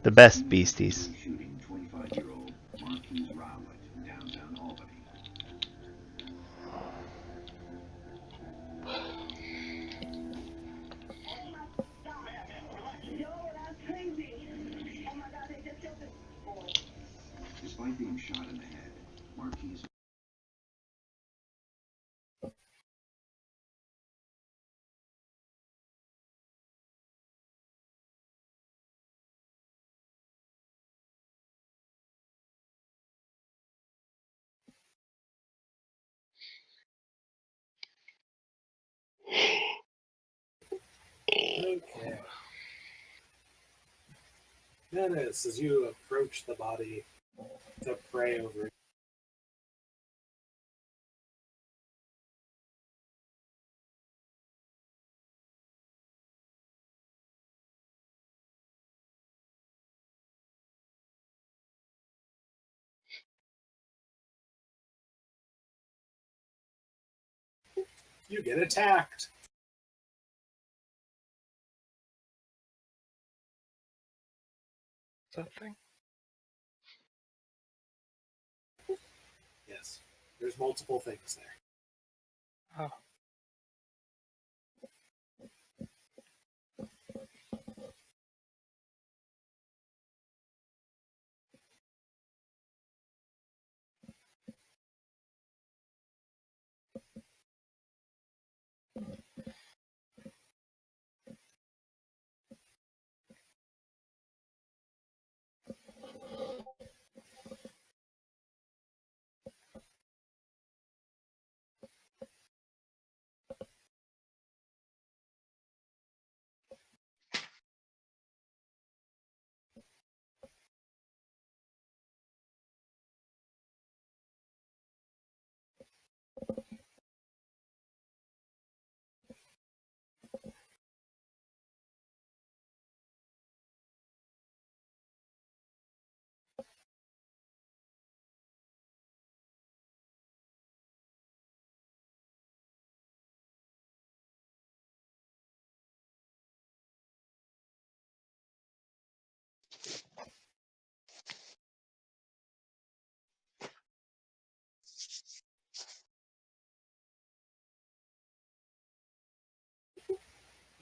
The best beasties. ...shooting 25-year-old Marquise Rowlett in downtown Albany. Despite being shot in the head, Marquise... okay. Dennis, as you approach the body to pray over it, you get attacked. Is that thing? Yes. There's multiple things there. Oh.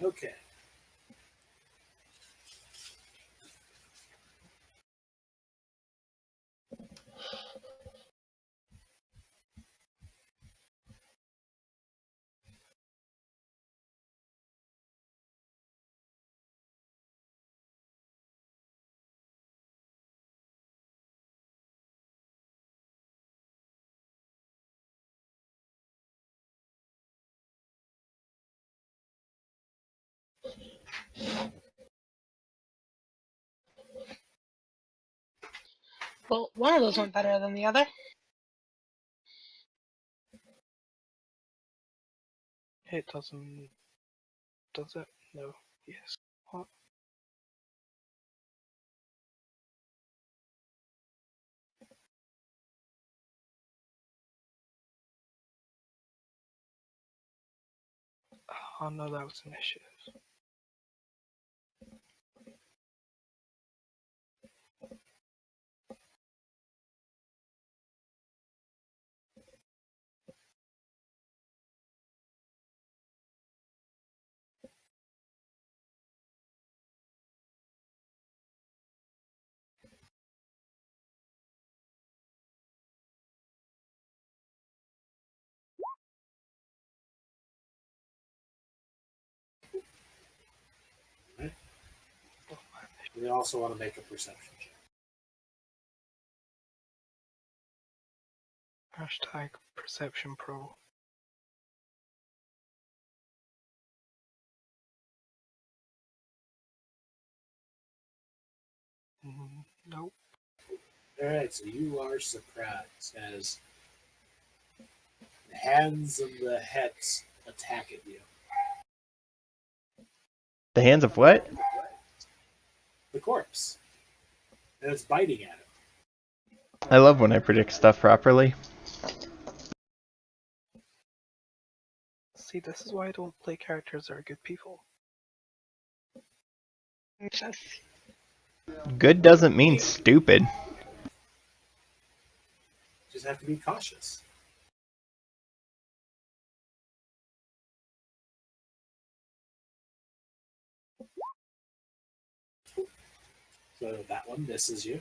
Okay. Well, one of those went better than the other. It doesn't. Does it? No. Yes. What? Oh no, that was initiative. Right. We also want to make a perception check. Hashtag Perception Pro. Nope. Alright, so you are surprised as the hands and the heads attack at you. The hands of what? The corpse. And it's biting at him. I love when I predict stuff properly. See, this is why I don't play characters that are good people. Good doesn't mean stupid. Just have to be cautious. So that one misses you.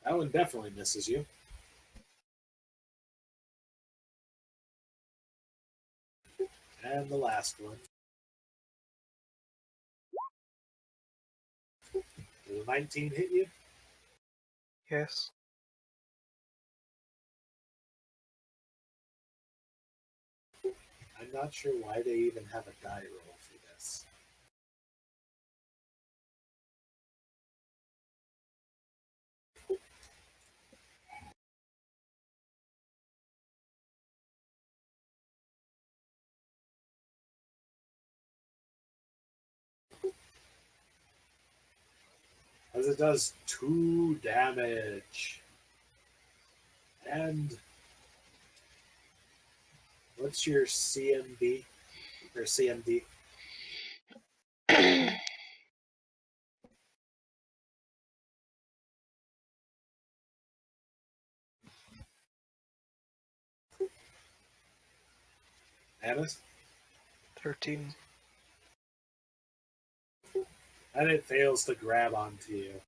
That one definitely misses you. And the last one. Did the 19 hit you? Yes. I'm not sure why they even have a die roll for this. As it does 2 damage. And what's your CMB? Or CMD? Annis? 13. And it fails to grab onto you.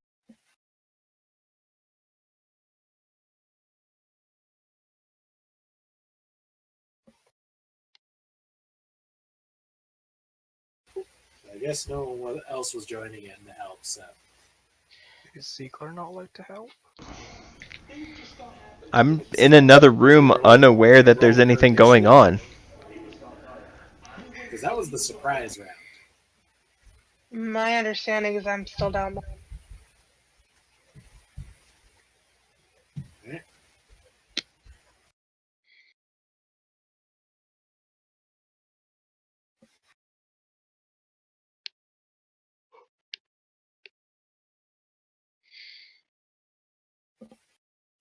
I guess no one else was joining in to help, so. Is Ziegler not allowed to help? I'm in another room unaware that there's anything going on. Because that was the surprise round. My understanding is I'm still down by. Okay.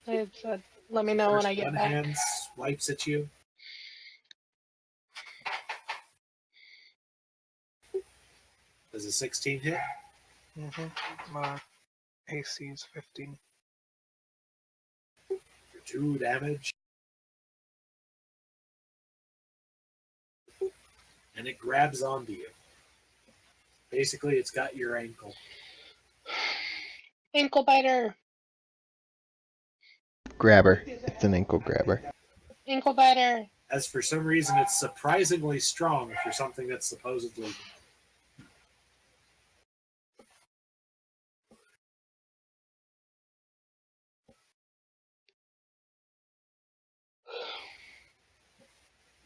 It's let me know when I First get one back. hand swipes at you. Does a 16 hit? My AC is 15. For 2 damage. And it grabs onto you. Basically, it's got your ankle. Ankle biter. Grabber. It's an ankle grabber. Ankle biter. As for some reason, it's surprisingly strong for something that's supposedly.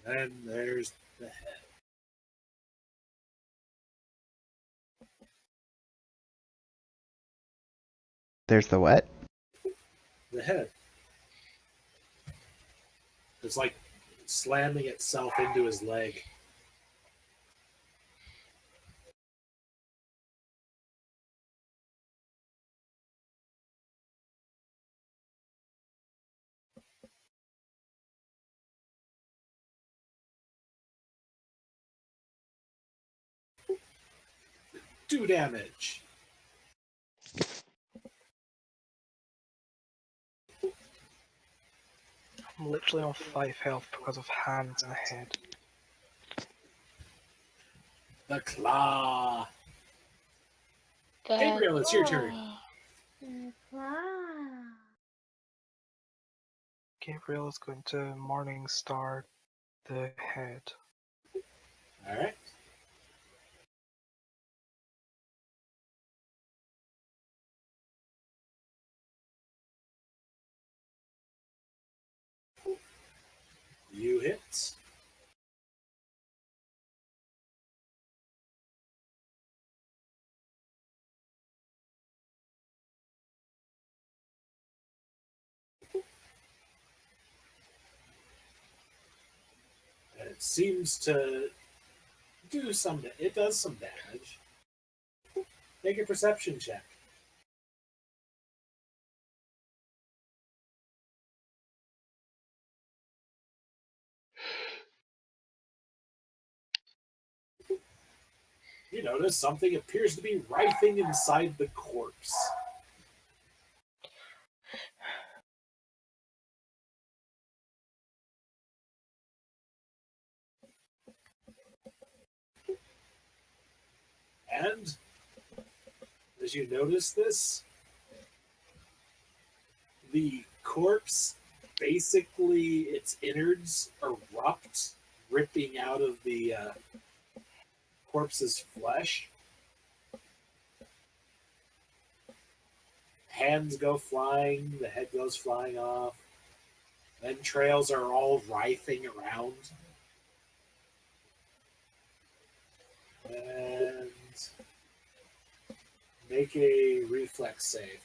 And there's the head. There's the what? The head. It's like slamming itself into his leg. Two damage. I'm literally on 5 health because of hands and head. The claw. Gabriel, it's your turn. Gabriel is going to Morning Star the head. Alright. You hit. And it seems to do some. It does some damage. Make a perception check. You notice something appears to be writhing inside the corpse. And as you notice this, the corpse, basically its innards erupt, ripping out of the corpse's flesh. Hands go flying, the head goes flying off. Entrails are all writhing around. And make a reflex save.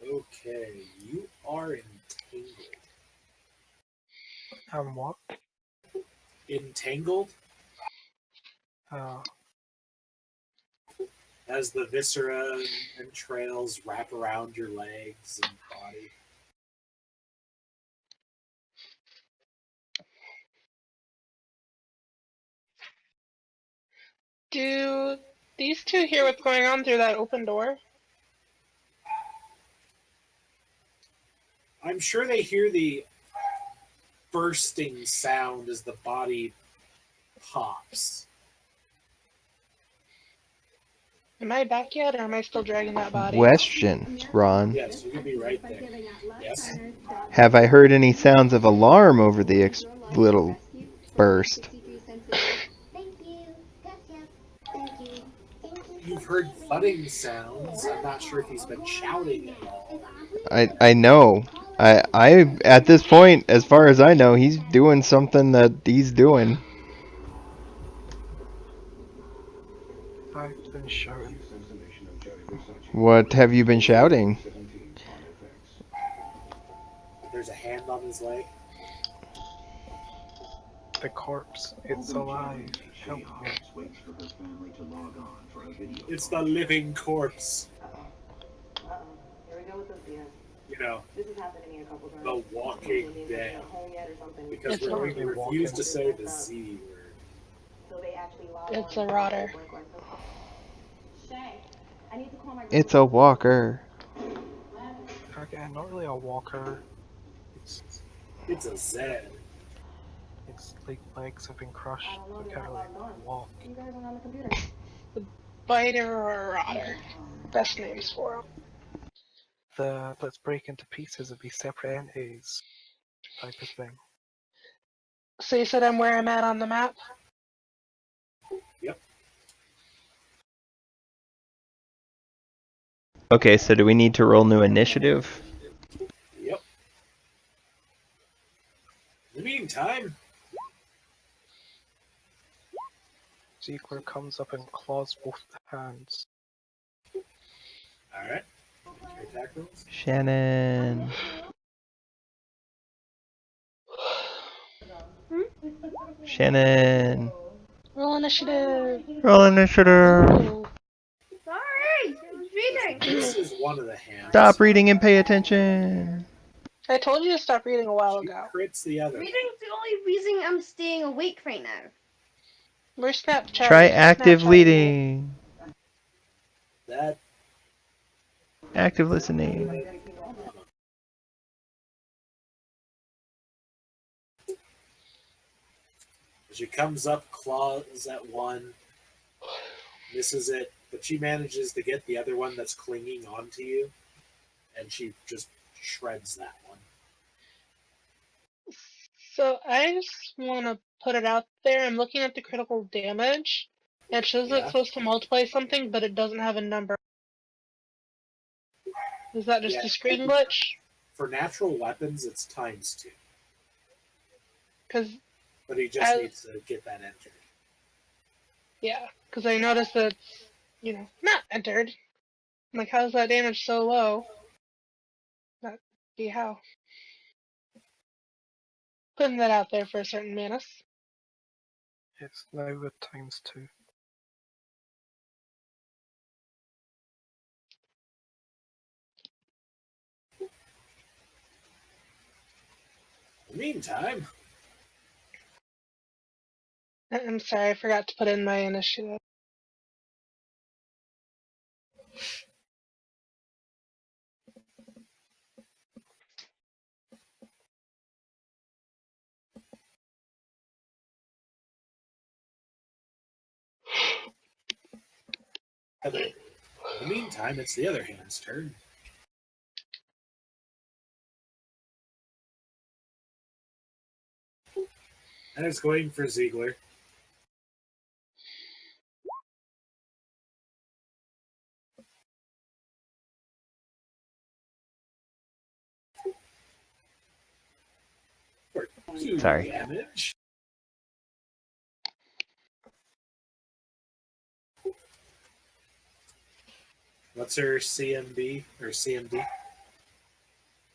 Okay, you are entangled. What? Entangled? As the viscera and entrails wrap around your legs and body. Do these two hear what's going on through that open door? I'm sure they hear the bursting sound as the body pops. Am I back yet, or am I still dragging that body? Question, Ron. Yes, you can be right there. Yes. Have I heard any sounds of alarm over the little burst? You've heard thudding sounds. I'm not sure if he's been shouting at all. I know. I at this point, as far as I know, he's doing something that he's doing. I've been shouting. What have you been shouting? on his leg. The corpse, it's alive. Help me. Hobbs waits for her family to log on for a video It's call. the living corpse. Here we go with this again. You know, This has happened to me a couple times. the Walking When Dead. not home yet or something. Because It's we're going to a- refuse to say the Z word. So they actually log It's on a rotter. Shay, I need to call my It's a walker. Again, not really a walker. It's a Z. It's like legs have been crushed. I don't know, We they're can't not really logged on. walk. You guys are on the computer. Biter or a rotter. Best names for them. The let's break into pieces and be separate entities type of thing. So you said I'm where I'm at on the map? Yep. Okay, so do we need to roll new initiative? Yep. In the meantime, Ziegler comes up and claws both hands. alright. Your attack rolls. Shannon. Shannon. Roll initiative. Roll initiative. Ooh. Sorry, I was reading. This is one of the hands. Stop reading and pay attention. I told you to stop reading a while She ago. crits the other. Reading's the only reason I'm staying awake right now. We're Snapchat. Try active Snapchatting. leading. That Active listening. she comes up, claws at one, misses it, but she manages to get the other one that's clinging onto you, and she just shreds that one. So I just want to put it out there. I'm looking at the critical damage. It shows that Yeah. it's supposed to multiply something, but it doesn't have a number. Is that just Yeah. a screen glitch? For natural weapons, it's times 2. Because But he just needs to get that entered. yeah, because I noticed that it's, not entered. I'm like, how's that damage so low? That be how. Putting that out there for a certain Manus. It's now with times 2. In the meantime, I'm sorry, I forgot to put in my initiative. in the meantime, it's the other hand's turn. And it's going for Ziegler. For 2 Sorry. damage. What's her CMB or CMD?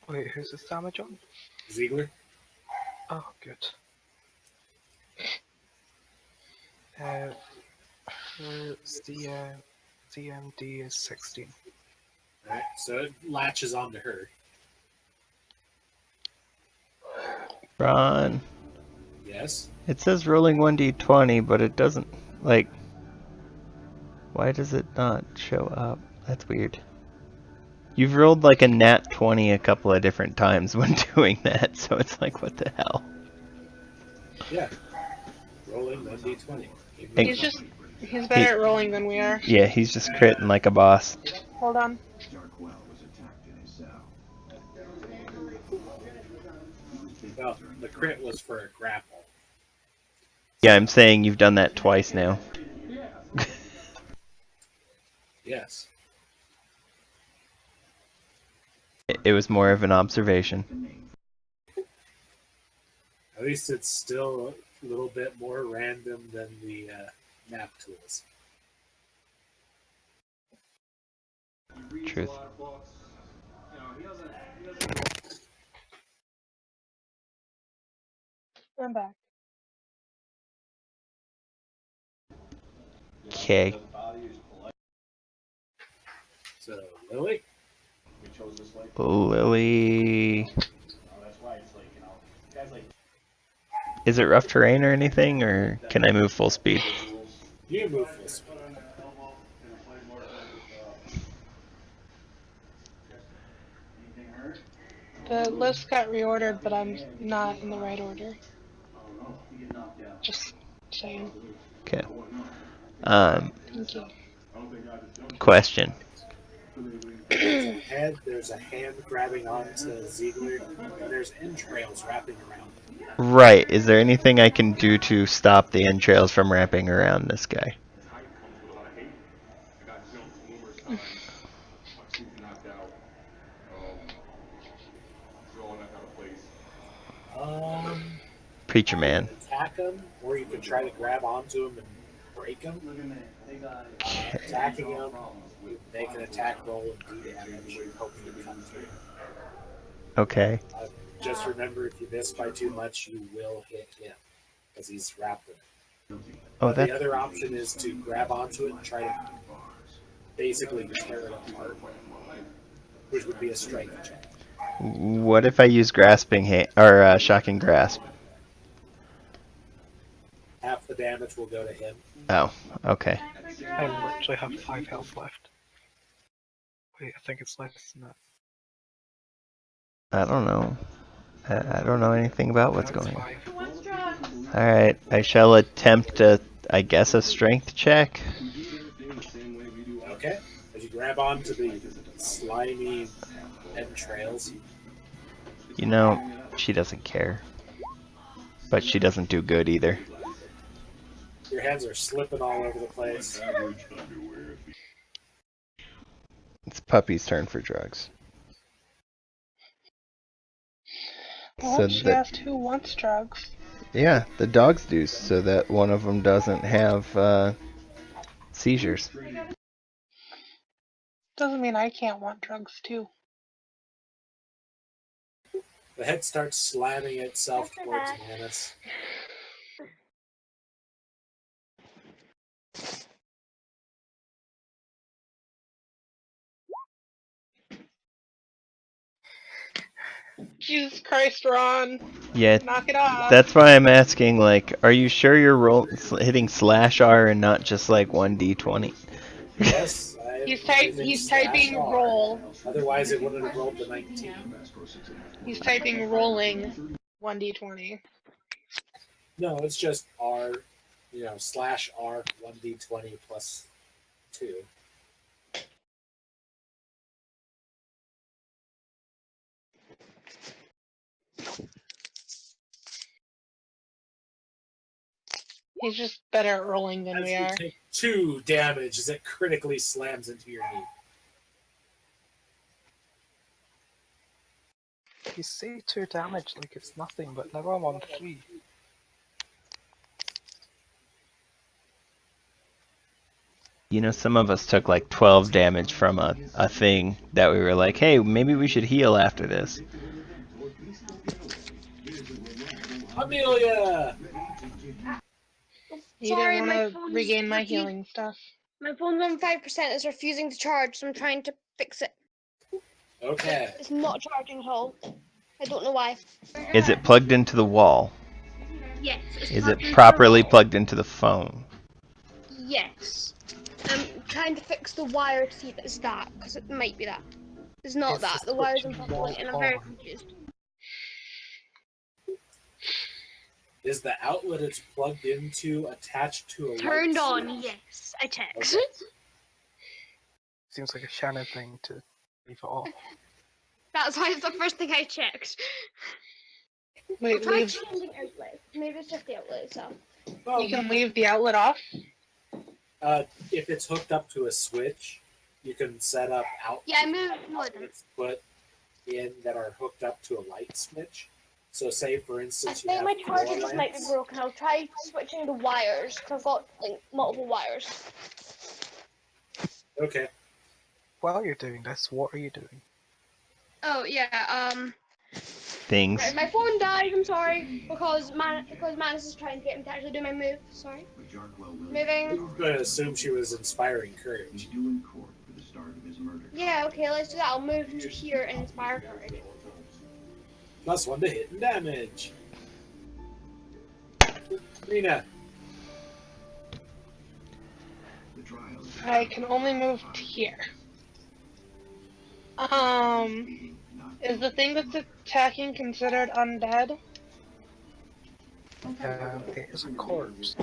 Wait, who's this damage on? Ziegler. Oh, good. Her CMD is 16. Alright, so it latches onto her. Ron. Yes. It says rolling 1d20, but it doesn't, like... Why does it not show up? That's weird. You've rolled like a nat 20 a couple of different times when doing that, so it's like, what the hell? Yeah. Rolling 1d20. He's better at rolling than we are. Yeah, he's just critting like a boss. Hold on. Darkwell was attacked in his cell. Well, the crit was for a grapple. Yeah, I'm saying you've done that twice now. Yes. It was more of an observation. At least it's still a little bit more random than the map tools. Truth. I'm back. Okay. So, Lily? Lily. Is it rough terrain or anything, or can I move full speed? You move full speed. The list got reordered, but I'm not in the right order. Just saying. Okay. Thank you. Question. There's a hand grabbing onto Ziegler, and there's entrails wrapping around him. Right. Is there anything I can do to stop the entrails from wrapping around this guy? Preacher man. Attack him, or you can try to grab onto him and break him. Attacking him, make an attack roll and do damage, hopefully come through. Okay. Just remember, if you miss by too much, you will hit him, because he's wrapped in it. Oh, The other option is to grab onto it and try to basically tear it apart, which would be a strength check. What if I use grasping hand or shocking grasp? Half the damage will go to him. Oh, okay. I literally have 5 health left. Wait, I think it's less than that. I don't know. I don't know anything about what's going on. Alright, I shall attempt I guess a strength check. Okay. As you grab onto the slimy entrails. You know, she doesn't care. But she doesn't do good either. Your hands are slipping all over the place. It's Puppy's turn for drugs. Well, she asked who wants drugs. Yeah, the dogs do, so that one of them doesn't have seizures. Doesn't mean I can't want drugs too. The head starts slamming itself towards Manus. Jesus Christ, Ron. Yeah, Knock it off. that's why I'm asking, like, are you sure you're hitting slash R and not just like 1d20? Yes, he's typing roll. Otherwise, it wouldn't have rolled the 19. He's typing rolling 1d20. No, it's just R, slash R 1d20 plus 2. He's just better at rolling than we are. You take 2 damage as it critically slams into your knee. You say 2 damage like it's nothing, but now I'm on 3. You know, some of us took like 12 damage from a thing that we were like, hey, maybe we should heal after this. Amelia! You Sorry, didn't my want to phone's regain my refusing- healing stuff. My phone's on 5%. It's refusing to charge, so I'm trying to fix it. Okay. It's not charging at all. I don't know why. Is it plugged into the wall? Yes. Is it properly plugged into the phone? Yes. I'm trying to fix the wire to see if it's that, because it might be that. It's not that. The wire's unplugged, and I'm very confused. Is the outlet it's plugged into attached to a Turned light on, switch? yes. I checked. Okay. Seems like a Shannon thing to leave it off. That's why it's the first thing I checked. Wait, Try leave. changing outlet. Maybe it's just the outlet itself. You can leave the outlet off? If it's hooked up to a switch, you can set up Yeah, I moved more than. put in that are hooked up to a light switch. So say, for I instance, you think have my floor charger just might be lamps. broken. I'll try switching the wires, because I've got like multiple wires. Okay. While you're doing this, what are you doing? Oh yeah, things. Right, my phone died. I'm sorry because Manus is trying to get him to actually do my move. Sorry. But Jarkwell will Moving. I'm going to assume she was inspiring He's courage. due in court for the start of his murder. Yeah. Okay. Let's do that. I'll move to here and inspire courage. +1 to hit and damage. Rena. The trial is I can only move to here. Is the thing that's attacking considered undead? There's a corpse.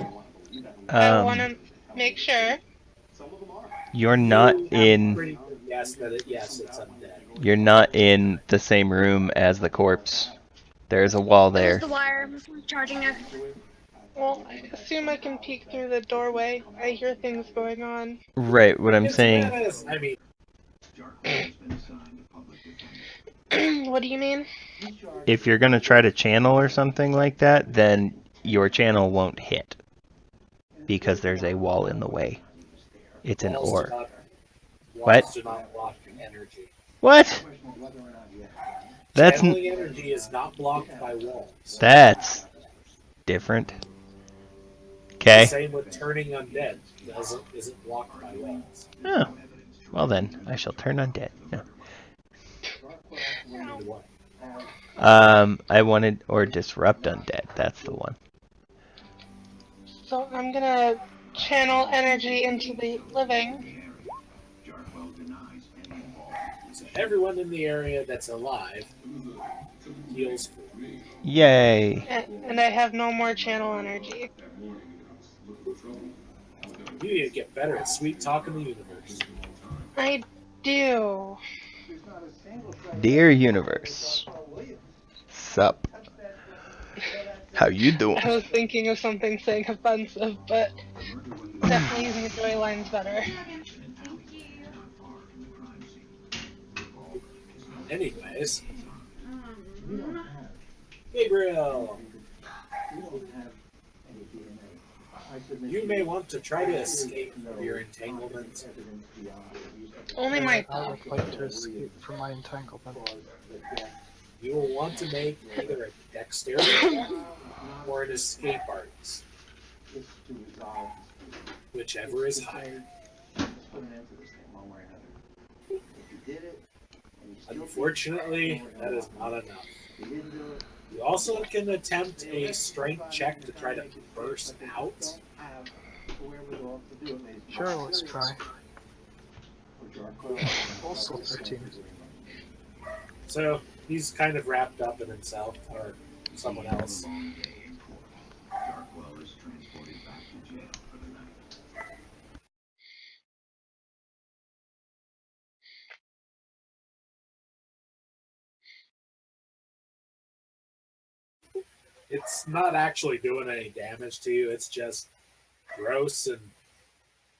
I want to make sure. You're not You have in. pretty good guess that yes, it's undead. You're not in the same room as the corpse. There's a wall There's there. the wire charging it. Well, I assume I can peek through the doorway. I hear things going on. Right. What I'm It's saying. Manus. I mean, Jarkwell has been assigned a public defender. What do you mean? If you're gonna try to channel or something like that, then your channel won't hit because there's a wall in the way. It's an walls ore. do not- What? walls do not block energy. What? That's Channeling energy is not blocked by walls. that's different. The Okay. same with turning undead. Isn't blocked by walls. Oh. Well then, I shall turn undead. No. I wanted or disrupt undead. That's the one. So I'm gonna channel energy into the living. Jarkwell denies any involvement. So everyone in the area that's alive heals 4. Yay. And I have no more channel energy. You need to get better at sweet talking the universe. I do. Dear universe. Sup. How you doing? I was thinking of something saying offensive, but definitely using the joy line's better. Anyways, Gabriel, you may want to try to escape from your entanglement. Only my I would like to escape from my entanglement. You will want to make either a dexterity check or an escape artist, whichever is higher. Unfortunately, that is not enough. You also can attempt a strength check to try to burst out. Sure, let's try. Also 13. So he's kind of wrapped up in himself or someone else. Jarkwell is transported back to jail for the night. It's not actually doing any damage to you. It's just gross and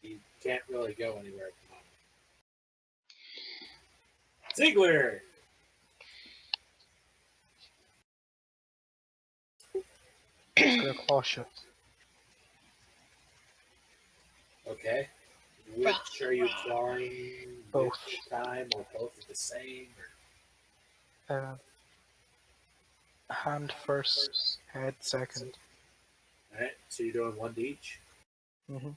you can't really go anywhere at the moment. Ziegler! Let's get a claw shot. Okay. Which are you clawing? Both. Which time or both at the same? Or... Hand first, head second. Alright, so you're doing one to each? Mm-hmm.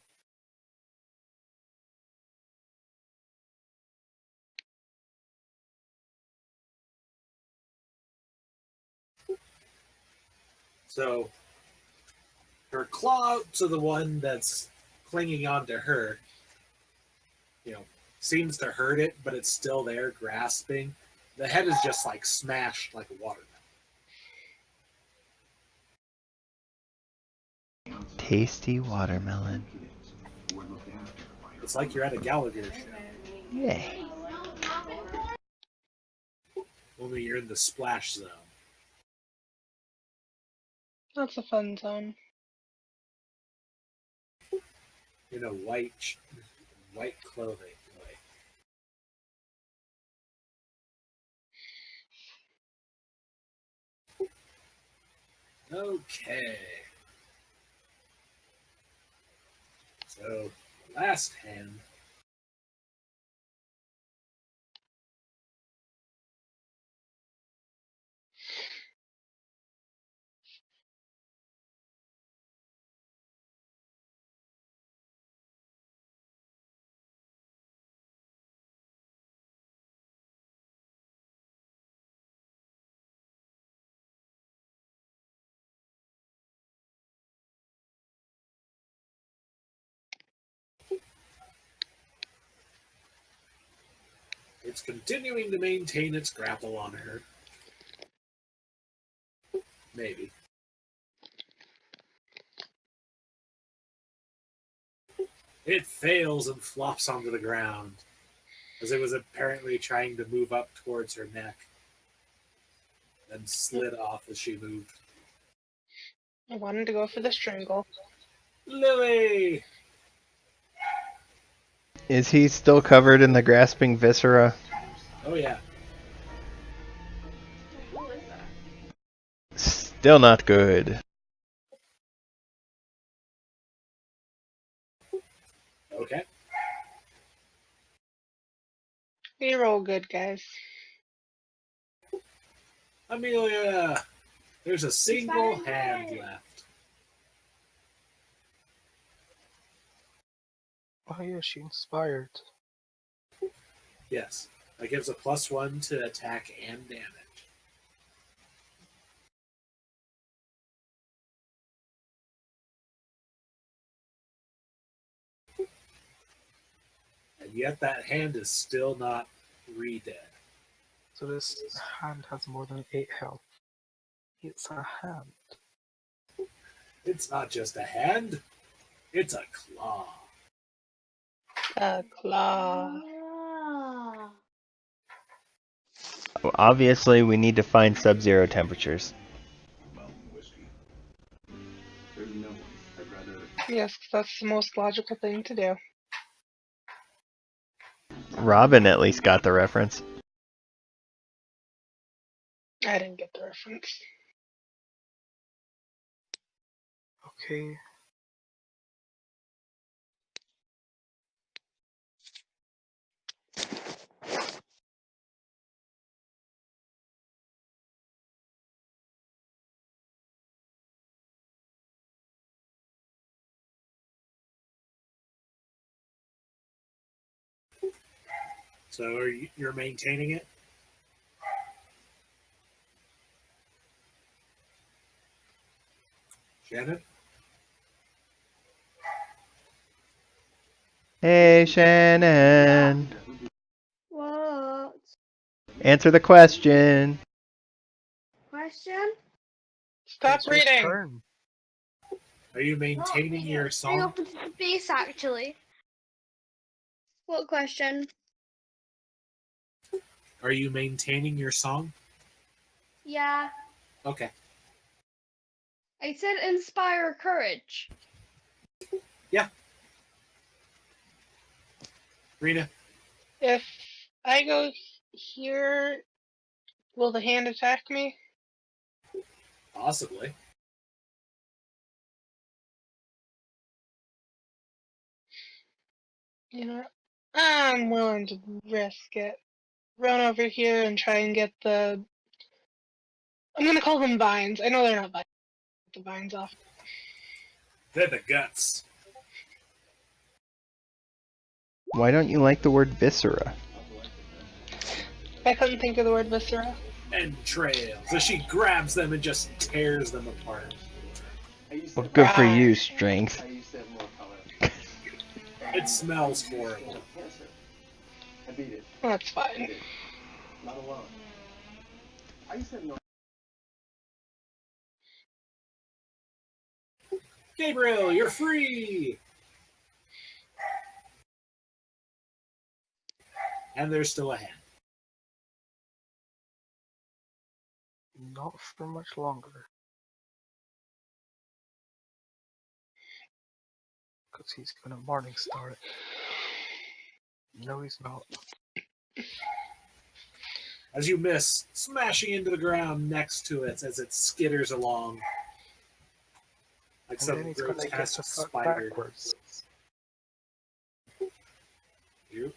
So her claw to the one that's clinging onto her, seems to hurt it, but it's still there, grasping. The head is just like smashed like a watermelon. Tasty watermelon. It's like you're at a Gallagher show. Yay. Only you're in the splash zone. That's a fun zone. In a white clothing. Okay. So, last hand. It's continuing to maintain its grapple on her. Maybe. It fails and flops onto the ground, as it was apparently trying to move up towards her neck, and slid off as she moved. I wanted to go for the strangle. Lily! Is he still covered in the grasping viscera? Oh yeah. Who is that? Still not good. Okay. We roll good, guys. Amelia! There's a single hand left. Oh yeah, she inspired. Yes. That gives a +1 to attack and damage. And yet that hand is still not re-dead. So this hand has more than 8 health. It's a hand. It's not just a hand, it's a claw. A claw. Ah. Obviously, we need to find sub-zero temperatures. There's no one I'd rather. Yes, that's the most logical thing to do. Robin at least got the reference. I didn't get the reference. Okay. So you're maintaining it? Shannon? Hey, Shannon. What? Answer the question. Question? Stop It's your reading! turn. Are you maintaining your Going song? off into space, actually. What question? Are you maintaining your song? Yeah. Okay. I said inspire courage. Yeah. Rena? If I go here, will the hand attack me? Possibly. You know, I'm willing to risk it. Run over here and try and get the... I'm gonna call them vines. I know they're not vines. Get the vines off. They're the guts. Why don't you like the word viscera? I couldn't think of the word viscera. Entrails. So she grabs them and just tears them apart. Well, good for you, strength. I used to have more color. It smells horrible. Cancer. I beat it. That's I fine. did. Not alone. I used to have no. Gabriel, you're free! And there's still a hand. Not for much longer. Because he's gonna morning star it. No, he's not. As you miss, smashing into the ground next to it as it skitters along. Like And some then he's gonna get grotesque the fuck spider. backwards. You.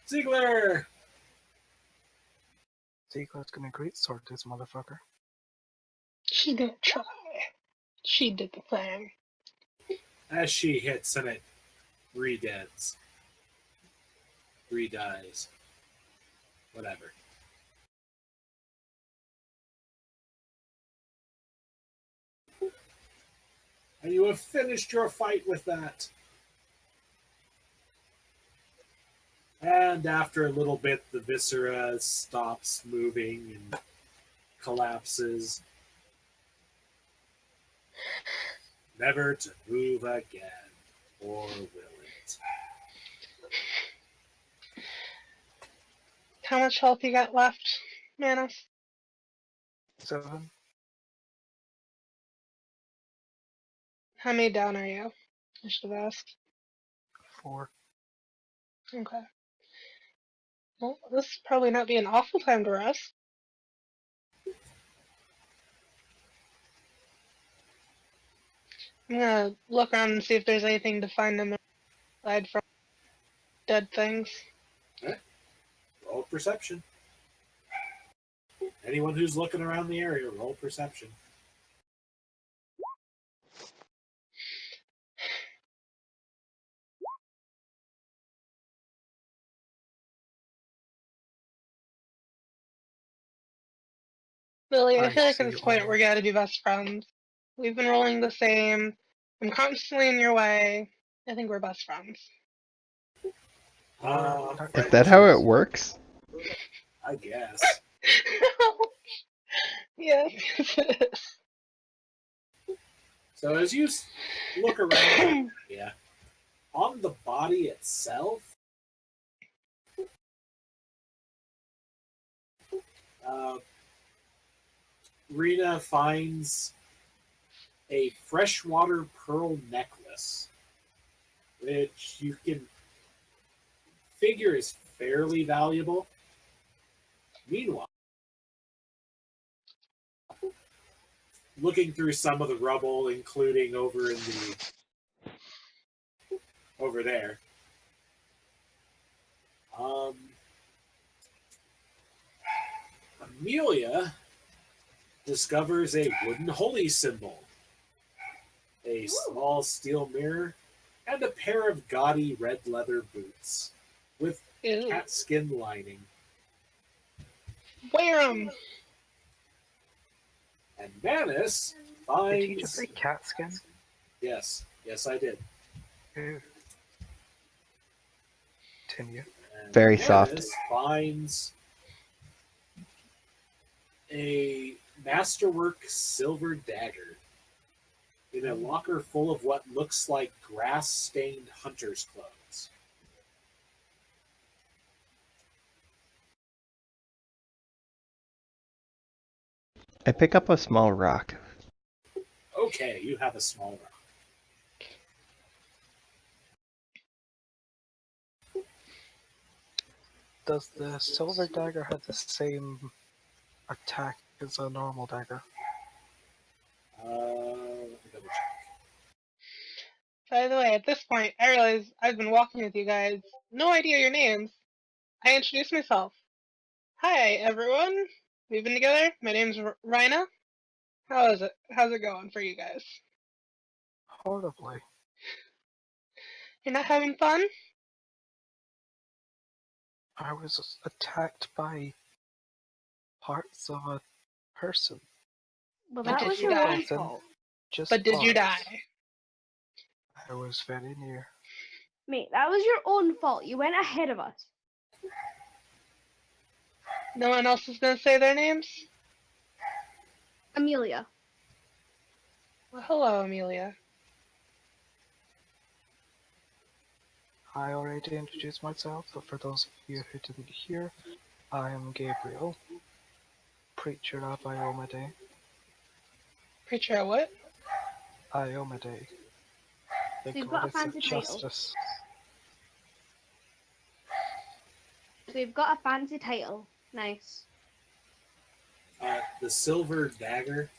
Ziegler! Ziegler's gonna great sword this motherfucker. She's gonna try. She did the plan. As she hits and it re-deads. Re-dies. Whatever. And you have finished your fight with that. And after a little bit, the viscera stops moving and collapses, never to move again, or will it? How much health you got left, Manus? 7. How many down are you? I should have asked. 4. Okay. Well, this is probably not be an awful time to rest. I'm gonna look around and see if there's anything to find in there aside from dead things. Right. Roll perception. Anyone who's looking around the area, roll perception. Lily, I I feel like at see this point all. we're gotta be best friends. We've been rolling the same. I'm constantly in your way. I think we're best friends. Is that how it works? I guess. Yes, it is. So as you look around, yeah, on the body itself, Rena finds a freshwater pearl necklace, which you can figure is fairly valuable. Meanwhile, looking through some of the rubble, including over there, Amelia discovers a wooden holy symbol, a small steel mirror, and a pair of gaudy red leather boots with cat skin lining. Wear 'em! And Manus finds... Did he just say cat skin? Yes. Yes, I did. Ew. Continue. And Very Manus soft. finds a masterwork silver dagger in a locker full of what looks like grass-stained hunter's clothes. I pick up a small rock. Okay, you have a small rock. Does the silver dagger have the same attack as a normal dagger? Let me double check. By the way, at this point, I realize I've been walking with you guys. No idea your names. I introduce myself. Hi, everyone. We've been together. My name's Rhina. How is it? How's it going for you guys? Horribly. You're not having fun? I was attacked by parts of a person. Well, But that did was you your die? own fault. Just But did you parts. die? I was very near. Mate, that was your own fault. You went ahead of us. No one else is gonna say their names? Amelia. Well, hello, Amelia. I already introduced myself, but for those of you who didn't hear, I am Gabriel, preacher of Iomade. Preacher of what? Iomade, the So you've got a goddess of fancy title. justice. So you've got a fancy title. Nice. The silver dagger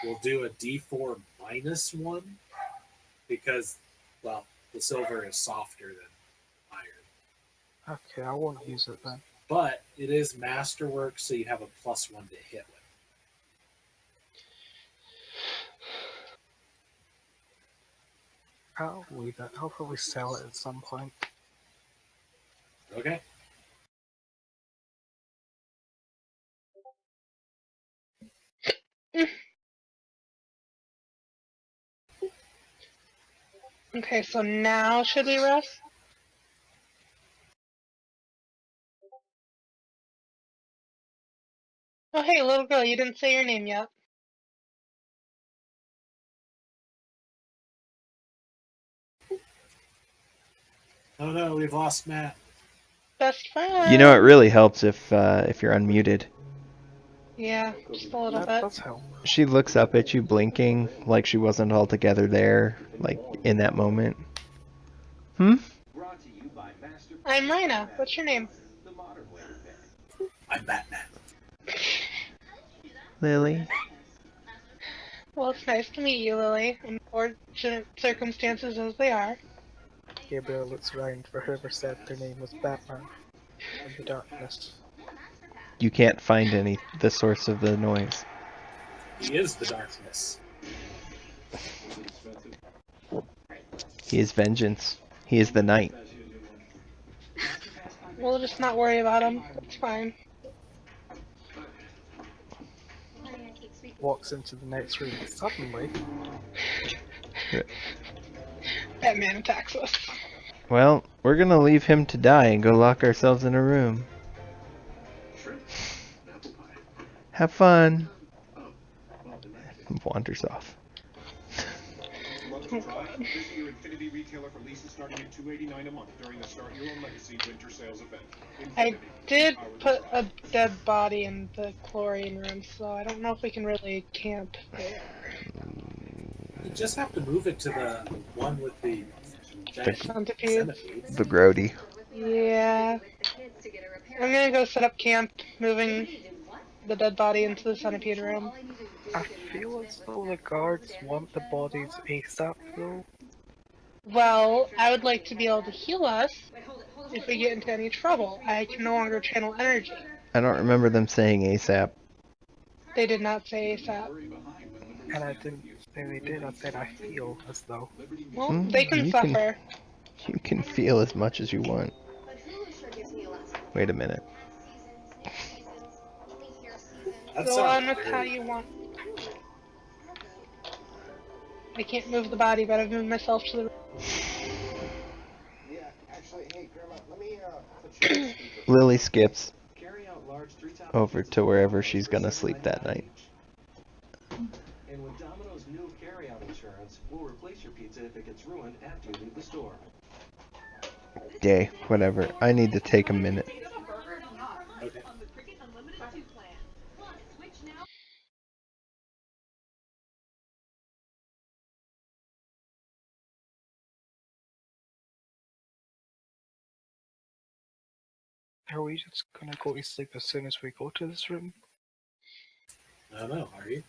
will do a D4 -1 because, well, the silver is softer than iron. Okay, I won't use it then. But it is masterwork, so you have a +1 to hit with. I'll leave it. I'll probably sell it at some point. Okay. Okay, so now should we rest? hey, little girl, you didn't say your name yet. Oh no, we've lost Matt. Best friend. You know, it really helps if you're unmuted. Yeah, just a little That bit. does help. She looks up at you blinking like she wasn't altogether there, like in that moment. Hmm? Brought to you by Master I'm Rhina. What's your name? the modern way of betting. I'm Batman. Lily? Well, it's nice to meet you, Lily. Unfortunate circumstances as they are. Gabriel looks around for whoever said their name was Batman in the darkness. You can't find the source of the noise. He is the darkness. He is vengeance. He is the night. We'll just not worry about him. It's fine. Walks into the next room suddenly. Batman attacks us. Well, we're gonna leave him to die and go lock ourselves in a room. Have fun. Wanders off. This year, Infinity retailer for leases starting at $289 a month during the Start Your Own Legacy Winter Sales event. I did put a dead body in the chlorine room, so I don't know if we can really camp there. You just have to move it to the one with the giant Centipede. The grody. Yeah. I'm gonna go set up camp, moving the dead body into the centipede room. I feel as though the guards want the bodies ASAP though. Well, I would like to be able to heal us if we get into any trouble. I can no longer channel energy. I don't remember them saying ASAP. They did not say ASAP. And I didn't say they did, I said I feel as though. Well, they can you suffer. You can feel as much as you want. Wait a minute. Go on with how you want. I can't move the body, but I've moved myself to the room. Yeah, actually, hey, Grandma, let me put you on speaker. Lily skips Carry out large 3-top over to wherever she's gonna sleep that night. And with Domino's new carry-out insurance, we'll replace your pizza if it gets ruined after you leave the store. Yay, whatever. I need to take a minute. Okay. Are we just gonna go to sleep as soon as we go to this room? I don't know, are you?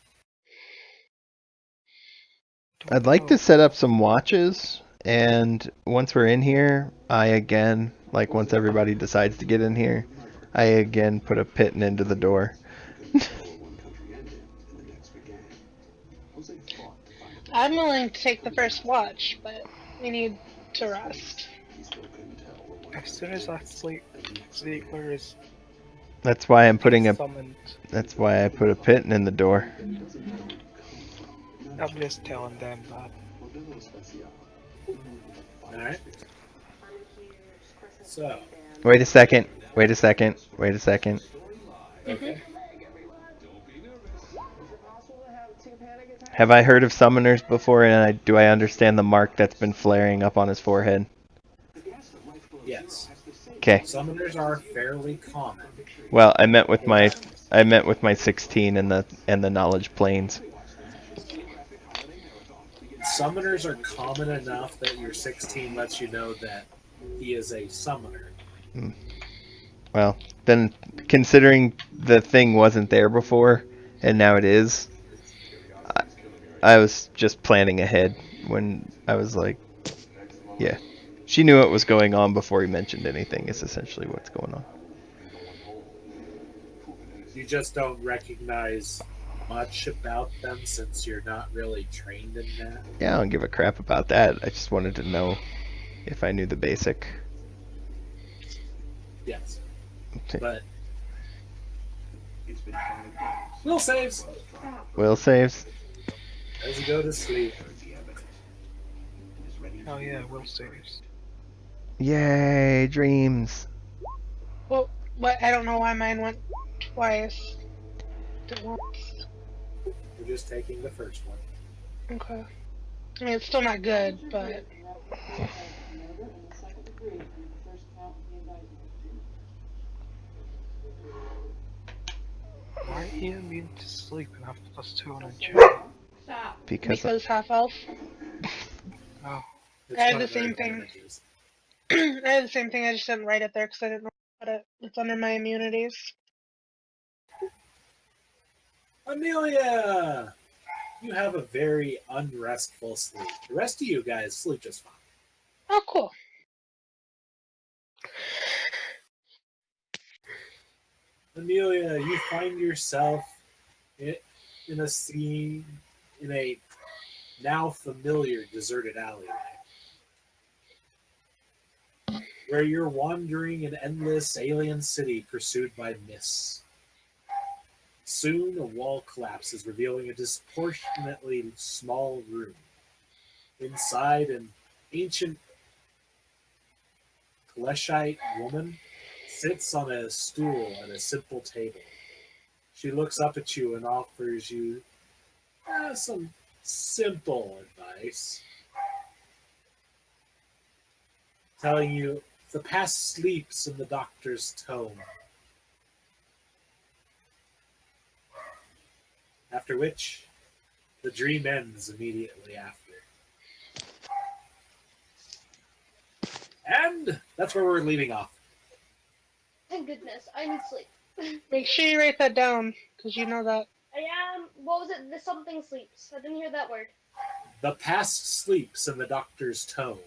I'd like to set up some watches, and once we're in here, I again, like once everybody decides to get in here, I again put a piton into the door. I'm willing to take the first watch, but we need to rest. As soon as I sleep, Ziegler is That's why I'm putting a. summoned. That's why I put a piton in the door. I'm just telling them that. Alright. So, Wait a second. Wait a second. Wait a second. okay. Have I heard of summoners before, and do I understand the mark that's been flaring up on his forehead? Yes. Okay. Summoners are fairly common. Well, I meant with my 16 and the knowledge planes. Summoners are common enough that your 16 lets you know that he is a summoner. Well, then considering the thing wasn't there before and now it is, I was just planning ahead when I was like, yeah. She knew what was going on before he mentioned anything, is essentially what's going on. You just don't recognize much about them since you're not really trained in that. Yeah, I don't give a crap about that. I just wanted to know if I knew the basic. Yes. Okay. But Will saves Will saves. as you go to sleep. Oh yeah, Will saves. Yay, dreams. Well, what? I don't know why mine went twice. checked it once. We're just taking the first one. Okay. I mean, it's still not good, but... Why are you immune to sleep and have +2 on a check? Stop. Because half elf. Oh. It's I had one the of their same thing. advantages. I had the same thing, I just didn't write it there because I didn't know about it. It's under my immunities. Amelia! You have a very unrestful sleep. The rest of you guys sleep just fine. Oh, cool. Amelia, you find yourself in a scene in a now familiar deserted alleyway where you're wandering an endless alien city pursued by mists. Soon a wall collapses, revealing a disproportionately small room. Inside, an ancient Kleshite woman sits on a stool at a simple table. She looks up at you and offers you some simple advice, telling you the past sleeps in the doctor's tome. After which, the dream ends immediately after. And that's where we're leaving off. Thank goodness, I need sleep. Make sure you write that down, because you know that. I am. What was it? The something sleeps. I didn't hear that word. The past sleeps in the doctor's tome.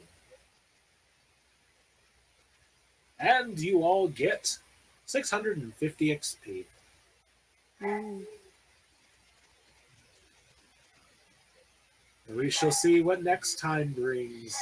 And you all get 650 XP. Mm. And we shall see what next time brings.